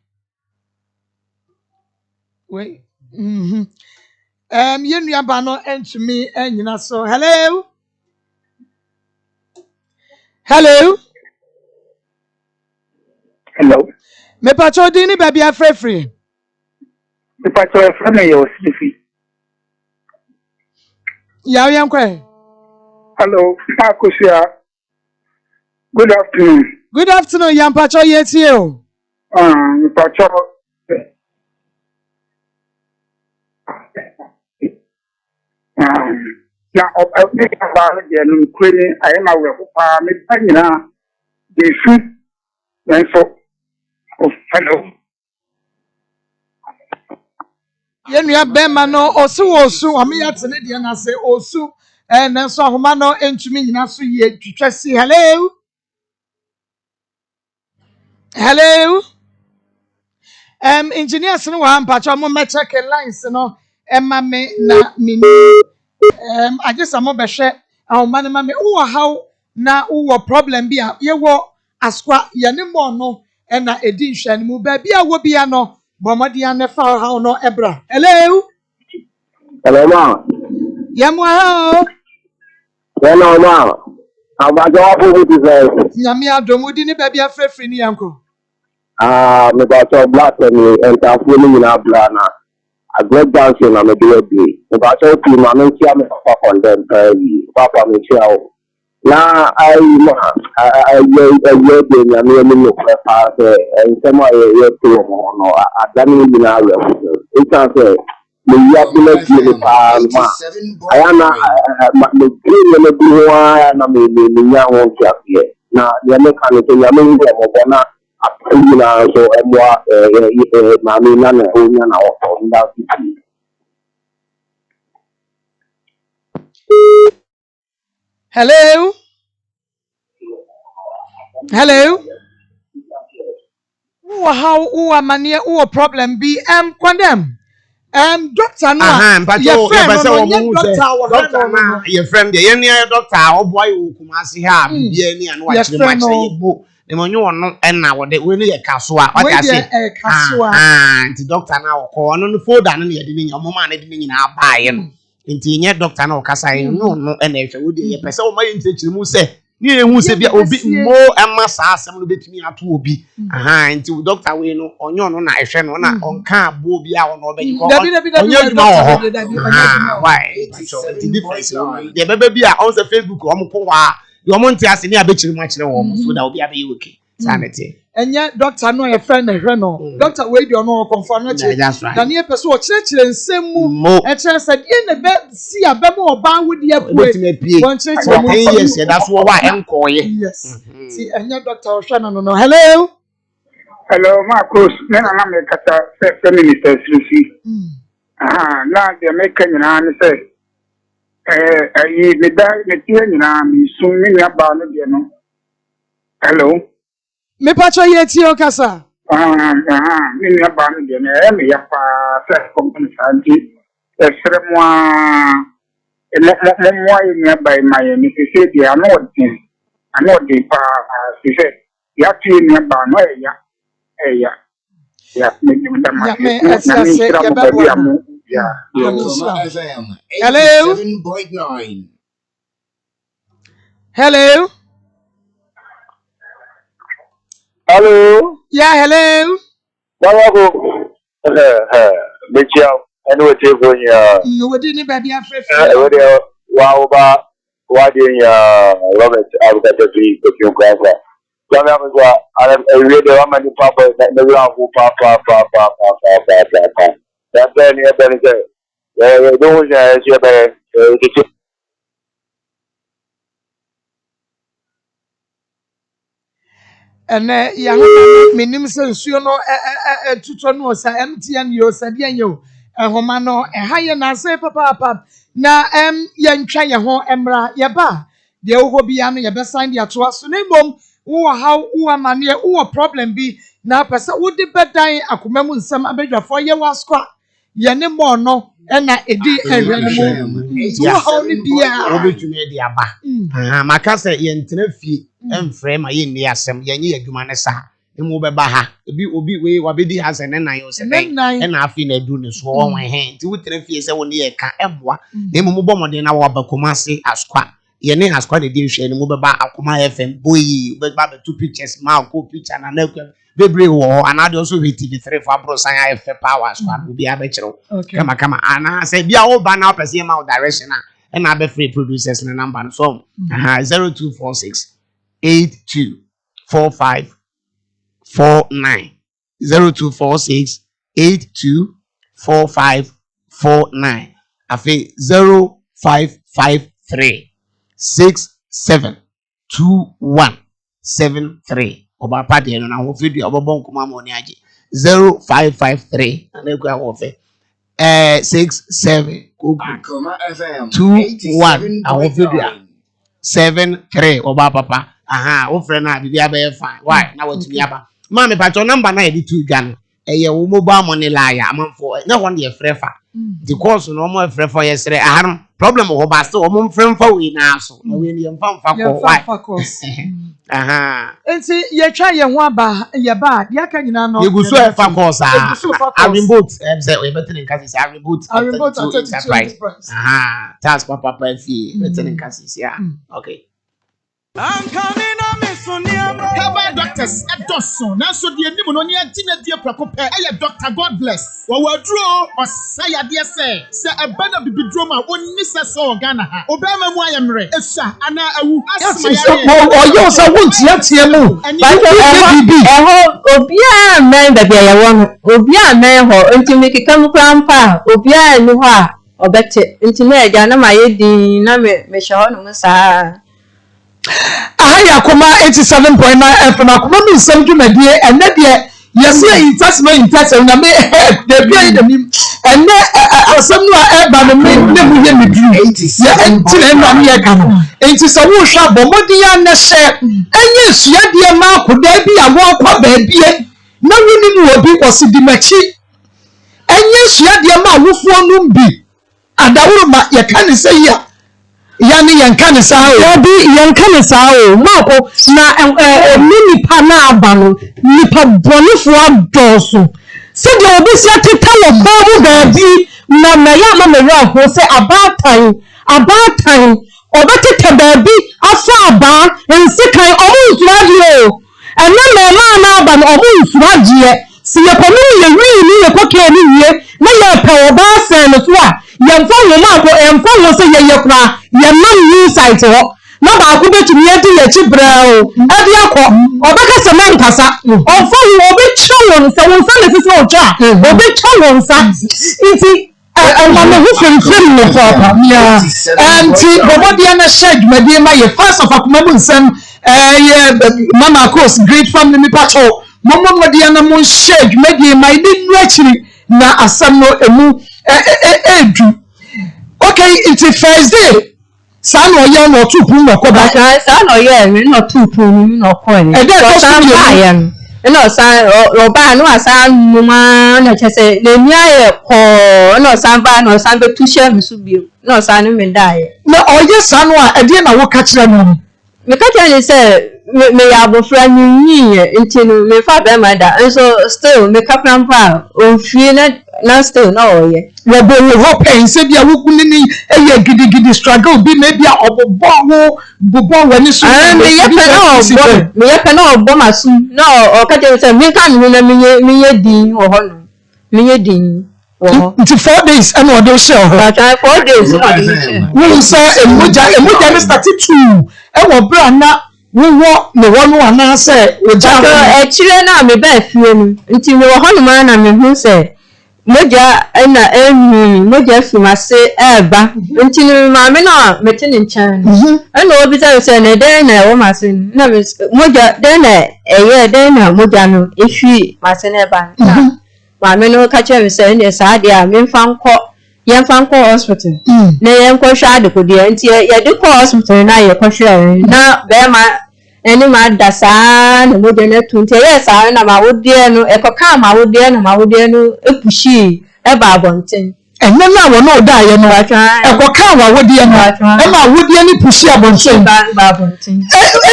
Wait. You never know, and to me, and you know, so hello. Me pacho dini baby free. The patrol from your sniffy. Yeah, young quiet. Hello, Maa Akos here. Good afternoon. Good afternoon, young pacho. Yes, you. The patrol. Now, I think about the query. I am aware of me. The food. And so, hello. Yenua bema no osu ami atene de na se osu na so ahoma no entumi nyina so ye twetwa si hello engineers no wa mpacha mo me check lines no ema me na me agesa mo behwe ahoma ne ma me wo haw na wo problem bi a ye wo askwa ye ne mo no na edi nhwa ne mu ba bi a wo bia no Bomadi and fa how no ebra. Hello, ma. Yamwa. Hello, ma. How about your food? Yamia domudi ni baby a free ni uncle. Me got your black and I'm feeling in our blana. A great dancing on the day. Me got your team, I'm in Siam on them. Papa, me show. Now, I mean, and some way, I don't even know. It's not say, the happiness in the palm. I am the green and the blue and I mean, the young one here. Now, the American thing, I mean, so and what, Mammy, none of them are on that. Hello. How mania problem be condemn. Doctor no. Your friend, the doctor, oh boy, who come as he have, ye and watch the match. The money no and now they will need a casua. What I say, the doctor now call on the phone and you're doing your mama and in our buying. Into doctor no Casai, no, and if you would be a person, my intention will say. You who say be obi more and massa some bit me at will be until doctor we know on your no I shall not on car bobby out or baby. Why? The baby be on the Facebook or your monte as near betting much almost without be okay. Sanity. And yet, doctor, no, a friend, Doctor, wait, you know, confirm. That's right. Daniel Pessoa, church, and same more. And church said, in the bed, see a bemo bound with the one church. Yes, that's what I am calling. Yes. See, and your doctor, Shannon, no. Hello, Maa Akos. Then I'm a kata feminist, Lucy. Now the American and say, the die, the tear, soon about it, hello. Me pacho yeti o kasa. Me ni aba no de na me ya pa se company santi. Esre mo ni aba mai me se de ano odin. I know the she said, you have to remember, no, yeah. Yeah, me yeah. Akoma FM 87.9. Hello. Hello. Yeah, hello. Michelle, I know what you're going to no, we didn't baby afraid. Wow, why didn't Robert? I was at the free cooking class. I read the Roman Papa, the ground who Papa. That's any better. Don't you better. And minim se nsuo no tuto no sa MTN yo sadia yo ehoma no ehaye na se papa na yentwa ye ho emra ye ba de wo bia no ye be sign de ato aso na mbom wo how wo amane wo problem bi na pesa wo de bedan akoma mu nsam abedwafo ye waskwa ye ne mo no na edi ehwe no mu wo how ni bia wo betumi de aba maka se ye ntena fie emfrɛ ma ye nni asɛm ye nye adwuma ne sa emu bɛba ha obi we wabedi ha sɛ ne nan yo sɛ na afi na adu ne so wɔn he nti wo tena fie sɛ wo ne ye ka emboa na emu bɔ mɔden na wo abakoma se askwa ye ne askwa de di hwɛ ne mu bɛba Akoma FM boyi bɛba be two pictures ma ko picture na na bebre wo anade also we TV3 for abro san afa power askwa obi abɛkyerɛw kama ana sɛ bia wo ba na opese ma direction na be free producers na number no so 0246 824549 0246 824549 afi 0553 672173 oba pade no na ho video obobon kuma mo ni age 0553 na ekwa ho fe 67 Akoma FM 21 awo video 73 oba papa wo frɛ na bibia be fine why na watumi aba ma me patcho number na yedi tu dwa no eye wo mobile money la ya amanfo na won de frɛ fa the course no mo frɛ fa yesere aharo problem ho ba so mo frɛ fa we na so na we ni mfa ko why enti ye twa ye ho aba ye ba dia ka nyina no ye guso e fa course remote say we better in case say remote enterprise task papa fi better in case yeah okay. Herbal doctors at Dawson. Now, so the enemy no near dinner, dear Procope, Doctor God bless. What will draw or say, dear say a band of the bedroom, one Mr. So Ghana, Obama, why am re, Esa, Anna, I will ask my or yours, I won't yet hear you. And Obia, man, that they are one, Obia, man, until make a come grandpa, Obia, and Nuha, or better, intimate, Ghana, my eddie, Name, Meshahon, Massa. Akoma 87.9 FM Akoma mi nsɛm dwumadie ɛnɛ deɛ yɛsɛ intasɛm na me de bia yi dem ɛnɛ asɛm no a ɛba no me ne mu yɛ meduru yɛ ɛntire na me yɛ ka no enti sɛ wo hwɛ abɔmɔden ya na hyɛ ɛnyɛ suadeɛ ma akoda bi a wɔkɔ baabie na woni mu obi wɔsi di machi ɛnyɛ suadeɛ ma awofoɔ no bi adaworo ma yɛka ne sɛ yi a yani yankane saa o obi yankane saa o mako na nipa na aba no nipa bonifo adoso se de obi si ateta wo babu baabi na meya ma meya ho se abatan obeteta baabi afa aba nsikan omunsuradie o ena mema na aba no omunsuradie si yekomi ye wi ni yekoke ni wie na ye pa oba sen no so a yemfo wo ma ko emfo wo se ye kura yemam new site ho na ba ko betumi adi ye chibrao adi akọ obeka se man kasa onfo wo obi chawon se won sa le sisi oja obi chawon sa iti mama hu fem no papa ya anti bobodi na shed madi ma ye first of Akoma mu nsem Maa Akos great family mi pato momo madi na mo shed madi ma idi nu akiri na asam no emu edu okay it's a Thursday san oye no tupun no ko ba san oye mi no tupun no ko ni so san bayan no san oba no asan muma na chese le mi aye ko no san ba no san be tushe mi su bi no san mi dai na oye san a e na wo ka kire no Me catch any say me abofra nyi nti no me fa be ma da so still me kapran pa o fie na still na oye we be we hope and say bia wo kunini eye gidigidi struggle bi maybe obobo wo bobo wani so me ye pe na obo masu na o catch any say me kan ni na me ye din wo ho no me ye din nti 4 days and what do show but 4 days we say emoja me start to e wo bra na wo ne wono ana say oja e chire na me ba fie nu nti me wo ho no na me hu say moja na moja fi mase eba nti ni ma me na me tin nchan na obi ta say na den na wo mase na moja den na eye den na moja no efi mase na eba ma me no ka che me say ne sa dia me fanko hospital na yen ko hwa de ko dia nti ye de ko hospital na ye ko hwa na be ma eni ma dasa na moja na tunte yes na ma wodie no e ko ka ma wodie no epushi e ba abonten enye na wo no da ye no e ko ka wa wodie no e ma wodie ni pushi abonten ba abonten e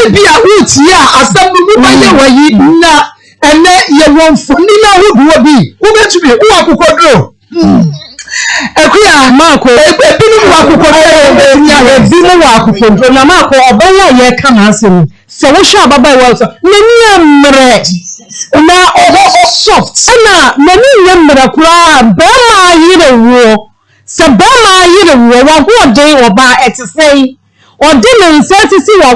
bia wuti a asam mu ba ye wayi na ene ye wonfo ni na woduo bi wo betumi wo akokodro ekuya mako ebinu wa akokodro nya ebinu wa akokodro na mako obanya ye ka na asem se wo hwa baba e wo so nani amre na oho soft na nani amre kura ba ma yire wo se ba ma yire wo wa ho den oba etesei odi ne nsati si wa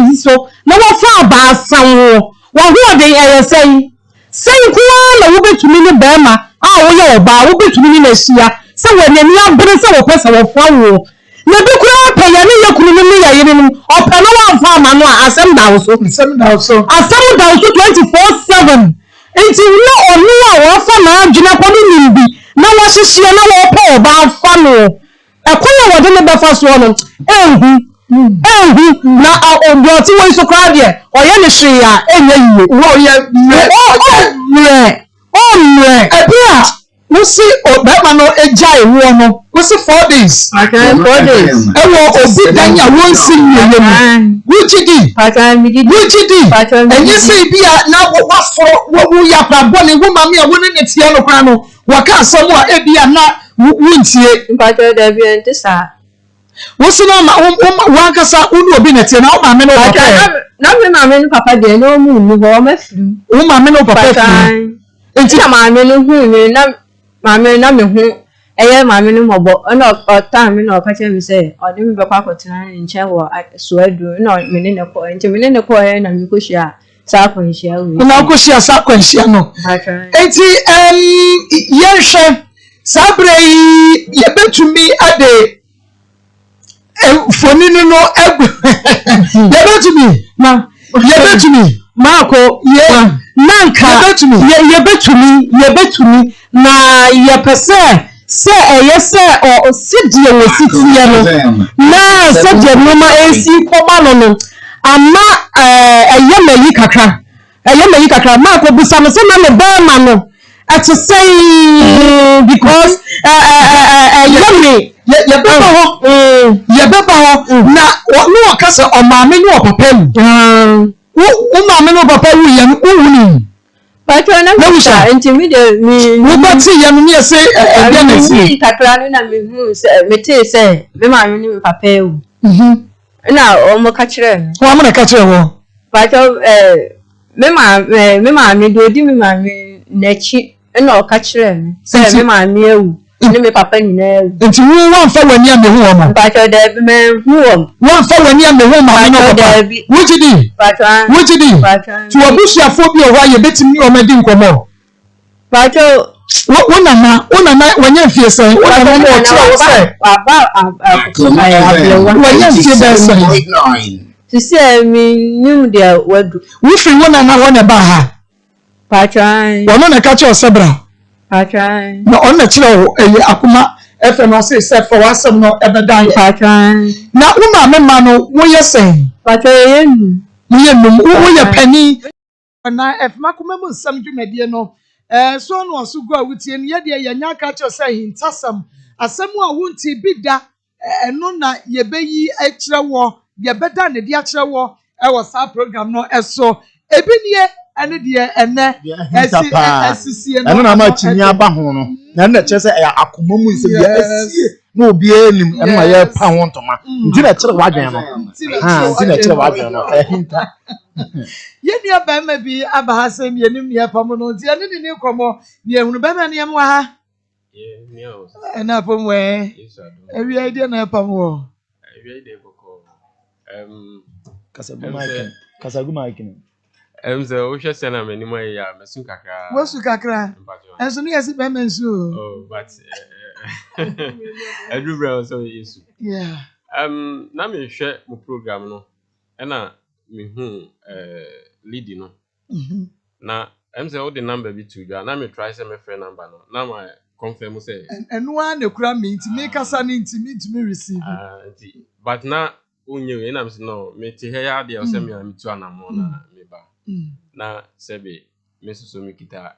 yi so na wo fa ba asan wo ho den eyesei sei kuwa na wo betumi ne ba ma a wo ye oba wo betumi ne na hia se wo ne ni abere se wo pesa wo fa wo na bi kura pa ya ne yakunu ne ya yire no opa na wa fa ma no asem da wo so 24/7 enti no onu a wo fa na adwena ko ne nimbi na wo hihie na wo pa oba fa no ekona wo de ne be fa so no na obi oti wo so kra de oye ne hwe ya enye yiye wo ye mre ebia wo si obema no ejai wo no wo si 4 days 4 days ewo obi danya won si nyeye mu wujidi enye se bia na wo fo wo ya prabone wo mame a wo ne tie no kra no waka asem a ebia na wuntie mpacho da bi ntisa wo si na ma wo akasa unu obi na tie na wo mame no papa na me mame no papa de no mu ni ho mafiru wo mame no papa firu enti na mame no hu ni na mame na me hu eye mame no mobo na o me na o ka che me say o de me be kwa kotena nche wo suadu na me ne ne ko enti me ne ne ko na me ko hia sa ko hia wi na ko hia sa ko hia no enti yenhwe sabre ye betumi ade foni no ye betumi mako ye nanka ye betumi na ye pese se se o sidie wo sitie no na se je no ma esi koma no ama mayi kakra mako busa no se na me ba ma no to say because ye beba ho na no kasa o maame no papa mu wo maame no papa wu ye wu ni but na me intimidate me wo bati ye no ne say e na si kakra no na me hu me te say me maame ni papa wu na o mo ka kire wo mo na ka kire wo but me maame do di me maame nachi na o ka kire me say me maame ewu ni me papa ni na ewu enti wo wan fa wani a me hu o ma but da bi me hu o wan fa wani a me hu ma no papa wujidi ti obusuafo bi o wa ye betimi o ma di nkomo but wona na wanya fie sai wona na o ti o sai wanya fie da sai to say me nim dia wadu we fi wona na wona ba ha patran wona na ka che o sebra patran na on na kire Akoma FM no say set for wasam no ebedan patran na uma mema no wo ye sen patran wo ye pani na FM Akoma mu nsam dwumade no so no so go awutie ne ye de ye nya ka che say hintasam asem a wunti bida eno na ye beyi akire wo ye beda ne de akire wo was our program no eso ebinie ene de ene esisi eno na ma chini aba ho no na na che se akoma mu se bia esie na obi enim eno ma ye pa ho ntoma nti na chere wadwen no nti na chere wadwen no hinta yeni aba ma bi aba ha se yenim ne pa mo no nti ene ni komo ne ehunu ba ma ne wa ha na pom we ewi idea na pa mo ewi idea koko kasaguma ikin so we should send am anymore ya mesu kakra wosu kakra enso no yesi be mensu oh but everywhere so yesu yeah na me hwe mo program no na me hu lead no na say all the number be to na me try say me friend number no na my confirm say enu an ekura me ntimi kasa ni ntimi receive but na unye na me say no me ti he ya de o say me tu anamo na me ba na sebe me so me kita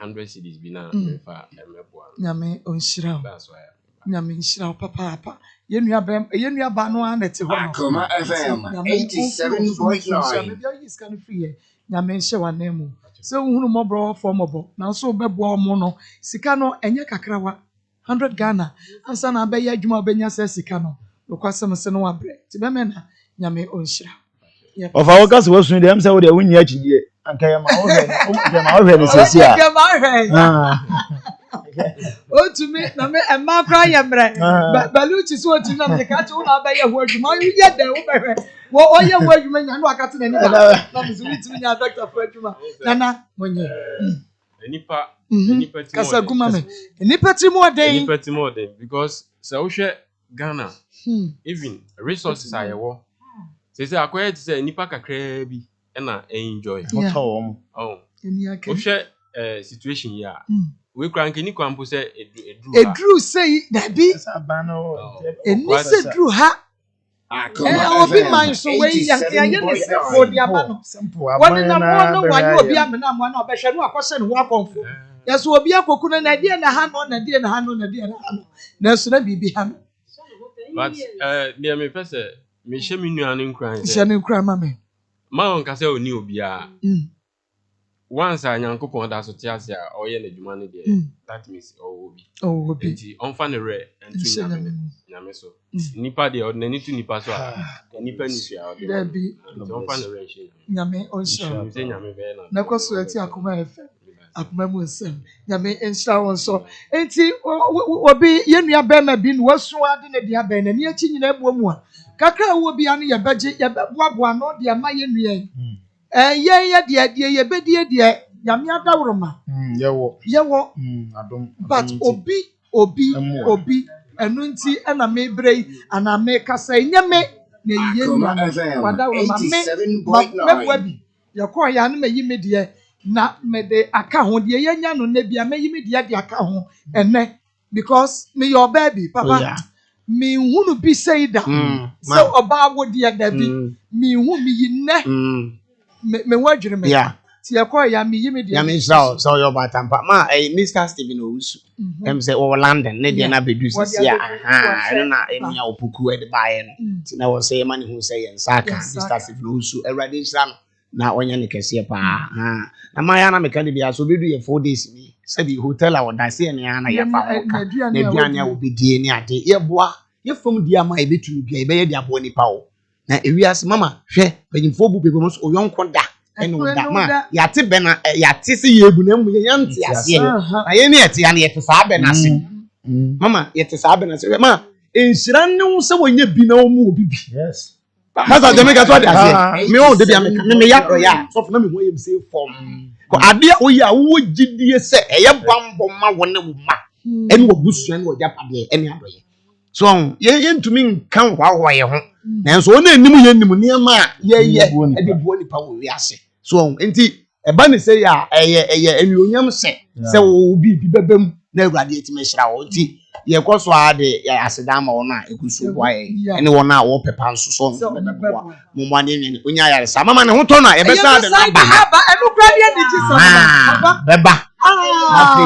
100 cedis bi na me fa emebo an nyame onshira that's why nyame nshira papa yenua ba no an ete ho Akoma FM 87.9 me bia yi scan free nyame nhye wanemu so hunu mobro for mobo na so bebo omo no sika no enye kakrawa 100 Ghana ansa na be ya adwuma benya se sika no lokwasem se no wabre ti be me na nyame onshira of our gas was in them say we win ya chie anka ya ma o hwe ni sesi a o to me na me e ma kra ya mre baluchi so o ti na me ka ti una ba ya ho adwuma ye de wo behwe wo o ye wo adwuma nya no akate na ni ba na me so ti nya doctor for adwuma nana monye enipa ti kasa guma me enipa ti mo den because so we share Ghana even resources are wo say akoye ti say nipa kakra bi na enjoy moto oh o share situation ya we kran kini kwampo say edru say that be eni say drew ha obi man so we ya ne simple dia ba no woni na mo no wanyo obi amena mo na obehwe no akose ne ho akonfo yeso obi akoku na die na ha no na die na ha no na die na ha no na so na bibi ha no but near me pese me she me nuanu nkran she ne nkran ma me ma on ka say oni obi a once anyankopon da so tiase a oye na dwuma no de that means obi enti on fa ne re entu nyame so nipa de ordinary to nipa so a nipa ni sia de bi on fa ne re nshi nyame on sha say nyame be na kwaso eti akoma efe akoma mu nsem nyame ensha won so enti obi yenua be ma bi no wasu ade ne dia be na ni achi nyina ebuo mu a kakra wo bia no ye beje ye beboa no de ma yenua ye ye bedie de nyame adawroma yewo adom but obi enu nti na me brei ana me kasa nyame na yiye wadawroma me bwabi yakọ ya na me yi me de na me de aka ho de yenya no na bia me yi me de aka ho ene because me your baby papa me hunu bi say da so oba wo de da bi me hu me yinne me wadwere me ti yakọ ya me yi me de ya me so your batampa ma Mr. Steven Owusu say o London ne de na bedu sisi a no na enya opoku e de bae no ti na wo say mani hu say ensaka Mr. Steven Owusu erade nsam na onya ne kese pa na ma ya na me kan bia so bedu ye 4 days ni say the hotel a woda say ne ya na ya fa na duane a obedie ni ade ye boa ye fom dia ma e betumi bia e be ye dia bo ni pa o na ewiase mama hwe panyimfo bu bebe mo so oyonko da eno da ma yate be na yate se yebu na mu ye yante ase na ye ne yate ya na yete saa be na ase mama yete saa be na ase ma enshira ne se wonye bi na wo mu obi bi yes masa de me ka to de ase me o de bia me ya so for na me ho ye say form ko ade o ya wo gidie se eye bambo ma wona wo ma ene wo busu ene wo japade ene adoye so ye ntumi nkan hwa ye ho nanso ona anim ye nim niam a ye ade buo nipa wo wi ase so enti eba ne se ya eye enuonyam se wo bi bebem na awurade etime hira wo enti ye kwaso ade ya aseda ma wona ekusu bua ye ene wona wo pepa nso so mo mo ane ne onya yare sa mama ne ho to na ye besa ade na ba enu kra de di ji so beba afi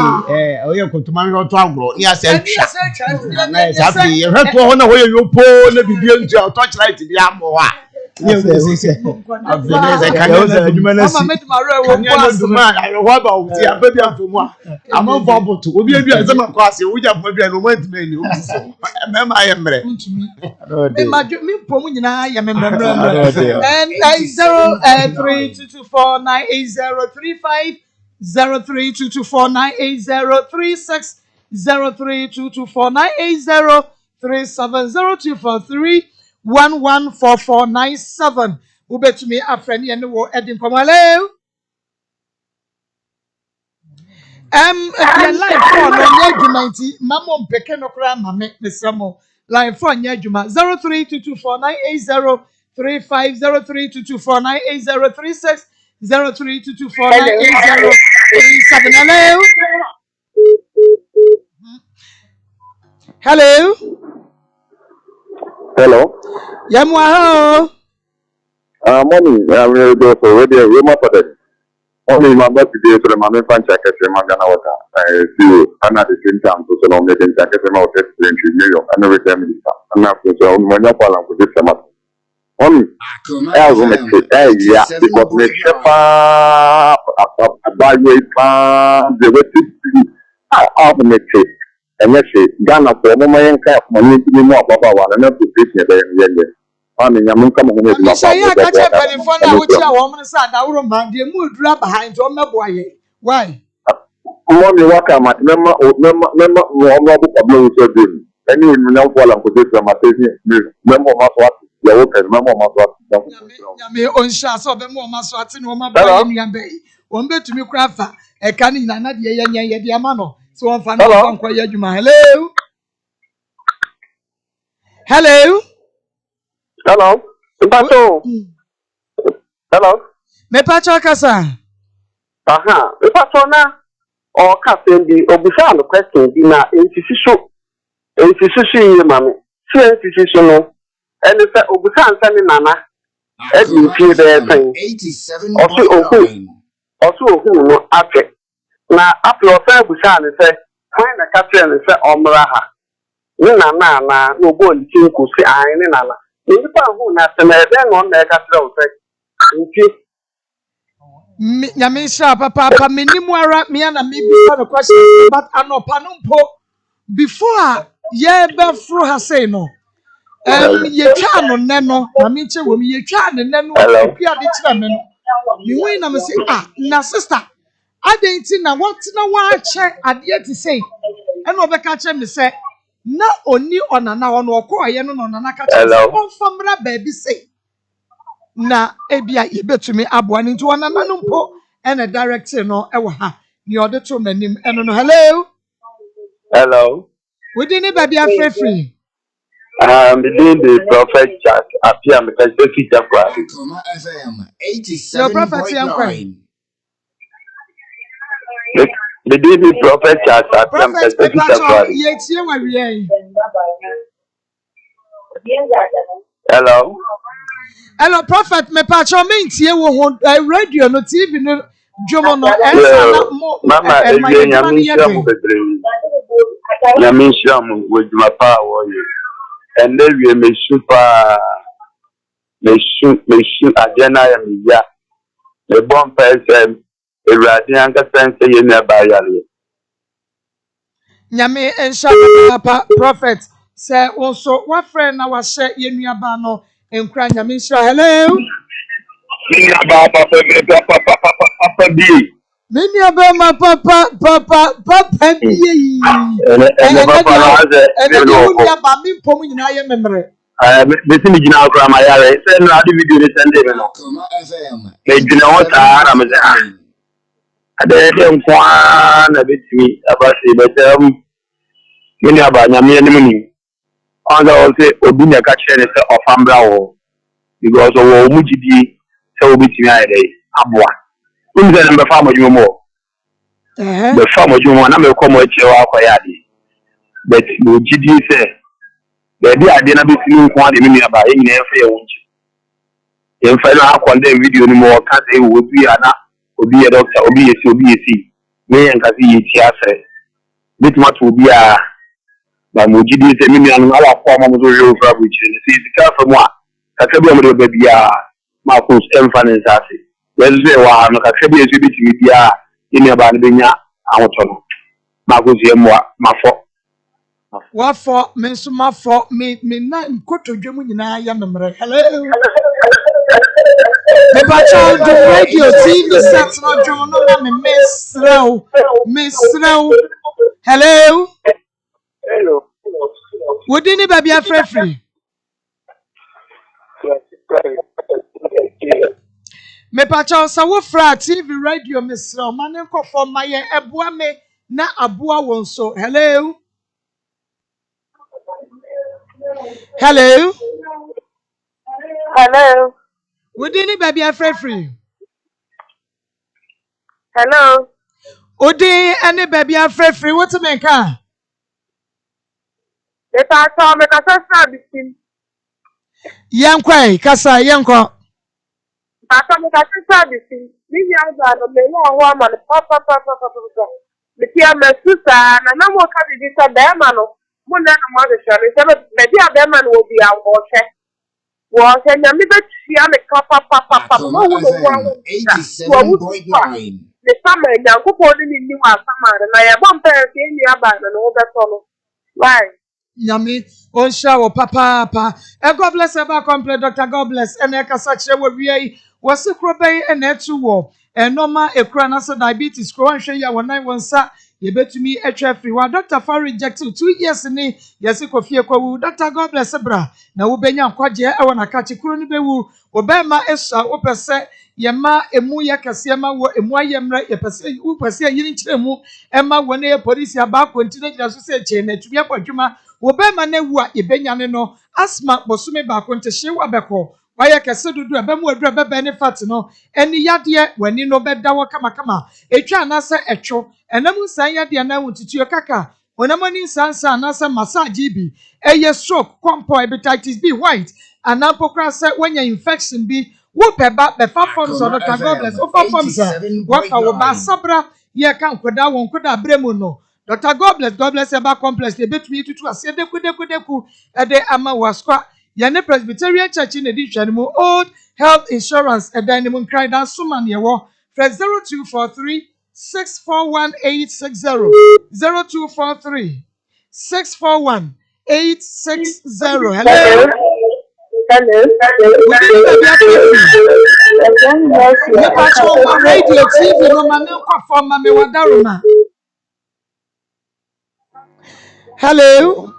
oye kotuma mi to agro ni ase atwa na sabi ye hweto ho na ho ye yopo na bibie ntia to chira ti bia mo ha Yes, Mama met my real what about the baby from one? I'm on bubble to be a summer class. We have maybe a moment menu. Remember, I am ready. Me pomuna ya member and 0322498035 0322498036 03224980370243114497 ubetumi afrani ene wo edim komale the line for no nya dwuma nti mamo mpeke no kra mame mesamo line for nya dwuma 0322498035 0322498036 0322498037 hello Hello. Yamwa Morning. I'm ready to go for radio. You're my father. Only my birthday, so my main fan check at Magana Water. I see you. I'm at the same time, so I'm making check at my test in New York. I never tell me that. I'm not going to my Nepal for this summer. Only I was going to say, yeah, because my shepherd, by way, the way I will make it. And let's say, Ghana for no man can money to be more about one and not to preach it. I mean, I'm coming with my father. I catch up and find out what your woman said. I will man, the mood drop behind on my boy. Why? Mommy, what am I? Remember, any now fall and put this on my business. Remember, what you're open, remember, what me on shots of them, Maswatin, or my boy, and bay. One bit to me, Crafa, a canning, and not the Yamano. So I'm fine. Hello. Hello. Hello. Pato. Hello. Me Pacho Casa. Aha. Pato na. Or Captain the Obishan question dinner in Sissu. In Sissu, mammy. Sissu. And it's Obusan sending Nana. Edwin P. there saying 87. Also, who no after. Now, after your friend Busan said, find a captain and say, Omraha. Nana, no boy, you could see I in Nana. You found who not the man on their castle. Yamisha, Papa, Minimura, me and me before the question, but I know Panumpo before Yeba Fro has say no. Ye can on Neno, Mamicha, when you can and then what the chairman. You win, I'm say, now, sister. I didn't know what no one check at yet to say. And over catch me say, no only on an hour no quiet on an catch on from baby say. Na ebia ibetu me aboa nti wana nanumpo and a director no ewa ha ni ode to manim eno no hello we didn't baby free the prophet chat appear me ka see Jakwa Akoma FM 87.9 the prophet chat appear me ka see Jakwa ye tie wa wie Hello, Prophet. Me pacho me ntie wo radio no TV no dwomo no na mama nyamisha mu wejuma pa wo ye and then we me super me shoot agena ya me ya me bon person ewrade anka sense ye na ba yale nyame ensha papa prophet say also what friend na wa share ye nuaba no enkra nyame ensha hello papa bi mini abema papa bi yi papa na aze nuaba mi pom nyina ye memre besi mi gina akra ma yare se no adi video ni sende me no Akoma FM me gina wota na me za ade nkwa na betimi abasi betam mini abanya me ni muni onda o se obi na ka kire se ofambra wo because wo mujidi se obi timi ayede aboa unze na mbefa amodwumo mo befa amodwumo na me komo eche wa akoyade but mujidi se baby ade na betimi nkwa de mini aba e nyina efe ye wonchi emfa na akonde video ni mo ka se wo bi ana obi ye doctor obi ye si me yan ka si ye ti ase bituma to obi a ba mujidi se mini anu ala kwa mo zo yo fra bu chi se ka fa mo a kakra bi amde babia Maa Akos emfa ne nsase weze wa no kakra bi ezo bitimi bia yeni aba ne benya ahoto no Maa Akos yemwa mafo wafọ me nso mafọ me na nkotodwe mu nyinaa ya memre. Hello. Me pacho do radio TV set no dwo no na me mesrew. Hello. Hello. Wodi ni baby afrefri. Me pacho sa wo fra TV radio mesrew mane nkofo maye eboa me na aboa won so. Hello. Hello. Hello. Wodi ni baby afrefri. Hello. Odi any baby afrefri what me ka? Me pacho me kasa sa bisin. Yankwai kasa yanko. Pacho me kasa sa bisin. Ni ya za no me no ho ma no papa. Me tia me susa na mo ka bi sa be ma no. Mo na na mo de share se be dia be ma no obi a wo hwe. Wo hwe nya me be tia me papa. Mo wo no wo 87.9. The summer nyankopon ni ni wa summer na ya bompa ke ni aba na no be so no. Why? Yami on shower papa. God bless ever complete Dr. God bless and kasa kire we was krobai and etu wo normal ekura na so diabetes kro anhwe ya wonan wonsa ye betumi atwa free wa Dr. for rejected 2 years ni yesi kofie kwawu Dr. God bless bra na wo benya nkwaje e wona ka chikuru ni bewu wo be ma esa wo pese ye ma emu ya kase ma wo emu ayemra ye pese wo pese yiri nkire mu e ma wo na ye police aba kontine gira so se che na tumi akwadwuma wo be ma na wu a ye benya ne no asma bosume ba konte hye wa beko waya kese dudu ebe mu adura bebe ne fat no eni yade wani no beda wo kama etwa na se etwo enam san yade na wutituo kaka onamani sansa na se massage bi eye stroke compo hepatitis B white anapokra se wanya infection bi wo peba be fa forms of Dr. God bless o fa forms wa fa wo ba sabra ye kan koda won koda bremu no Dr. God bless eba complex e betumi tutu ase deku ede ama waskwa Yane Presbyterian Church in edition mu old health insurance a dynamo cry down suman yewo fresh 0243 641860 0243 641860. Hello. Hello. Me pacho ma radio TV no ma me kwa forma me wadaruma. Hello.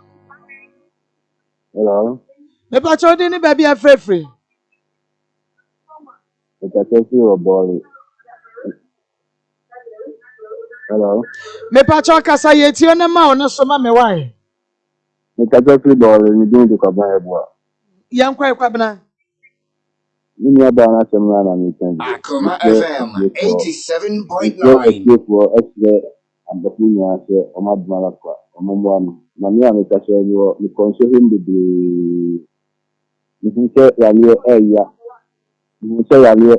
Hello. Me pacho di ni baby afrefre. Hello. Me pacho kasa yeti ona ma ona so ma me why. Me free ball ni din to kwaba eboa. Yankwa kwabna. Ni aba na semna na mi tan. Akoma FM 87.9. Ambapo ni ase omadmala kwa omomwani na mi amekashe ni konse himbibi ni nse yale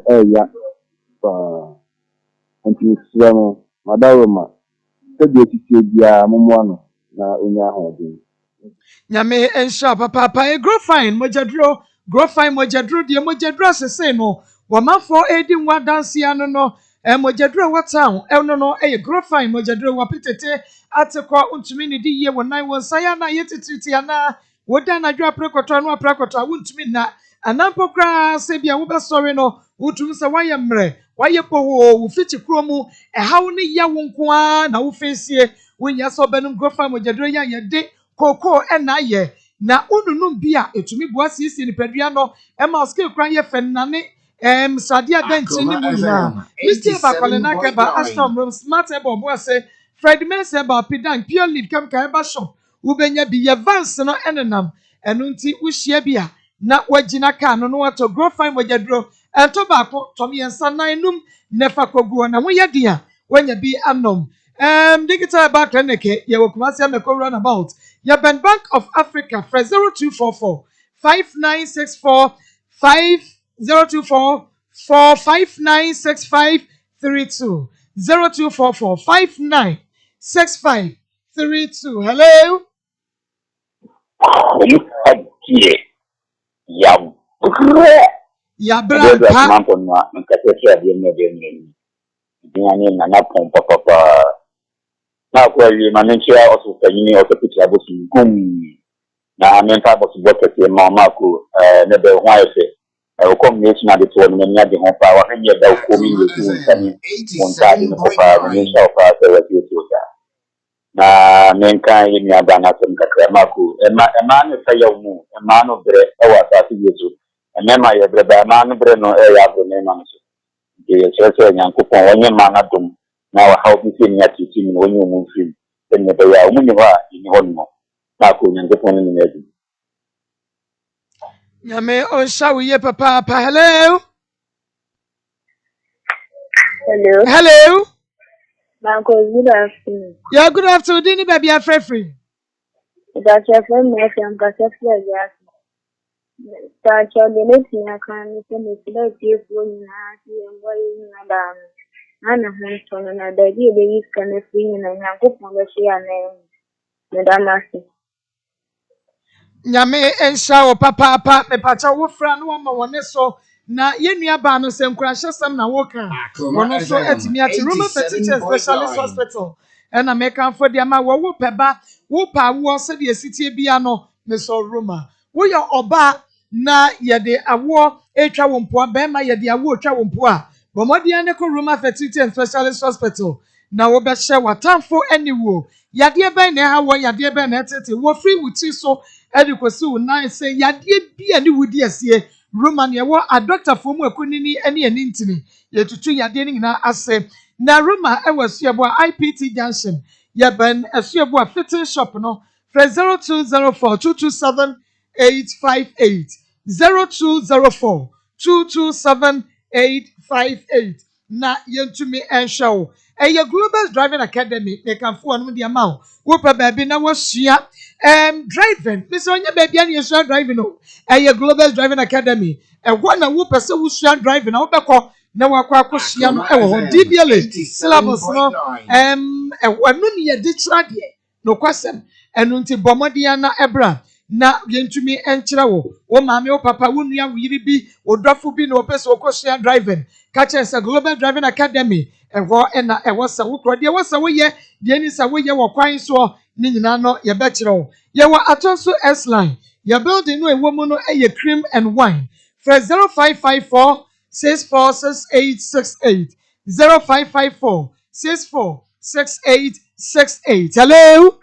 eya pa anti swano madaroma tebe titi bia momwano na onya hodin Nyame ensha papa e grow fine mojadro de mojadro sese no wamafo edi nwa dance ano no mojadro watown no e grow fine mojadro wapetete atekwa untumi ni di ye wonan wonsaya na yetititi ana woda na dwa prekoto no prekoto untumi na anampokra se bia wo besori no utum se waye mre waye powo wo fiti kromu hawo ne ya wonko na wo fesie wonya so benum grow fine mojadro ya yede koko na ye na ununum bia etumi boa sisi ni pedua no ma skill kran ye fenane sadia denti ni mu na Mr. Bakolena Keba Aston Room Smart Ebo boa se Fred Mense ba pidan pure lead kam ka eba shop ubenya bi ye vance no enenam enu nti uhia bia na wagina ka no no wato grow fine wajadro ento ba ko tomi ensa nanum nefa koguo na ho ye dia wanya bi anom digital back clinic ye wokumasi ameko run about ya Bank of Africa for 0244 5964 5024 4596532 0244 596532. Hello. You had here. Yum. Ya bra pa. Mambo na nkatete ade me de ni. Dianye na napon papa. Na kwa yi manenchia oso tanyini oso pitia bosu gum. Na amenta bosu bokete mama ko ne be ho ayefe. O combination na de to no nya de ho pa wa hanye da ko mi ni ku ntani. Monta de no pa ni sha pa se wa ti to da. Na menka yi ni abana so nkakra mako. Ema ne fa yawu. Ema no bre e wa ta ti yesu. Emema ye breba ma no bre no e ya bro ne ma no so ye chese nyankopon wonye ma na dum na wa how bi se nya titi ni wonye mu film se ne be ya omunye ha ni ho no na ko nyankopon ni na di Nyame on shawo ye papa pa. Hello. Hello. Manko, good afternoon. Yeah, good afternoon. Dini baby are free. That's your friend, my friend, because you're start your minute in a kind of thing. It's like you going and going down. And a handstone and a daddy, the youth can swing and I go on the share name. Madame, Nyame ensha papa me pacha wo fra no ma wone so na yenua ba no se nkurahye sam na wo kan wono so atimi ati Roma Fertility Specialist Hospital na me kan fo dia ma wo peba wo pa wo se de sitie bia no me so Roma wo yo oba na ye de awo etwa wo mpo ba ma ye de awo etwa wo mpo a bomodian ne ko Roma Fertility Specialist Hospital na wo be hye watamfo aniwo yade ben na ha wo yade ben na tete wo free wuti so edikosi unan say yade bia ni wudi asie Roman ye wo a doctor for mu ekunini ene ani ntini ye tutu yade ni na ase na Roma e wasuebo IPT Junction ye ben asuebo a fitting shop no for 0204 227 858 0204 227 858 na yentumi enshow eye Global Driving Academy they can for no dia ma wo pa baby na wasua driving me so nya baby an yesua driving no eye Global Driving Academy e wo na wo pese wo sua driving na wo bekọ na wakọ akọhia no e wo ho DBLA syllabus no e wo no ne ye de kira de no kwasem enu nti bomodia na ebra na yentumi enkyira wo maame wo papa wo nua wo yiri bi wo dofo bi na wo pese wo kọhia driving catch us Global Driving Academy ewo na ewo sa wo kro de wo sa wo ye de ni sa wo ye wo kwan so ni nyina no ye be kire wo ye wo atonso S line ye building no ewo mu no eye cream and wine for 0554 646868 0554 646868 hello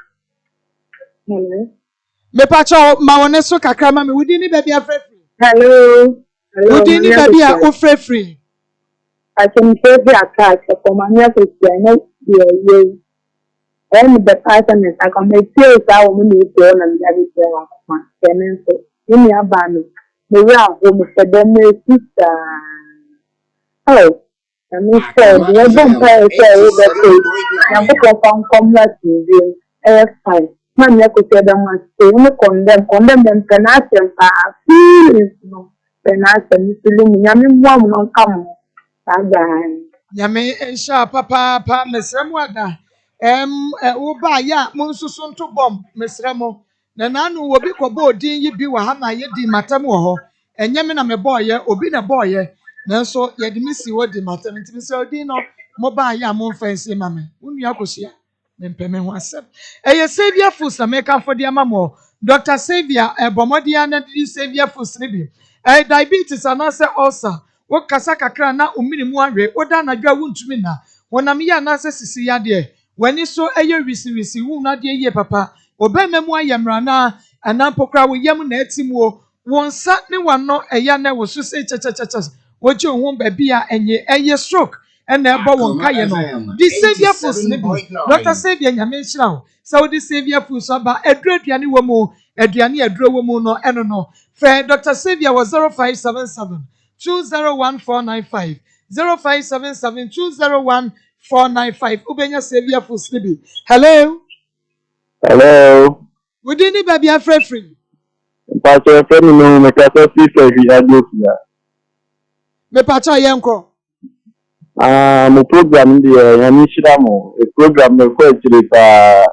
me pacho ma wona so kakra ma me wudi ni baby afrefree hello wudi ni baby a ofrefree I can say the attack for my next year. And the person is I can make sure I will need to own and everything. In your band, the round home for them, sister. Hello. And we said, you don't pay a come last year. Fine. My neck could say them must stay, condemn them, can ask them, feelings, no. Then ask them, Yamin, one come. Yame ensha papa mesremo ada wo ba ya mo nsusu nto bom mesremo na nanu obi kobo odin yi bi wa ha na ye di matam wo ho enye me na me boye obi na boye nanso ye di misi wo di matam nti mi se odin no mo ba ya mo fancy mame unu akosia me mpeme ho asem eye Savior Foods na me kan fo di amamo Dr. Savior bomodia na di Savior Foods ni bi diabetes anase ulcer wo kasa kakra na umini mu anwe oda na dwa wuntumi na wonam ya na sesisi ya de wani so eye wisi wu na de ye papa obememu ayemra na anampokra wo yam na atimu wonsa ne wano eya na wo so se chachachacha wo je ho ba bia enye eye stroke ena ebo won kaye no di Savior Foods ne bi Dr. Savior nyame nhyira wo so di Savior Foods aba aduane wo mu aduane aduro wo mu no eno no fe Dr. Savior was 0577 201-495 0577-201-495 Ubenya Savior Foods Libi. Hello. Hello. Would you baby a free? Pastor Femino, me kasa sister fi adofia. Me pacha yenko. Mo program dia yani shira mo. E program me ko etire pa.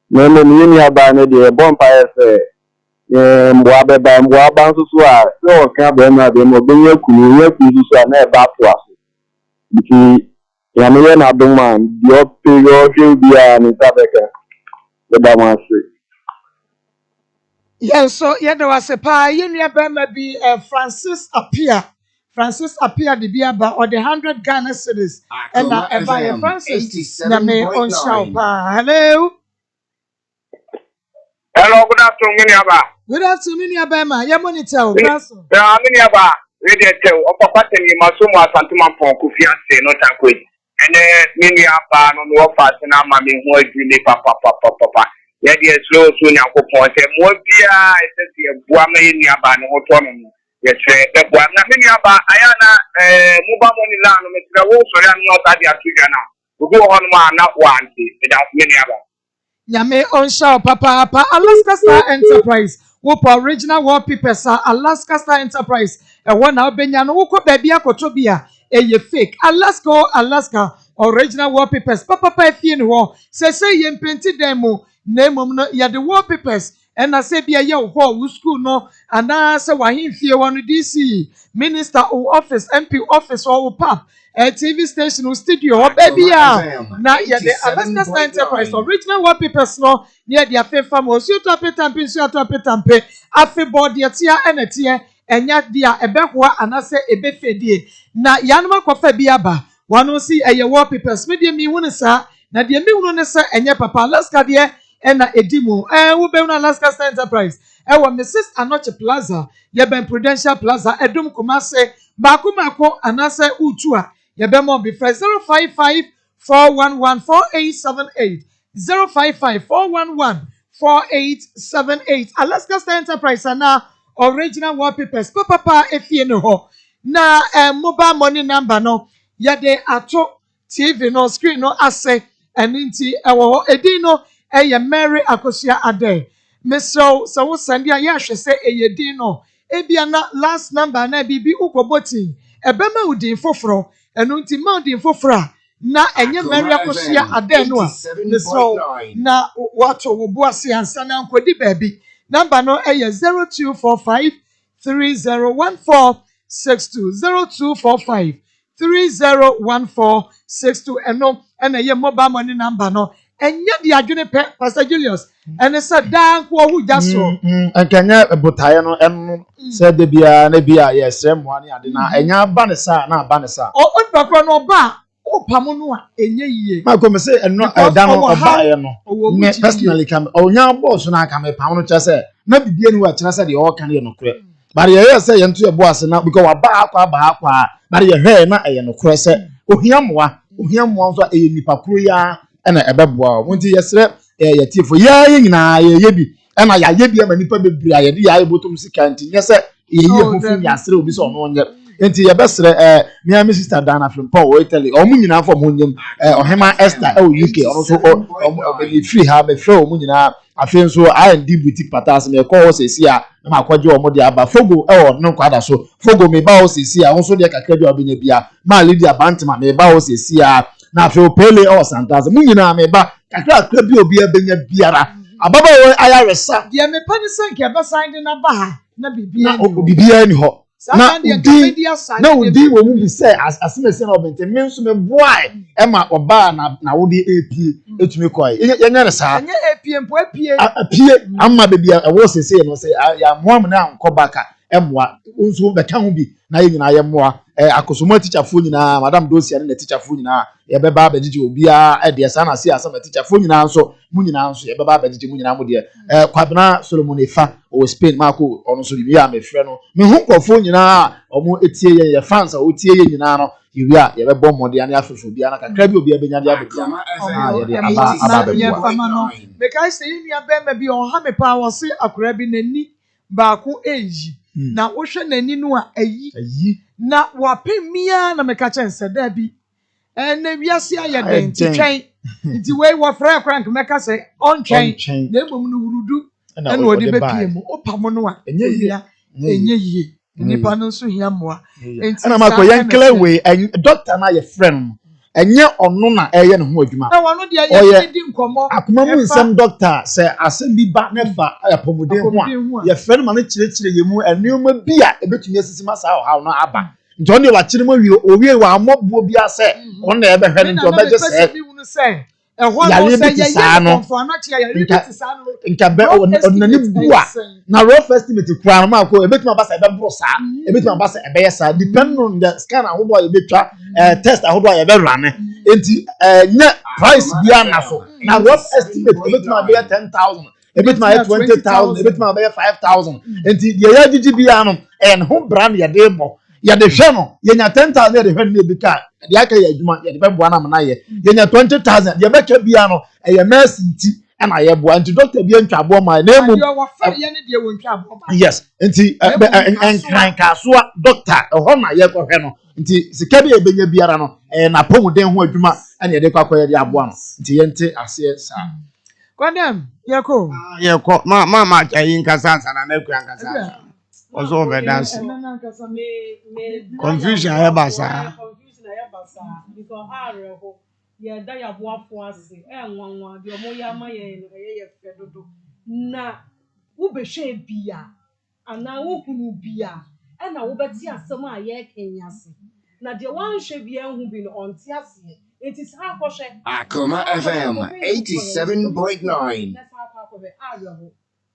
Me ni aba na de bon pa ese. mboa beba mboa ban so so a no ka be na de mo be yakunu so a na e ba to aso biti ya me na do man yo pe yo hwe bia ni tabeka be ba ma se yes so ye do wase pa ye nua ba ma bi Francis Apia de bia ba or the 100 Ghana cedis and na e ba ye Francis na me on show pa hello good afternoon, Aba. good afternoon ya ba ma ye monitor Francis Yeah, Aba. Radio tell o papa tell me masumo asantuma pon ku fiance no takwe. Ene Aba no no fast na ma me ho adwini papa. Ya de slow so nyakopon se mo bia ese se bua ma ni Aba no ho to no. Yes, the bua na me Aba ayana muba money la no me tira wo so ya no ta dia tuja na. Obi ho no ma na wanti. That's me Aba. Nyame on show papa Alaska Star Enterprise whoop original wallpaper sir Alaska Star Enterprise e wona obenya no wukọ baby akoto bia eye fake Alaska original wallpapers papa efie ne ho se ye mpenti dem mo na emom no ye the wallpapers and na se bia ye ho wo school no ana se wahemfie won DC minister office MP office or pap TV station studio baby na ye the Alaska Star Enterprise original wallpapers no near their favorite mo so to petampe afi board ye tia enetie enya dia ebehoa anase ebefedie na yanoma kofa bi aba wano si eye wallpapers me de mi wonu sa na de mi wonu ne sa enye papa Alaska de ena edimu wo be na Alaska Star Enterprise wo Mrs. Anoche Plaza ye ben Prudential Plaza edum Kumase mako anase utua ye be mo be 055 411 4878 055 411 4878 Alaska Star Enterprise na original wallpapers papa efie no ho na mobile money number no ye de ato TV no screen no ase eninti ewo ho edin no eye Mary Akosia Ade Mr. so send ya hwe se eye din no ebia na last number na bibi ukoboti ebema udin foforo enunti ma udin foforo na enye Mary Akosia Ade no a Mr. na wato wo boase ansa na nkodi baby number no eye 0245 301462 0245 301462 eno ena ye mobile money number no enye di adwene pe Pastor Julius ene se dan ko hu jaso enkanya botaye no en se de bia na bia ye se mo ani ade na enya ba ne sa na ba ne sa o onpakro no ba o pam no a enye yie ma ko me se eno dan no ba ye no me personally kam onya boss na kam pam no chese na bibie ni wa chese de o kan ye no kure but ye say ye nto ye boss na because wa ba akwa but ye hwe na ye no kure se ohiamoa nso eye nipa kuro ya na ebeboa wonti yesre ye tiefo ye nyina ye bi na ya bi ma nipa bebira ye di ya botom sika nti nyese ye hofu ya sre obi so no nye nti ye besre mi sister Dana from Paul Italy o mu nyina fo mo nyem ohema Esther UK ono so o be free ha be free o mu nyina afen so I&D boutique patas me ko se si a na akwaje o mo de aba fogo no kwada so fogo me ba o se si a so de kakra bi obenya bia ma lady abantima me ba o se si a na fe pele o santaze mu nyina me ba kakra bi obi abenya biara ababa wo ayaresa de me pani sanke ba sande na ba ha na bibia ni ho na udi wo mu bi say asemese na obente me nso me boy e ma oba na wo de apie etumi koi yenya ne sa enya apie mpo apie amma bebia e wo sese no say ya moam na nkobaka emwa nso be ka ho bi na ye nyina ye moa akosomo teacher fo nyina madam dosia ne teacher fo nyina ye be ba bagigi obia e de sa na se asama teacher fo nyina nso mu nyina nso ye be ba bagigi mu nyina mu de kwabena Solomon Efa o Spain mako ono so bi ya me frɛ no me hu kofo nyina omo etie ye fans o tie ye nyina no yiwia ye be bɔ mode ane afefo bia na kakra bi obi abenya de abia ye de aba ye fama no me kai se yi nua be ma bi on ha me pa wo se akora bi nani baako eji na wo hwɛ nani no a ayi na wapemia na meka chense da bi na wiase ayɛ den twɛn nti wei wo fra crank meka sɛ on twɛn na emom no wurudu na odi bepie mu opam no a enye yie nipa no nso hia moa enti na mako yankle we doctor na ye friend enye ono na eye ne ho adwuma na wono de ye di nkomo akoma mu nsem doctor se asem bi ba nefa apomuden ho a ye fere ma ne kyerɛkyerɛ ye mu enuma bi a ebetumi asisi ma saa ha no aba nti on de wa kyerɛ mu owie wa amobuo bi ase on na ebe hwɛ nti obeje se yale bi ti saa no nka be onani bua na rough estimate kura no ma ko ebetuma ba sa ebe bro saa ebetuma ba sa ebe ye saa depend on the scan ahodo ye betwa test ahodo ye be run enti nya price bia na so na rough estimate ebetuma be 10,000 ebetuma be 20,000 ebetuma be 5,000 enti ye ya gigi bia no en ho brand ye de mo ya de hwe no ye nya 10,000 ye de hwe no ebika de aka ye adwuma ye de be boa na ma na ye nya 20,000 ye beka bia no ye mercy nti na ye boa nti doctor bia ntwa bo ma na emu yes nti en kan so doctor ho na ye ko hwe no nti sika bi ebenya biara no na pomuden ho adwuma na ye de kwakoye de aboa no nti ye nte ase sa kwadam yeko ma ayin kasa sana na ku ankasa also be dance confusion ya basa because areho ye da ya boafo ase enwanwa de omo ya ma ye fedodo na wo behwe bia ana wo kunu bia na wo beti asem a ye kenya ase na de wan hwe bia hu bi no onti ase enti sa akọhwe Akoma FM 87.9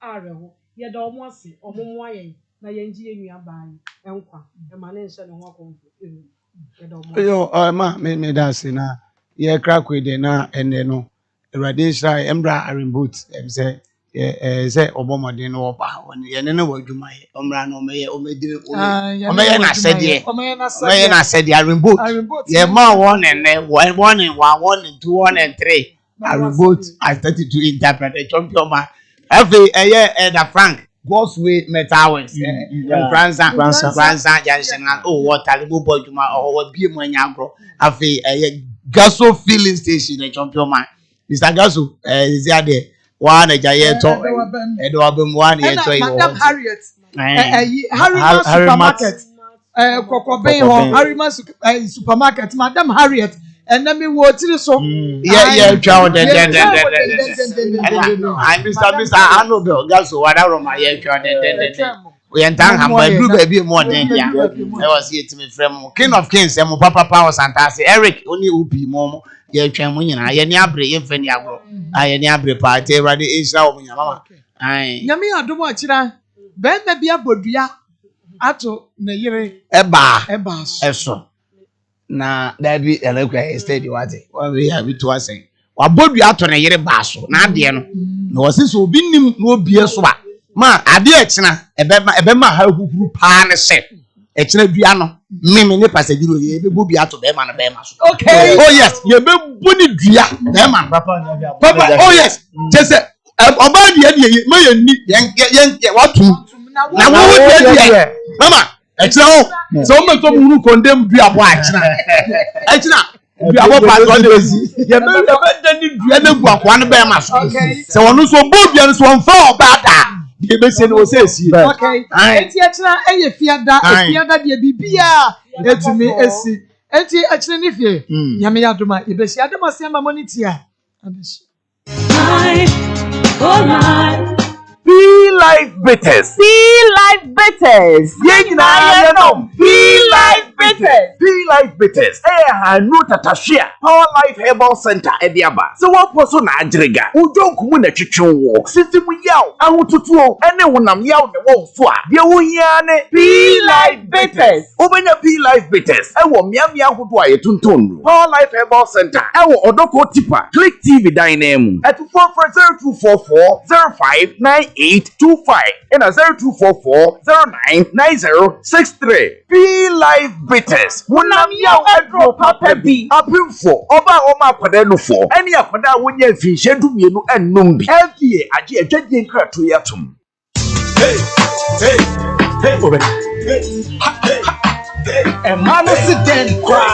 areho ye da omo ase omo mo aye na ye nji enua baa enkwa e ma ne nse ne ho akonfo yo me da se na ye crack with the na ene no Erade Israel embra arimbot say say obomode no oba ye ne wadwuma ye omra no meye omedire omeye na sede omeye na sede arimbot ye ma one and 1 1 1 2 1 and 3 arimbot I started to interpret the champion man every the Frank God's way metawes Fransa Jansen what talibu bojuma or be mo nyagro afi Gaso filling station the champion man Mr. Gaso is there one jayeto edo abem one yeto Madam Harriet Harriman supermarket Kokoben ho Harriman supermarket Madam Harriet and then me watch so yeah twa den I Mr. Anobel Gaso wada my yeah twa den we entan hamba blue baby more than ya I was here to me from King of Kings and papa power santase Eric only upi momo ye twa mu nyina ye ni abre ye mfani agro ye ni abre party Erade Israel mu nyama ai nyame adomo akira ben na bia bodua ato na yire eba eso na that be elekwa steady wate we have it to us wa bodua ato na yire ba so na ade no na wose so obi nim na obi eso ba ma ade ekina ebe ma ha hukuru pa ne se ekina dua no meme ne pasagiro ye be bobi ato be ma na be ma so okay oh yes ye be boni dua be ma papa oh yes just oba de ma ye ni ye watu na wo de mama ekina ho so o me so buru condemn dua bo ekina dua bo pa so de ye be de ni dua na gu akwa no be ma so se wono so bobi an so onfa obada de be se no se si okay enti ekina eye fiada de bibia etumi esi enti ekina ni fie nyame yadoma ye be si adoma se ma monitia abeshi oh my Be Life Bitters. Be Life Bitters. Be Life Bitters. Be Life Bitters. I know Tatashia. Power Life Herbal Center Ediaba. So what person na ajrega? Ujo kumuna chichunwo. System yaw. Ahu tutuo. Ene wunam yaw ne wo fwa. Ye wunyane. Be Life Bitters. Obenya Be Life Bitters. Ewo miamia hudu aye tuntonu. Power Life Herbal Center. Ewo odoko tipa. Click TV dynamo. At 0244 059825 and 0244 099063. Be Life Bitters. Wunam yaw edro papa bi. Apimfo. Oba oma kwadenufo. Eni akwada wunye finshedu mienu ennumbi. FDA aji ejedi nkratu yatum. Hey, Obe. Hey. Emmanuel Sidden cry.